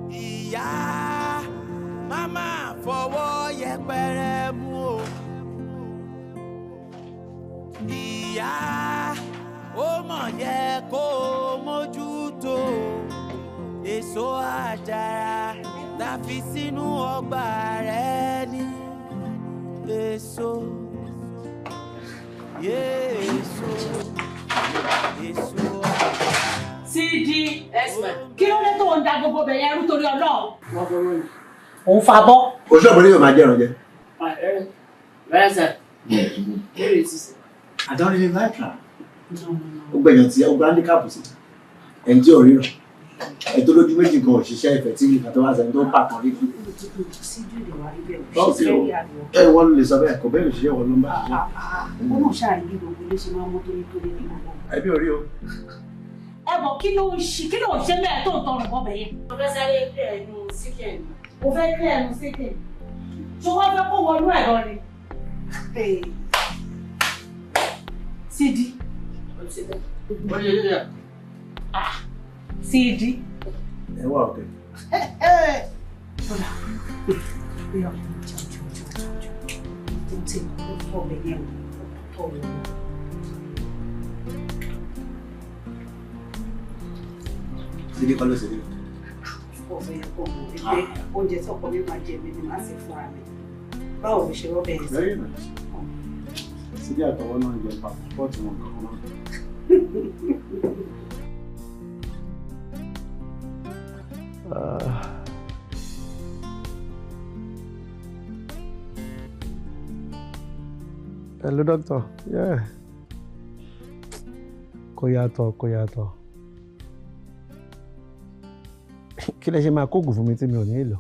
ìyá máma fọwọ́ yẹpẹrẹ mú o ìyá ó mọ̀ yẹ kó o mójútó èso àjàrà tá fi sínú ọgbà rẹ ní èso àjàrà. Sídí kí ló dé tó ń da gbogbo bẹ̀yẹ ẹrú torí Ọlọ́run. Òun fa bọ́. Oṣù ọ̀bọ̀n yóò máa jẹ́ràn jẹ. I don't really like her. Ó gbẹ̀yàn tí ó gbá ní káàpù sí. Ẹni tí ò ríran. Ẹni tó lójú méjì kan òṣìṣẹ́ ìfẹ́ tí ìgbà tó wá sẹ́ni tó ń pàkan rí. Wọ́n lè sọ bẹ́ẹ̀ kò bẹ́ẹ̀ lè ṣiṣẹ́ wọn ló ń bá ṣiṣẹ́. Ó mọ̀ ṣáà yí gbogbo ló ṣe máa mọ́ tónítóní ní gbogbo. Ẹbí ò rí o. Ẹ bọ̀ kí ló ń ṣe mẹ́ẹ̀ tó ń tọrùn bọ́ bẹ̀yẹ. Mo fẹ́ sáré ilé ẹnu síkẹ̀ ni. Mo fẹ́ ilé ẹnu síkẹ̀. Ṣé wọ́n fẹ́ kó wọnú ẹ̀rọ ni? Sídí. Sídí. Ẹ wá ọ̀kẹ́. Sídí kọ́ ló ṣe nílò. Oúnjẹ tí ọkọ mi máa jẹ mi ni màá sì fúnra mi. Báwo ló ṣe rọ́bẹ̀ yẹn sí? Sídí àtọwọ́ náà jẹ papọ̀ pọ́ọ̀tù wọn kankan náà. Hello, doctor. Yeah. Kò yàtọ̀. Kí lẹ ṣe máa kóògùn fún mi tí mi ò ní lò?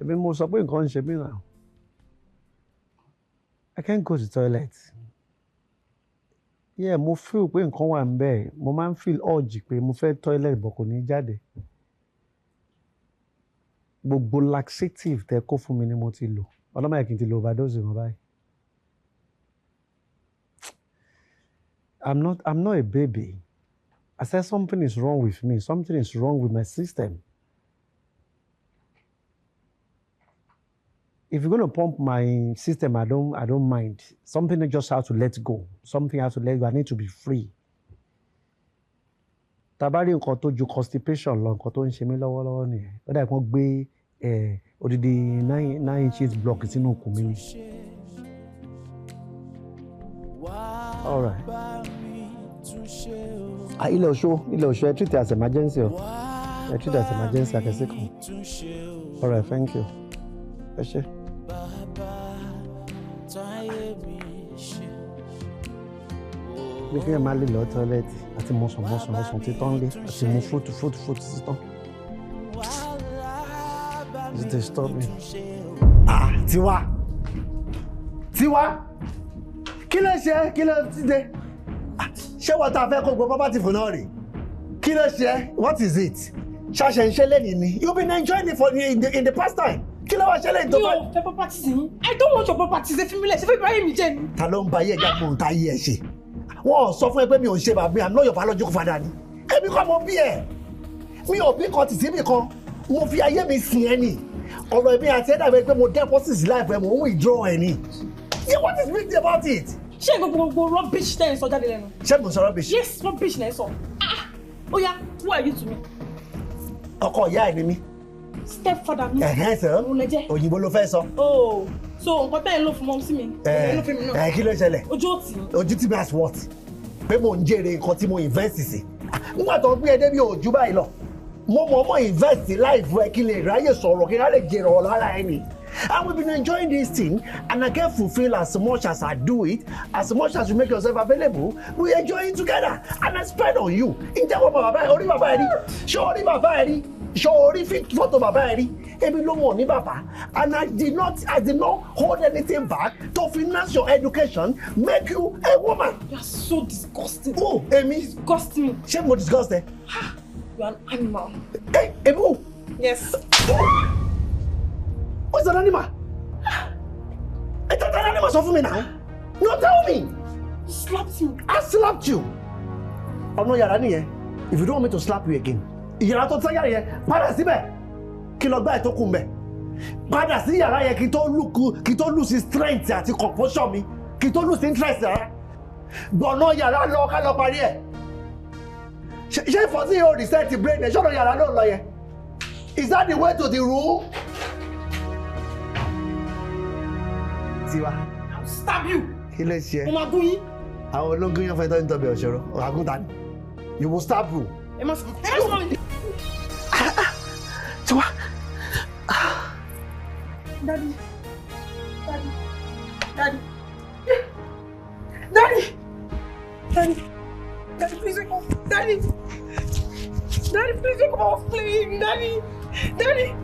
Èmi mo sọ pé nǹkan ń ṣe mí náà. I can't go to toilet. Yeah, mo feel pé nǹkan wà ńbẹ̀. Mo máa ń feel urge pé mo fẹ́ toilet but kò ní jáde. Gbogbo laxative tẹ kó fún mi ni mo ti lò. Ọlọ́mọ yẹ kí n ti lo overdose wọn báyìí. I'm not a baby. I said something is wrong with me. Something is wrong with my system. If you're going to pump my system, I don't mind. Something I just have to let go. Something I have to let go. I need to be free. Tabari nǹkan tó ju constipation lọ, nǹkan tó ń ṣe mí lọ́wọ́lọ́wọ́ nìyẹn. Ó dà kí wọ́n gbé odidi 9 inches block sínú okùn mi ni. All right. Ilé Ọ̀ṣọ́, I treat it as emergency. I treat it as emergency. I can say come. All right, thank you. Ẹ ṣé. Bí kí ẹ máa lè lọ tọ́lẹ́tì àti mọ̀sán títọ́ ń lé àti mu fúrútù títọ́. disturb me. Tiwa. Kí ló ṣe? Kí ló ti dé? Ṣé wọ́n ta fẹ́ kó gbọ́ property fún náà rè? Kí ló ṣe? What is it? Ṣàṣẹ ń ṣe lẹ́yìn ni. You've been enjoying it in the past time. Kí ló wá ṣe lẹ́yìn tó bá? Yo, fẹ́ property sí. I don't want your property. Ṣé fi mi lẹ̀? Ṣé fẹ́ báyìí mi jẹ́ ni? Ta ló ń ba ayé ẹja gbóhùn tá ayé ẹ ṣe? Wọ́n sọ fún ẹ pé mi ò ṣe bàbá mi, I'm not your biological father ni. Èmi kọ́ mo bí ẹ̀. Mi ò bí kan tì sí mi kan. Mo fi ayé mi sìn ẹ ni. Ọ̀rọ̀ ẹ̀mí àti ẹ̀dá mi pé mo deposit life ẹ̀ mo ń withdraw ẹ̀ ni. Yeah, what is big about it? Ṣé gbogbo rubbish tẹ́ ẹ sọ jáde lẹ́nu? Ṣé mo sọ rubbish? Yes, rubbish lẹ́ sọ. Oya, who are you to me? Ọkọ ìyá ẹ̀ ni mí. Stepfather mi. Sọ. Òun lẹ jẹ́. Òyìnbó ló fẹ́ sọ. Oh, so nǹkan bẹ́ẹ̀ ló fún mọ́ sí mi. Ẹ ló fún mi náà. Kí ló ṣẹlẹ̀? Ojú òtí. Ojú tí mi as what? Pé mo ń jèrè nǹkan tí mo invest sí. Nígbà tó ń gbé ẹdẹ bí òjú báyìí lọ. Mo invest life ẹ kí lè ráyè sọ̀rọ̀ kí n lè jèrè ọ̀ lára ẹni. And we've been enjoying this thing, and I can fulfill as much as I do it, as much as you make yourself available. We enjoy it together, and I spend on you. Ǹjẹ́ wọ́n bàbá ẹ̀ orí bàbá ẹ̀ rí? Ṣé orí bàbá ẹ̀ rí? Ṣé orí fọ́tò bàbá ẹ̀ rí? Èmi ló mọ̀ ní bàbá, and I did not hold anything back to finance your education, make you a woman. You are so disgusting. Oh, Emi. Disgust me. Ṣé mo disgust ẹ? You are an animal. Hey, Emi. Yes. What's an animal? It's an animal sọ fún mi now. No, tell me. You slapped me. I slapped you. Ọ̀nà yàrá nìyẹn. If you don't want me to slap you again, ìyàrá tó tẹ́ yàrá yẹn, padà síbẹ̀. Kí lọ gbá ẹ̀ tó kù mbẹ̀. Padà sí yàrá yẹn kí tó lose strength àti composure mi. Kí tó lose interest rárá. Ọ̀nà yàrá lọ ká lọ parí ẹ̀. Ṣé ìfọ̀sí yóò reset the brain ẹ̀ ṣọ́nà yàrá náà lọ yẹn? Is that the way to the room? Tiwa. I will stab you. Kí ló ṣe? Mo máa gún yín. Àwọn ológun yẹn fẹ́ tọ́ ní tọ́bi ọ̀ṣọ́rọ̀. Ọ̀hágún ta ni? You will stab you. Ẹ má sọ mi. Tiwa. Daddy. Daddy, please wake up. Daddy, please wake up. I was playing. Daddy. Daddy.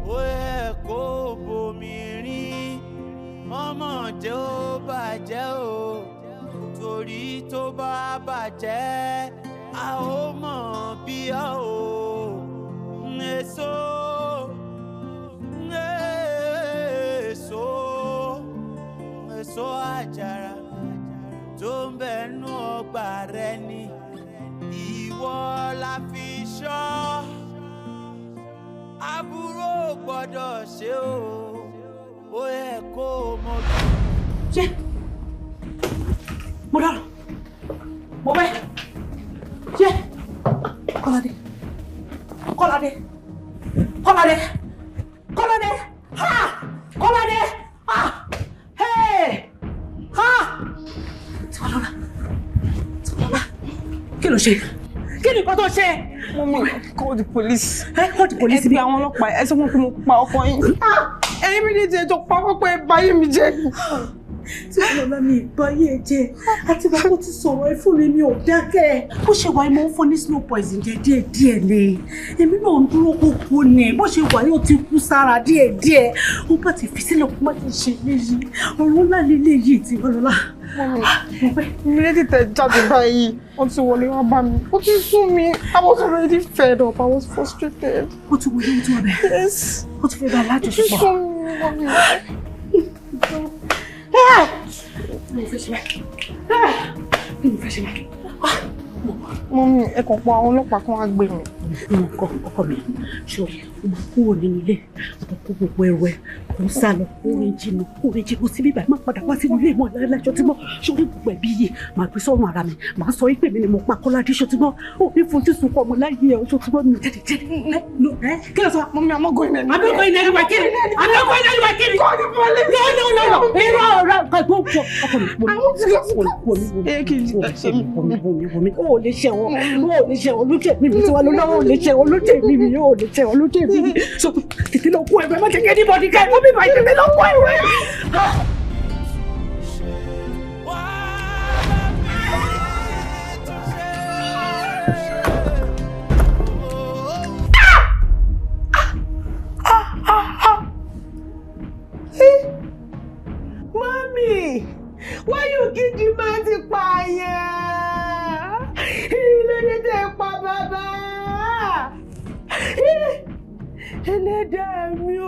Ó yẹ kó bomi rin ọmọdé ó bàjẹ́ o torí tó bá bàjẹ́ a ó mọ̀ bí a ò èso àjàrà tó ń bẹnu ọgbà rẹ ni ìwọ la fi ṣọ́ àbúrò gbọ́dọ̀ ṣe ó yẹ kó mọ̀ bí. Ṣé mo dára mo bẹ́ ṣé Kọ́ládé ha Kọ́ládé ha hey ha Tiwalọ́lá kí ló ṣe kí ni nǹkan tó ṣe. Mommy, call the police. Call the police. Ẹ pe àwọn ọlọ́pàá ẹ sọ fún pé mo pa ọkọ yín. Ẹ̀yin méjèèjì ẹjọ́ pa pé báyé mi jẹ́. Tiwalọ́lá mi ìbáyé jẹ́ àti bàbá ti sọ̀rọ̀ ẹ fún mi ò dákẹ́. Bó ṣe wà mo ń fún ní slow poison jẹ díẹ̀díẹ̀ ni. Èmi náà ń dúró kókó ni. Bó ṣe wà yóò ti kú sára díẹ̀díẹ̀. Ó bá ti fi sílẹ̀ kó má ti ṣe léyìí. Ọ̀rọ̀ ńlá lélẹ́yìí Tiwalọ́lá. Mi lè tètè jáde báyìí. Wọ́n ti wọlé wá bá mi. Ó ti sún mi. I was already fed up. I was frustrated. Ó ti wọlé ó ti wọ bẹ́ẹ̀. Yes. Ó ti fẹ́ bá alájọṣepọ̀. Ó ti sún mi, mọ́mí. Mo fẹ́ ṣe báyìí. Mo fẹ́ ṣe báyìí. Mọ́mí, ẹ kàn pa àwọn ọlọ́pàá kan wá gbé mi. Ọkọ mi, ṣé o máa kúrò nínú ilé? Ọkọ gbogbo ẹrù ẹ, kò ń sá lọ, kó rìn jìnnà sí bíbá, máa padà wá sínú ilé ìmọ̀ aláìlájọ tí mọ́. Ṣé orí gbogbo ẹ̀bí yìí máa gbé sọ́run ara mi? Màá sọ wípé mi ni mo pa Kọ́ládé ṣó tí mọ́. Ó ní fojú sunkún ọmọ láyé ẹ̀ ṣó tí mọ́ mi. Kí ló sọ? Mọ́mí, I'm not going anywhere. I'm not going anywhere, kiri. I'm not going anywhere, kiri. Call the police. No. Irọ́ ọkọ mi. Ó lè ṣẹ̀wọ̀n lókè mi tí wọ́n lọ́wọ́ ó lè ṣẹ̀wọ̀n lókè mi. So tètè lọ kó ẹ̀bẹ̀ má jẹ́ anybody ká ẹ̀kọ́ mi bá tètè lọ kó ẹ̀wẹ̀. ló dé tẹ́ pa bàbá? Ẹlẹ́dàá mi ò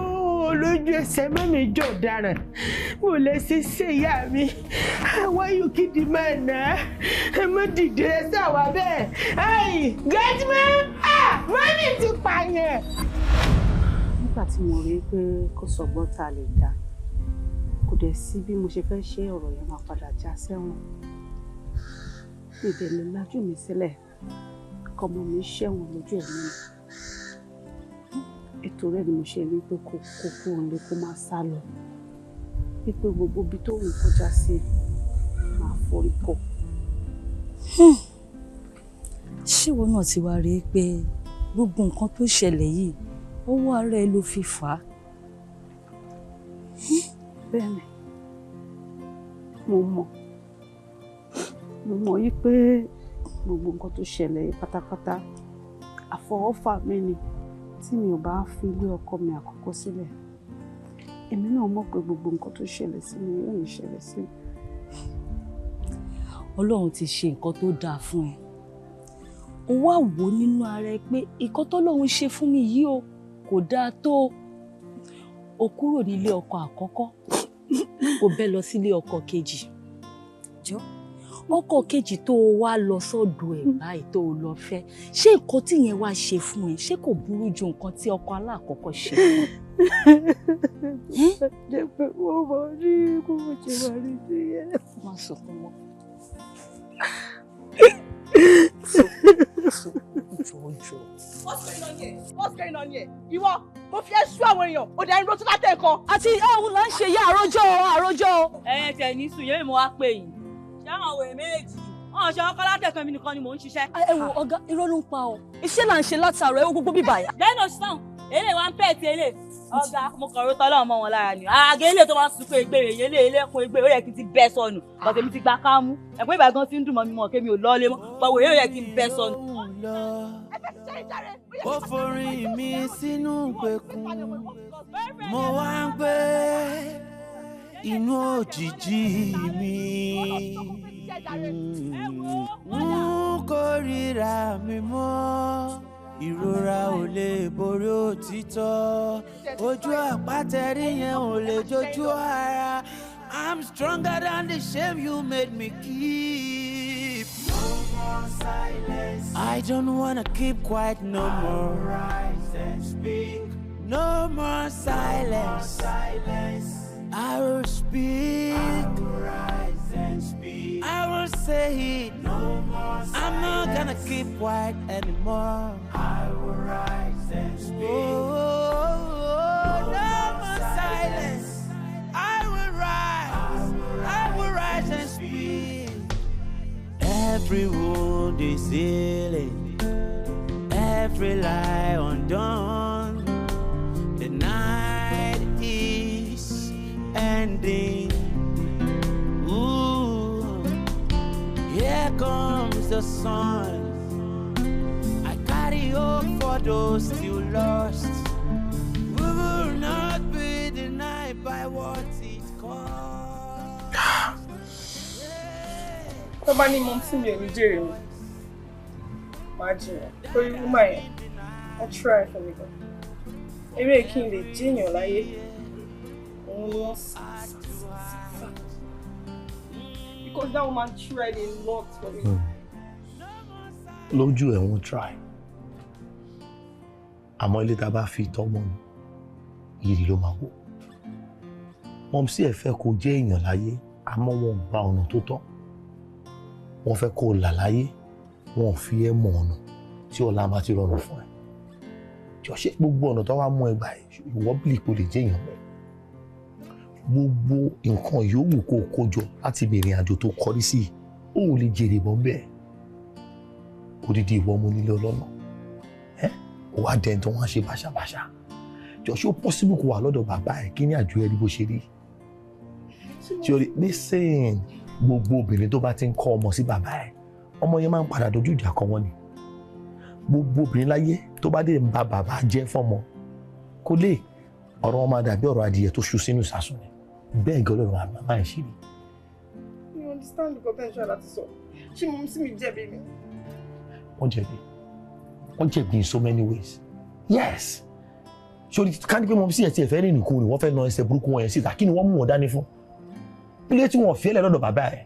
lójú ẹsẹ̀ mẹ́mi jọ ọ̀daràn mo lè ṣe ṣe ìyá mi àwa yóò kídi máa nà á ẹ má dìde ẹ sáwà bẹ́ẹ̀ gẹ́tìmọ́ mọ́mí ti pààyàn. nígbà tí mo rí i pé kò sọ̀gbọ́n tá a lè dá kò dẹ̀ sí bí mo ṣe fẹ́ ṣe ọ̀rọ̀ yẹn máa padà já sẹ́wọ̀n ìdè lè lajú mi sílẹ̀ kọ́mọ mi ṣẹ̀wọ̀n lójú ẹ̀mí mi ètò rẹ̀ ni mo ṣe ní pé kó kúrò nílé kó má sá lọ wípé gbogbo ibi tó wù kọjá sí máa forí kọ. ṣé ìwọ náà ti wá rí i pé gbogbo nǹkan tó ṣẹlẹ̀ yìí ọwọ́ ara ẹ ló fi fà á? bẹ́ẹ̀ni mo mọ̀ yí pé gbogbo nǹkan tó ṣẹlẹ̀ yìí pátápátá àfọwọ́fà mi ni tí mi ò bá fi ilé ọkọ mi àkọ́kọ́ sílẹ̀ èmi náà mọ̀ pé gbogbo nǹkan tó ṣẹlẹ̀ sí mi yóò ní ṣẹlẹ̀ sí mi. Ọlọ́run ti ṣe nǹkan tó dáa fún ẹ o wá wò nínú ara ẹ pé nǹkan tọ́lọ́run ṣe fún mi yìí o kò dáa tó o kúrò nílé ọkọ àkọ́kọ́ o bẹ́ lọ sílé ọkọ kejì jọ ọkọ kejì tó o wá lọ sọ́dọ̀ ẹ̀ báyìí tó o lọ fẹ́ ṣé nǹkan tí yẹn wá ṣe fún ẹ ṣé kò burú ju nǹkan tí ọkọ aláàkọ́kọ́ ṣe fún ẹ? jẹ́ pé wọ́n mọ̀ ní kó mo ṣe wà ní ìyẹn. má sọkún mọ́. What's going on here? Ìwọ, mo fi ẹ́ sú àwọn èèyàn, ó dẹ̀ ń rotú látẹ̀ kan. Àti ọ̀hún là ń ṣe yá àròjọ. Ẹ̀yin tẹ̀ ní sùn yéé mo wá pè yín. Ṣé àwọn òwe méjì? Wọ́n ṣe ọkọ látẹ̀kan mi nìkan ni mò ń ṣiṣẹ́. Ẹ wo ọ̀gá irọ́ ló ń pa ọ. Iṣẹ́ là ń ṣe látàrọ̀ ẹ wo gbogbo bíbà yà. Lẹ́nu sàn, èlé wa ń pẹ̀ tí èlé. Ọ̀gá mo kàn rí tọ́lọ́ ọmọ wọn lára ni. Àgé ilé tó máa ń sunkún egbe rèé ilé kun egbe ó yẹ kí n ti bẹ́ sọnù. Bọ̀dé mi ti gba kámú. Ẹ̀gbọ́n ìbàdàn ti ń dùn mọ́ mi mọ̀ kémi ò lọ́ọ́lé mọ́. Bọ̀wé ó yẹ kí n bẹ́ sọnù. Ó forí mi sínú ìgbèkùn, mo wá ń gbé inú òjìji mi. N kò ríra mi mọ́, ìrora ò lè borí òtítọ́, ojú àpátẹ́rí yẹn ò lè jojú ara. I'm stronger than the shame you made me keep. No more silence. I don't wanna keep quiet no more. Rise and speak. No more silence. I will speak. I will rise and speak. I will say it. No more silence. I'm not gonna keep quiet anymore. I will rise and speak. No more silence. I will rise and speak. Every wound is healing, every lie undone. The night is ending. Ooh, here comes the sun. I carry hope for those still lost. We will not be denied by what it costs. Tó bá ní mọ́ sí mi ò ní jèrè mi, máa jìyàn. Torí wúmà yẹn, wọ́n try fún mi gan. Eré kí n lè jíyàn láyé, òun ni wọ́n sì. Because that woman tried a lot for me. Lójú ẹ̀ wọ́n try. Àmọ́ ilé tá a bá fi tọ́mọ ni, ìrì ló máa wò. Mọ̀mísí ẹ̀ fẹ́ kó jẹ́ èèyàn láyé, àmọ́ wọn ò gba ọ̀nà tó tọ́. Wọ́n fẹ́ kó là láyé, wọn ò fi ẹ́ mọ̀ ọ̀nà tí ọ̀la máa ti rọrùn fún ẹ. Jọ ṣé gbogbo ọ̀nà tó wá mú ẹ gbà ìwọ bìlì kò lè jẹ́ èèyàn bẹ́ẹ̀. Gbogbo nǹkan yòówù kó kó jọ láti bèrè àjò tó kọrí sí ó ò lè jèrè bọ́ bẹ́ẹ̀. Odidi ìwọ ọmọ onílé ọlọ́nà. Ó wá dẹ́n tó wọ́n ṣe bàṣàbàṣà. Jọ ṣé ó possible kó wà lọ́dọ̀ bàbá ẹ̀ kí ní àjò ẹ rí bó ṣe rí. Tí o rí listen, gbogbo obìnrin tó bá ti ń kọ́ ọmọ sí bàbá ẹ̀ ọmọ yẹn máa ń padà dojú ìjà kọ wọ́n ni. Gbogbo obìnrin láyé tó bá dé ń ba bàbá jẹ́ fọ́mọ kó lè ọ̀rọ̀ wọn máa dàbí ọ̀rọ̀ adìyẹ tó ṣú sínú ìsásùn ni. Bẹ́ẹ̀ gan lọ́rùn àgbà máa ń ṣe ni. You understand the potential láti sọ. Ṣé mo sì mi jẹ̀bi mi? wọ́n jẹ̀bi in so many ways. Yes. Ṣé ká ní pé mo sí ẹ̀ tí ẹ̀ fẹ́ rìn nìkú ni wọ́n fẹ́ na ẹsẹ̀ burúkú wọn yẹn síta kí ni wọ́n mú wọn dání fún? Ilé tí wọ́n fi ẹlẹ́ lọ́dọ̀ bàbá ẹ̀.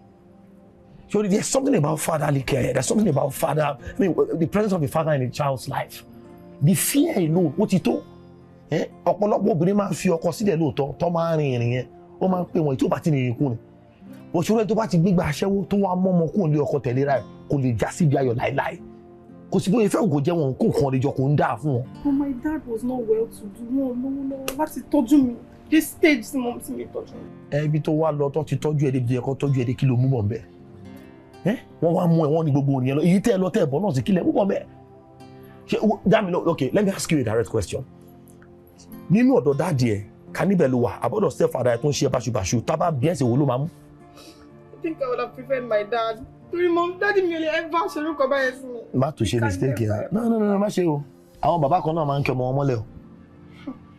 Ṣé there's something about fatherly care, there's something about father, I mean the presence of a father in a child's life. The fear alone, ó ti tó. Ọ̀pọ̀lọpọ̀ obìnrin máa ń fi ọkọ sílẹ̀ lóòótọ́ tó máa ń rin ìrìn yẹn ó máa ń pè wọ́n tí ó bá ti rìn kú ni. Òṣèré tó bá ti gbígbà aṣẹ́wó tó wá mọ́mọ́ kúrò lé ọkọ tẹ̀lé ra ẹ̀ kò lè já síbi ayọ̀ láéláé. Kò sí bóyá ìfẹ́ ògò jẹ́ wọn kó nǹkan ọ̀rẹ́jọ kò ń dà fún wọn. But my dad was not well to do. Wọn lówó lọ́wọ́ láti tọ́jú mi. This stage tí mo ti mi tọ́jú mi. Ibi tó wá lọ tó ti tọ́jú ẹ̀ débi ẹ̀kọ́ tọ́jú ẹ̀ dé kí ló mú bọ̀ ń bẹ̀. Wọ́n wá mú ẹ̀ wọ́n ní gbogbo ònìyàn lọ. Èyí tẹ́ ẹ lọ tẹ́ ẹ bọ̀ náà sí kílẹ̀ mú bọ̀ ń bẹ̀. Okay, let me ask you a direct question. Nínú ọ̀dọ̀ dáàdì ẹ̀ ká níbẹ̀ ló wà àbọ̀dọ̀ stepfather ẹ̀ tó ń ṣe báṣubàṣu tábà bí ẹ̀sìn wo ló máa mú. I think I would have preferred my dad. Torí mom, daddy mi ò lè ever ṣerúkọ báyẹn sí mi. Má tún ṣe mistake yẹn. No, má ṣe o. Àwọn bàbá kan náà máa ń kí ọmọ wọn mọ́lẹ̀ o.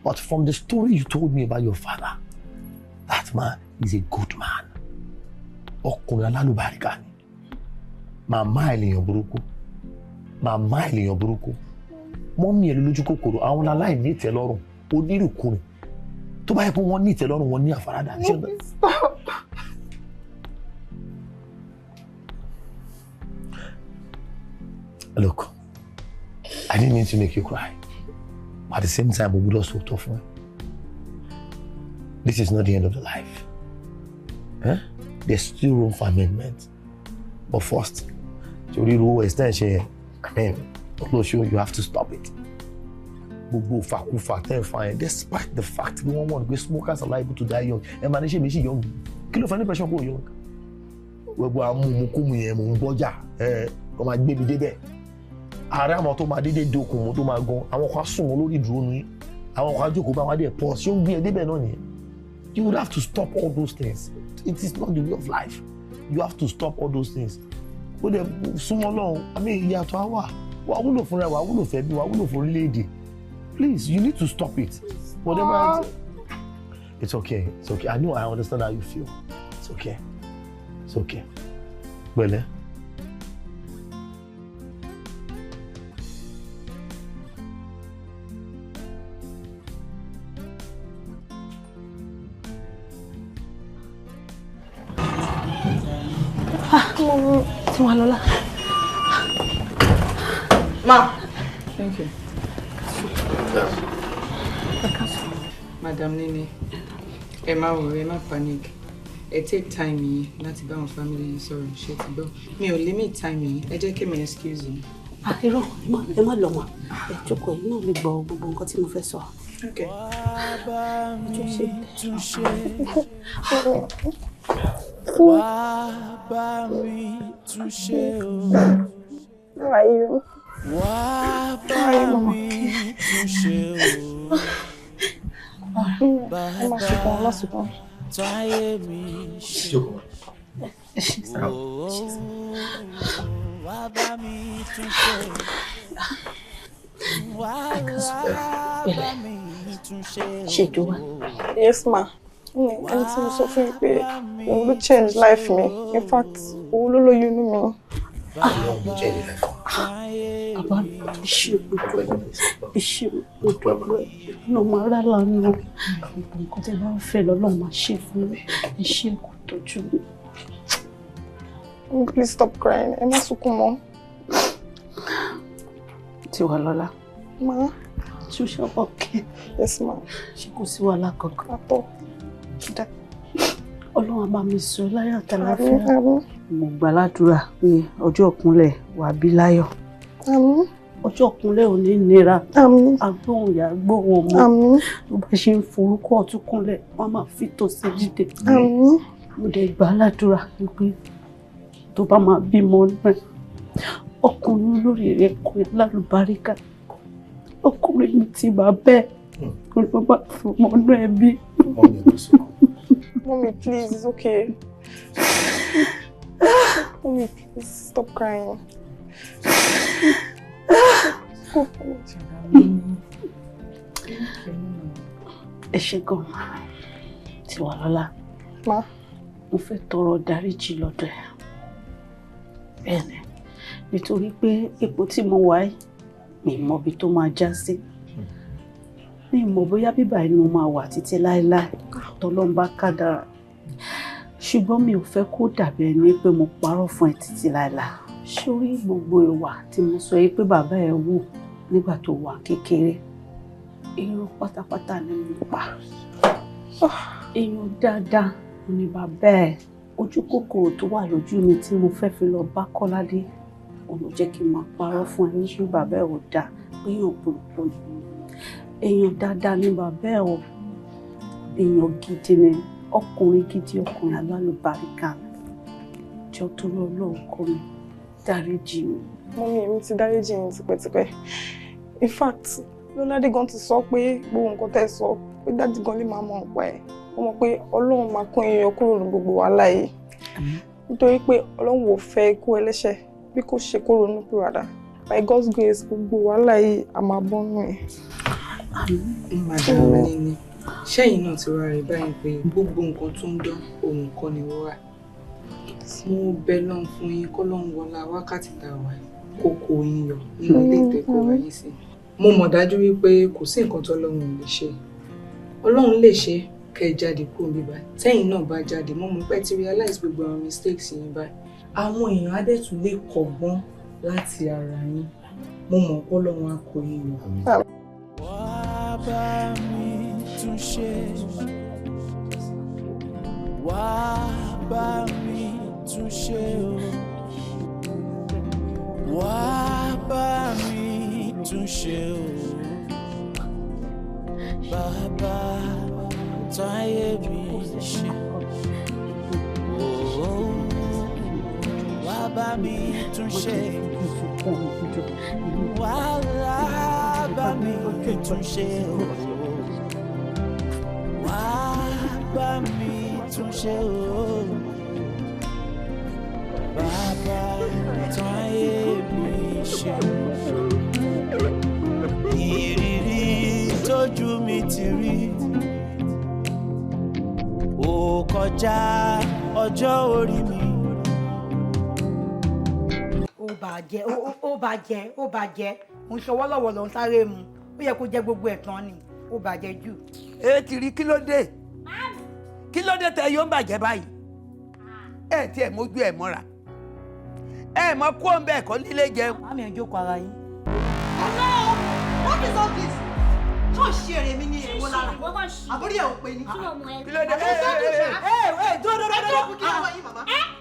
But from the story you told me about your father, that man is a good man. Ọkùnrin alálùbáríkà ni. Màmá ènìyàn burúkú. Mọ́mí ẹ̀ lójú kòkòrò àwọn aláìní ìtẹ́lọ́rùn onírùkùnrin. Tó bá yẹ pé wọ́n ní ìtẹ́lọ́rùn wọn ní àfaradà. Look, I didn't mean to make you cry. But at the same time, we will also talk for this is not the end of the life. There's still room for amendment. But first, to read who extension, you have to stop it. Despite the fact we won't want to smokers are liable to die young. And manage me young. Kill of any pressure go young. We go come and baby debe. Ààrẹ àwọn tó máa dédé dokùn tó máa gan àwọn kan sùn wọn lórí ìdúró ní àwọn kan jókòó bá wọn dé pause ṣé ó ń gbé ẹ débẹ̀ náà nìyẹn. You would have to stop all those things. It is not the way of life. You have to stop all those things. Ó dẹ̀ súnmọ́ lọ́hùn àmì ìyàtọ̀ àwà wà wúlò fúnra wà wúlò fẹ́ bí wà wúlò fún orílẹ̀-èdè. Please, you need to stop it. Whatever. It's okay. It's okay. I know I understand how you feel. It's okay. It's okay. Well, Lola. Ma. Thank you. Madam Nini, ẹ má worry, ẹ má panic. Ẹ take time yìí láti bá àwọn family yìí sọ̀rọ̀ ṣe ti gbọ́. Mi ò limit time yìí, ẹ jẹ́ kí mi excuse yín. Irọ́, ẹ má lọ mọ́. Ẹ jókòó yìí náà lè gbọ́ gbogbo nǹkan tí mo fẹ́ sọ. Okay. Wá bá mi túnṣe o. How are you? Wá bá mi túnṣe o. Bàbá táyé mi ṣe. Wá bá mi túnṣe. Wá bá mi túnṣe o. Ṣètò wa. Yes, ma. Ẹni tí mo sọ fún yín pé òun ló change life mi. In fact, òun ló lóyún inú mi. Bàbá mi iṣẹ́ gbogbo ẹ̀ ló máa rà lánàá. Nǹkan tí bá ń fẹ́ lọ́lọ́run máa ṣe fún mi. Iṣẹ́ kò tọ́jú mi. Please stop crying. Ẹ má sunkún mọ́. Tiwa Lọ́lá. Ma. Ṣé o ṣe okay? Yes, ma. Ṣé kò sí wàhálà kankan? Àtọ̀. Ọlọ́run á bá mi sọ láyọ̀ àtàlàáfíà. Mo gbàládùra pé ọjọ́ ìkúnlẹ̀ wà bí láyọ̀. Ọjọ́ ìkúnlẹ̀ ò ní nira. Agbóhùn ìyá gbóhùn ọmọ. Tó bá ṣe ń forúkọ ọ̀tún kúnlẹ̀, wọ́n máa fi tòsí dìde. Mo dẹ̀ gbàládùra pé tó bá máa bímọ náà, ọkùnrin olóríire ọkùnrin alálùbáríkà, ọkùnrin mi ti bá bẹ́ẹ̀. Olùbá fún ọmọ náà ẹbí. Mommy, please, it's okay. Mommy, please, stop crying. Go forward. Ẹ ṣé gan. Tiwa Lọ́lá. Ma. Mo fẹ́ tọrọ dáríjì lọ́dọ̀ ẹ. Bẹ́ẹ̀ni, nítorí pé ipò tí mo wà yìí mi mọ ibi tó máa já sí. Mi mọ̀ bóyá bíbá inú máa wà títí láéláé tọ́lọ́run bá kádàrá. Ṣùgbọ́n mi ò fẹ́ kó dàbí ẹni pé mo parọ́ fún ẹ títí láéláé. Sórí gbogbo ìwà tí mo sọ yìí pé bàbá ẹ wù nígbà tó wà kékeré. Irọ́ pátápátá ni mo pa. Èèyàn dáadáa ni bàbá ẹ. Ojú kòkòrò tó wà lójú mi tí mo fẹ́ fi lọ bá Kọ́ládé. Òun ló jẹ́ kí n máa parọ́ fún ẹ wípé bàbá ẹ ò dáa pé èèyàn burúkú ni. Èèyàn dáadáa ni bàbá ẹ o. Èèyàn gidi ni. Ọkùnrin gidi, ọkùnrin alálùbáríkà. Jọ̀ọ́ torí Ọlọ́run kọ́ mi. Dáríjì mi. Mọ́mí èmi ti dáríjì yín tipẹ́tipẹ́. In fact, Lọ́ládé gan ti sọ pé gbogbo nǹkan tẹ́ sọ pé dájú gan lè máa mọ̀ ọ̀pá ẹ̀. Ó mọ̀ pé Ọlọ́run máa kó èèyàn kúrò ní gbogbo wàhálà yìí. Nítorí pé Ọlọ́run ò fẹ́ ikú ẹlẹ́ṣẹ̀ bí kò ṣe kó ronú pìwàdà. By God's grace, gbogbo wàhálà yìí a máa bọ́ nù ẹ̀. Madam Nini, ṣẹ́yìn náà ti wá rí báyìí pé gbogbo nǹkan tó ń dán òun kọ́ ni wọ́n wà. Mo bẹ lọ́n fún yín kọ́ lọ́n wọlá wákàtí tá a wà kókó yín yọ nínú ilé ìtẹ́kọ̀ọ́ wáyé sí. Mo mọ̀ dájú wípé kò sí nǹkan tó Ọlọ́run lè ṣe. Ọlọ́run lè ṣe kẹ́ ẹ jáde kúrò bíbá. Tẹ́yìn náà bá jáde, mo mọ̀ pé ti realize gbogbo àwọn mistakes yín báyìí. Àwọn èèyàn á dẹ̀ tún lè kọ́gbọ́n láti ara yín. Mo mọ̀ pé Ọlọ́run á kó yín yọ. Wá bá mi tún ṣe. Wá bá mi tún ṣe o. Wá bá mi tún ṣe o. Bàbá táyé mi ṣe. Wá bá mi tún ṣe. Wá bá mi tún ṣe o. Wá bá mi tún ṣe o. Bàbá táyé mi ṣe. Ìrírí tójú mi ti rí. Ó kọjá ọjọ́ orí mi. Ó bàjẹ́ mo ń ṣọwọ́ lọ́wọ́ lọ ń sáré mu ó yẹ kó jẹ́ gbogbo ẹ̀ tán ni ó bàjẹ́ jù. Ti rí kí ló dé tẹ yóò bàjẹ́ báyìí ẹ tí ẹ mójú ẹ mọ́ra ẹ mọ kó ń bẹ ẹ̀kọ́ líle jẹun. Màmí ẹ jókòó ara yín. Hello, what is all this? Tó ń ṣe èrè mi ní èèwọ̀ lára àbúrí ẹ̀ ò pé ní. Kí ló dé? Dúró.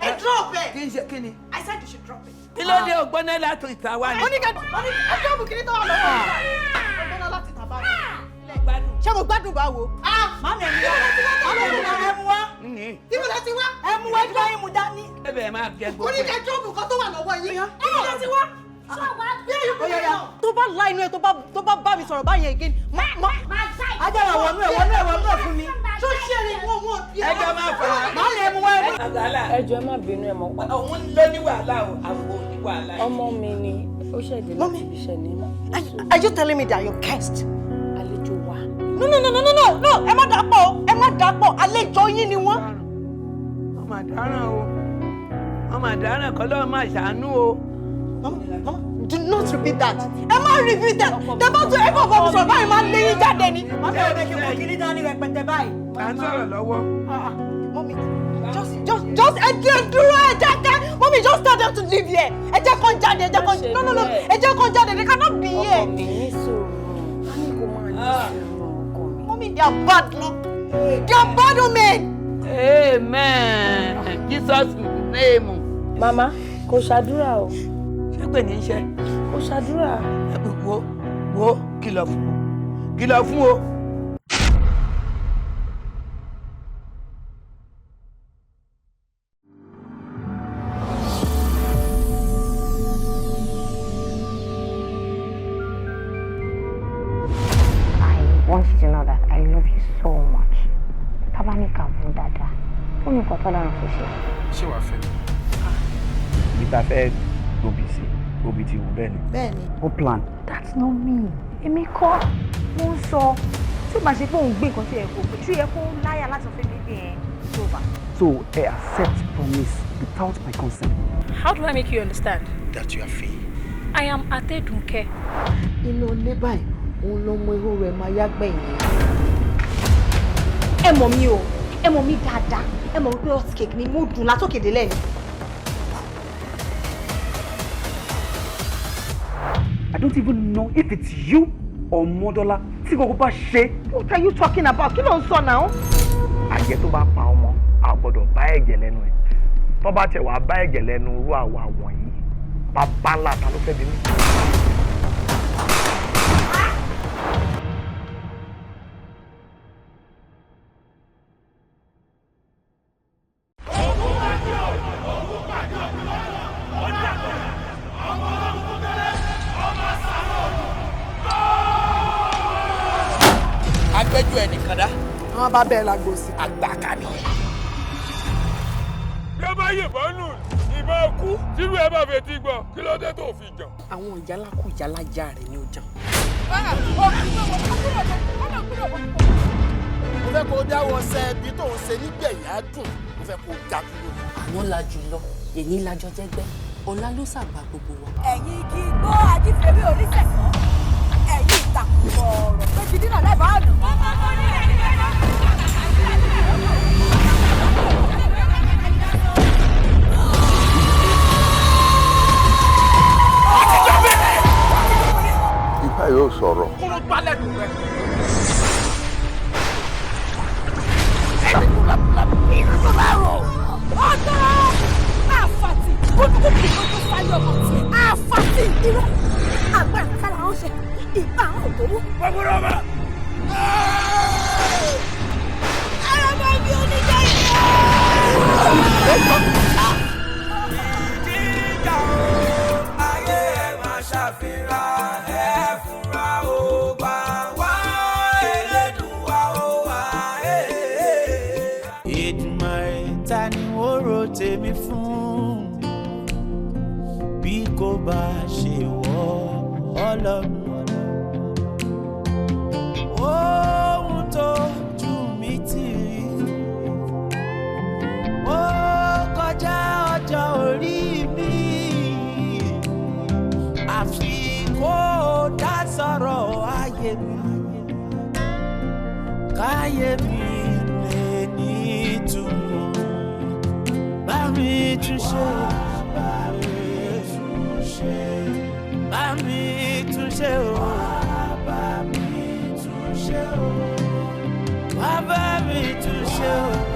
Ẹ drop ẹ̀. Kí n ṣe kí ni? I said you should drop it. Kí ló dé ògbóná láti ìta wá ni? Ó ní ẹ drop kí ni tó wà lọ́wọ́ ògbóná láti ìta bá rẹ̀. Ṣé mo gbádùn báwo? Màmí ẹ mú wá. Kí mo lọ ti wá? Ẹ mú wá kí wọ́n yín mu dání. Ẹ bẹ̀rẹ̀ máa gẹ gbogbo. Ó ní ẹ drop nǹkan tó wà lọ́wọ́ yín. Kí mo lọ ti wá? Tó bá la inú ẹ tó bá bá mi sọ̀rọ̀ báyẹn again ajára wọnú ẹ̀ fún mi. Tó ṣe èrè wọn bí ẹ. Ẹjọ́ máa fà á. Màmí ẹ mú wá ẹ. Ẹjọ́ ẹ má bínú ẹ mọ́ pa. Òun ló ní wàhálà o, àbò ní wàhálà. Ọmọ mi ni ó ṣẹ̀dẹ̀ láti ibi iṣẹ́ ní mọ́. Are you telling me that you're cursed? Àlejò wa. No, ẹ má dàpọ̀, àlejò yín ni wọ́n. Ọmọ àdáràn o, ọmọ àdáràn kọ́ lọ́wọ́ máa ṣàánú o. Mama, do not repeat that. Ẹ má repeat that. Tẹ bá tún ẹ̀kọ́ fọ́ sọ̀rọ̀ báyìí máa ń lé yín jáde ni. Màmí ẹ̀ ọ̀dẹ̀ kí mo kiri dání rẹpẹtẹ báyìí. À ń sọ̀rọ̀ lọ́wọ́. Mommy, just ẹ dúró ẹ jáde. Mommy, just tell them to leave here. Ẹ jẹ́ kó jáde, no. Ẹ jẹ́ kó jáde, they cannot be here. Ọkọ mi ní sùúrù. A ní kó máa ní sùúrù ọkọ mi. Mommy, they are bad luck. They are bad women. Amen. Jesus name. Mama, kò ṣàdúrà o. Ṣé pè ní iṣẹ́? Kò ṣàdúrà. Wo kìlọ̀ fún o. I want you to know that I love you so much. Tabanika wo dada. Ó ní nǹkan tọ́lọ́run fi ṣe. Ṣé wàá fẹ́ mi? Ìta fẹ́ gbòbí sí gbòbí ti wù bẹ́ẹ̀ ni. Bẹ́ẹ̀ni. Ó plan. That's not me. Èmi kọ́ mo ń sọ tí màá ṣe pé òun gbé nǹkan tí ẹ kò pé tí ẹ kó láyà láti fẹ́ mi bí ẹ tó bá. So ẹ accept promise without my consent. How do I make you understand? That you are free. I am Atedunke. Inú ilé báyìí, òun lọmọ ihò rẹ̀ máa yá gbẹ̀yìn. Ẹ mọ̀ mi o, ẹ mọ̀ mi dáadáa, ẹ mọ̀ wípé hot cake ni mo dùn látòkè délẹ̀ ni. I don't even know if it's you or Modola. Tí kò bá ṣe. What are you talking about? Kí ló ń sọ now? Àjẹ́ tó bá pa ọmọ, a gbọ́dọ̀ bá ẹ̀jẹ̀ lẹ́nu ẹ̀. Tó bá tẹ̀ wá bá ẹ̀jẹ̀ lẹ́nu irú àwa wọ̀nyí, bàbá ńlá ta ló fẹ́ bí mi. Agbẹ́jọ́ ẹnìkan dá. Wọ́n bá bẹ́ẹ̀ la gbòòsì. Àgbàkà ni. Bí ó bá yìnbọn nù, ìbọn kú, tírú ẹ bá fetí gbọ́, kí ló dé tó fi jàn? Àwọn ìyálákù ìyálájà rẹ̀ ni ó jàn. Mo fẹ́ kó dáwọ́ sẹ́ẹ̀bí tó ń ṣe nígbẹ̀yìn á dùn. Mo fẹ́ kó já dúró. Àwọn lajú lọ, èyí lájọ jẹ́gbẹ́, ọ̀la ló ṣàgbà gbogbo wa. Ẹ̀yin igi igbó ajífẹ́rí oníṣẹ̀sán. Ẹ̀yin ìtàkùn ọ̀rọ̀ pé ti dínà lẹ́bàá ọ̀nà. Ifá yóò sọ̀rọ̀. Kúrò gbálẹ̀ nù rẹ̀. Ọ̀dọ́ àfàtì kúndùkúndù tó tó sáyé ọmọ tiẹ̀. Àfàtì irọ́ agbára kára ó ṣe ìgbà àwọn òdòwó. Gbàgbọ́dọ̀ bá. Ara máa bí oníjà ìyá. Ìdíjà o, ayé ẹ máa ṣàfihàn ẹ fúnra o, gbà wá Elédùà o wá. Èdùmàrè ta ni ó rò tèmi fún bí kò bá ṣe wọ́ Ọlọ́run. Ohun tó jù mí tì rí ó kọjá ọjọ́ orí mi, àfi kó dá sọ̀rọ̀ ayé mi, káyé mi lè ní ìtumọ̀. Bá mi tún ṣe, bá mi tún ṣe, bá mi tún ṣe o, bá mi tún ṣe o, wá bá mi tún ṣe o.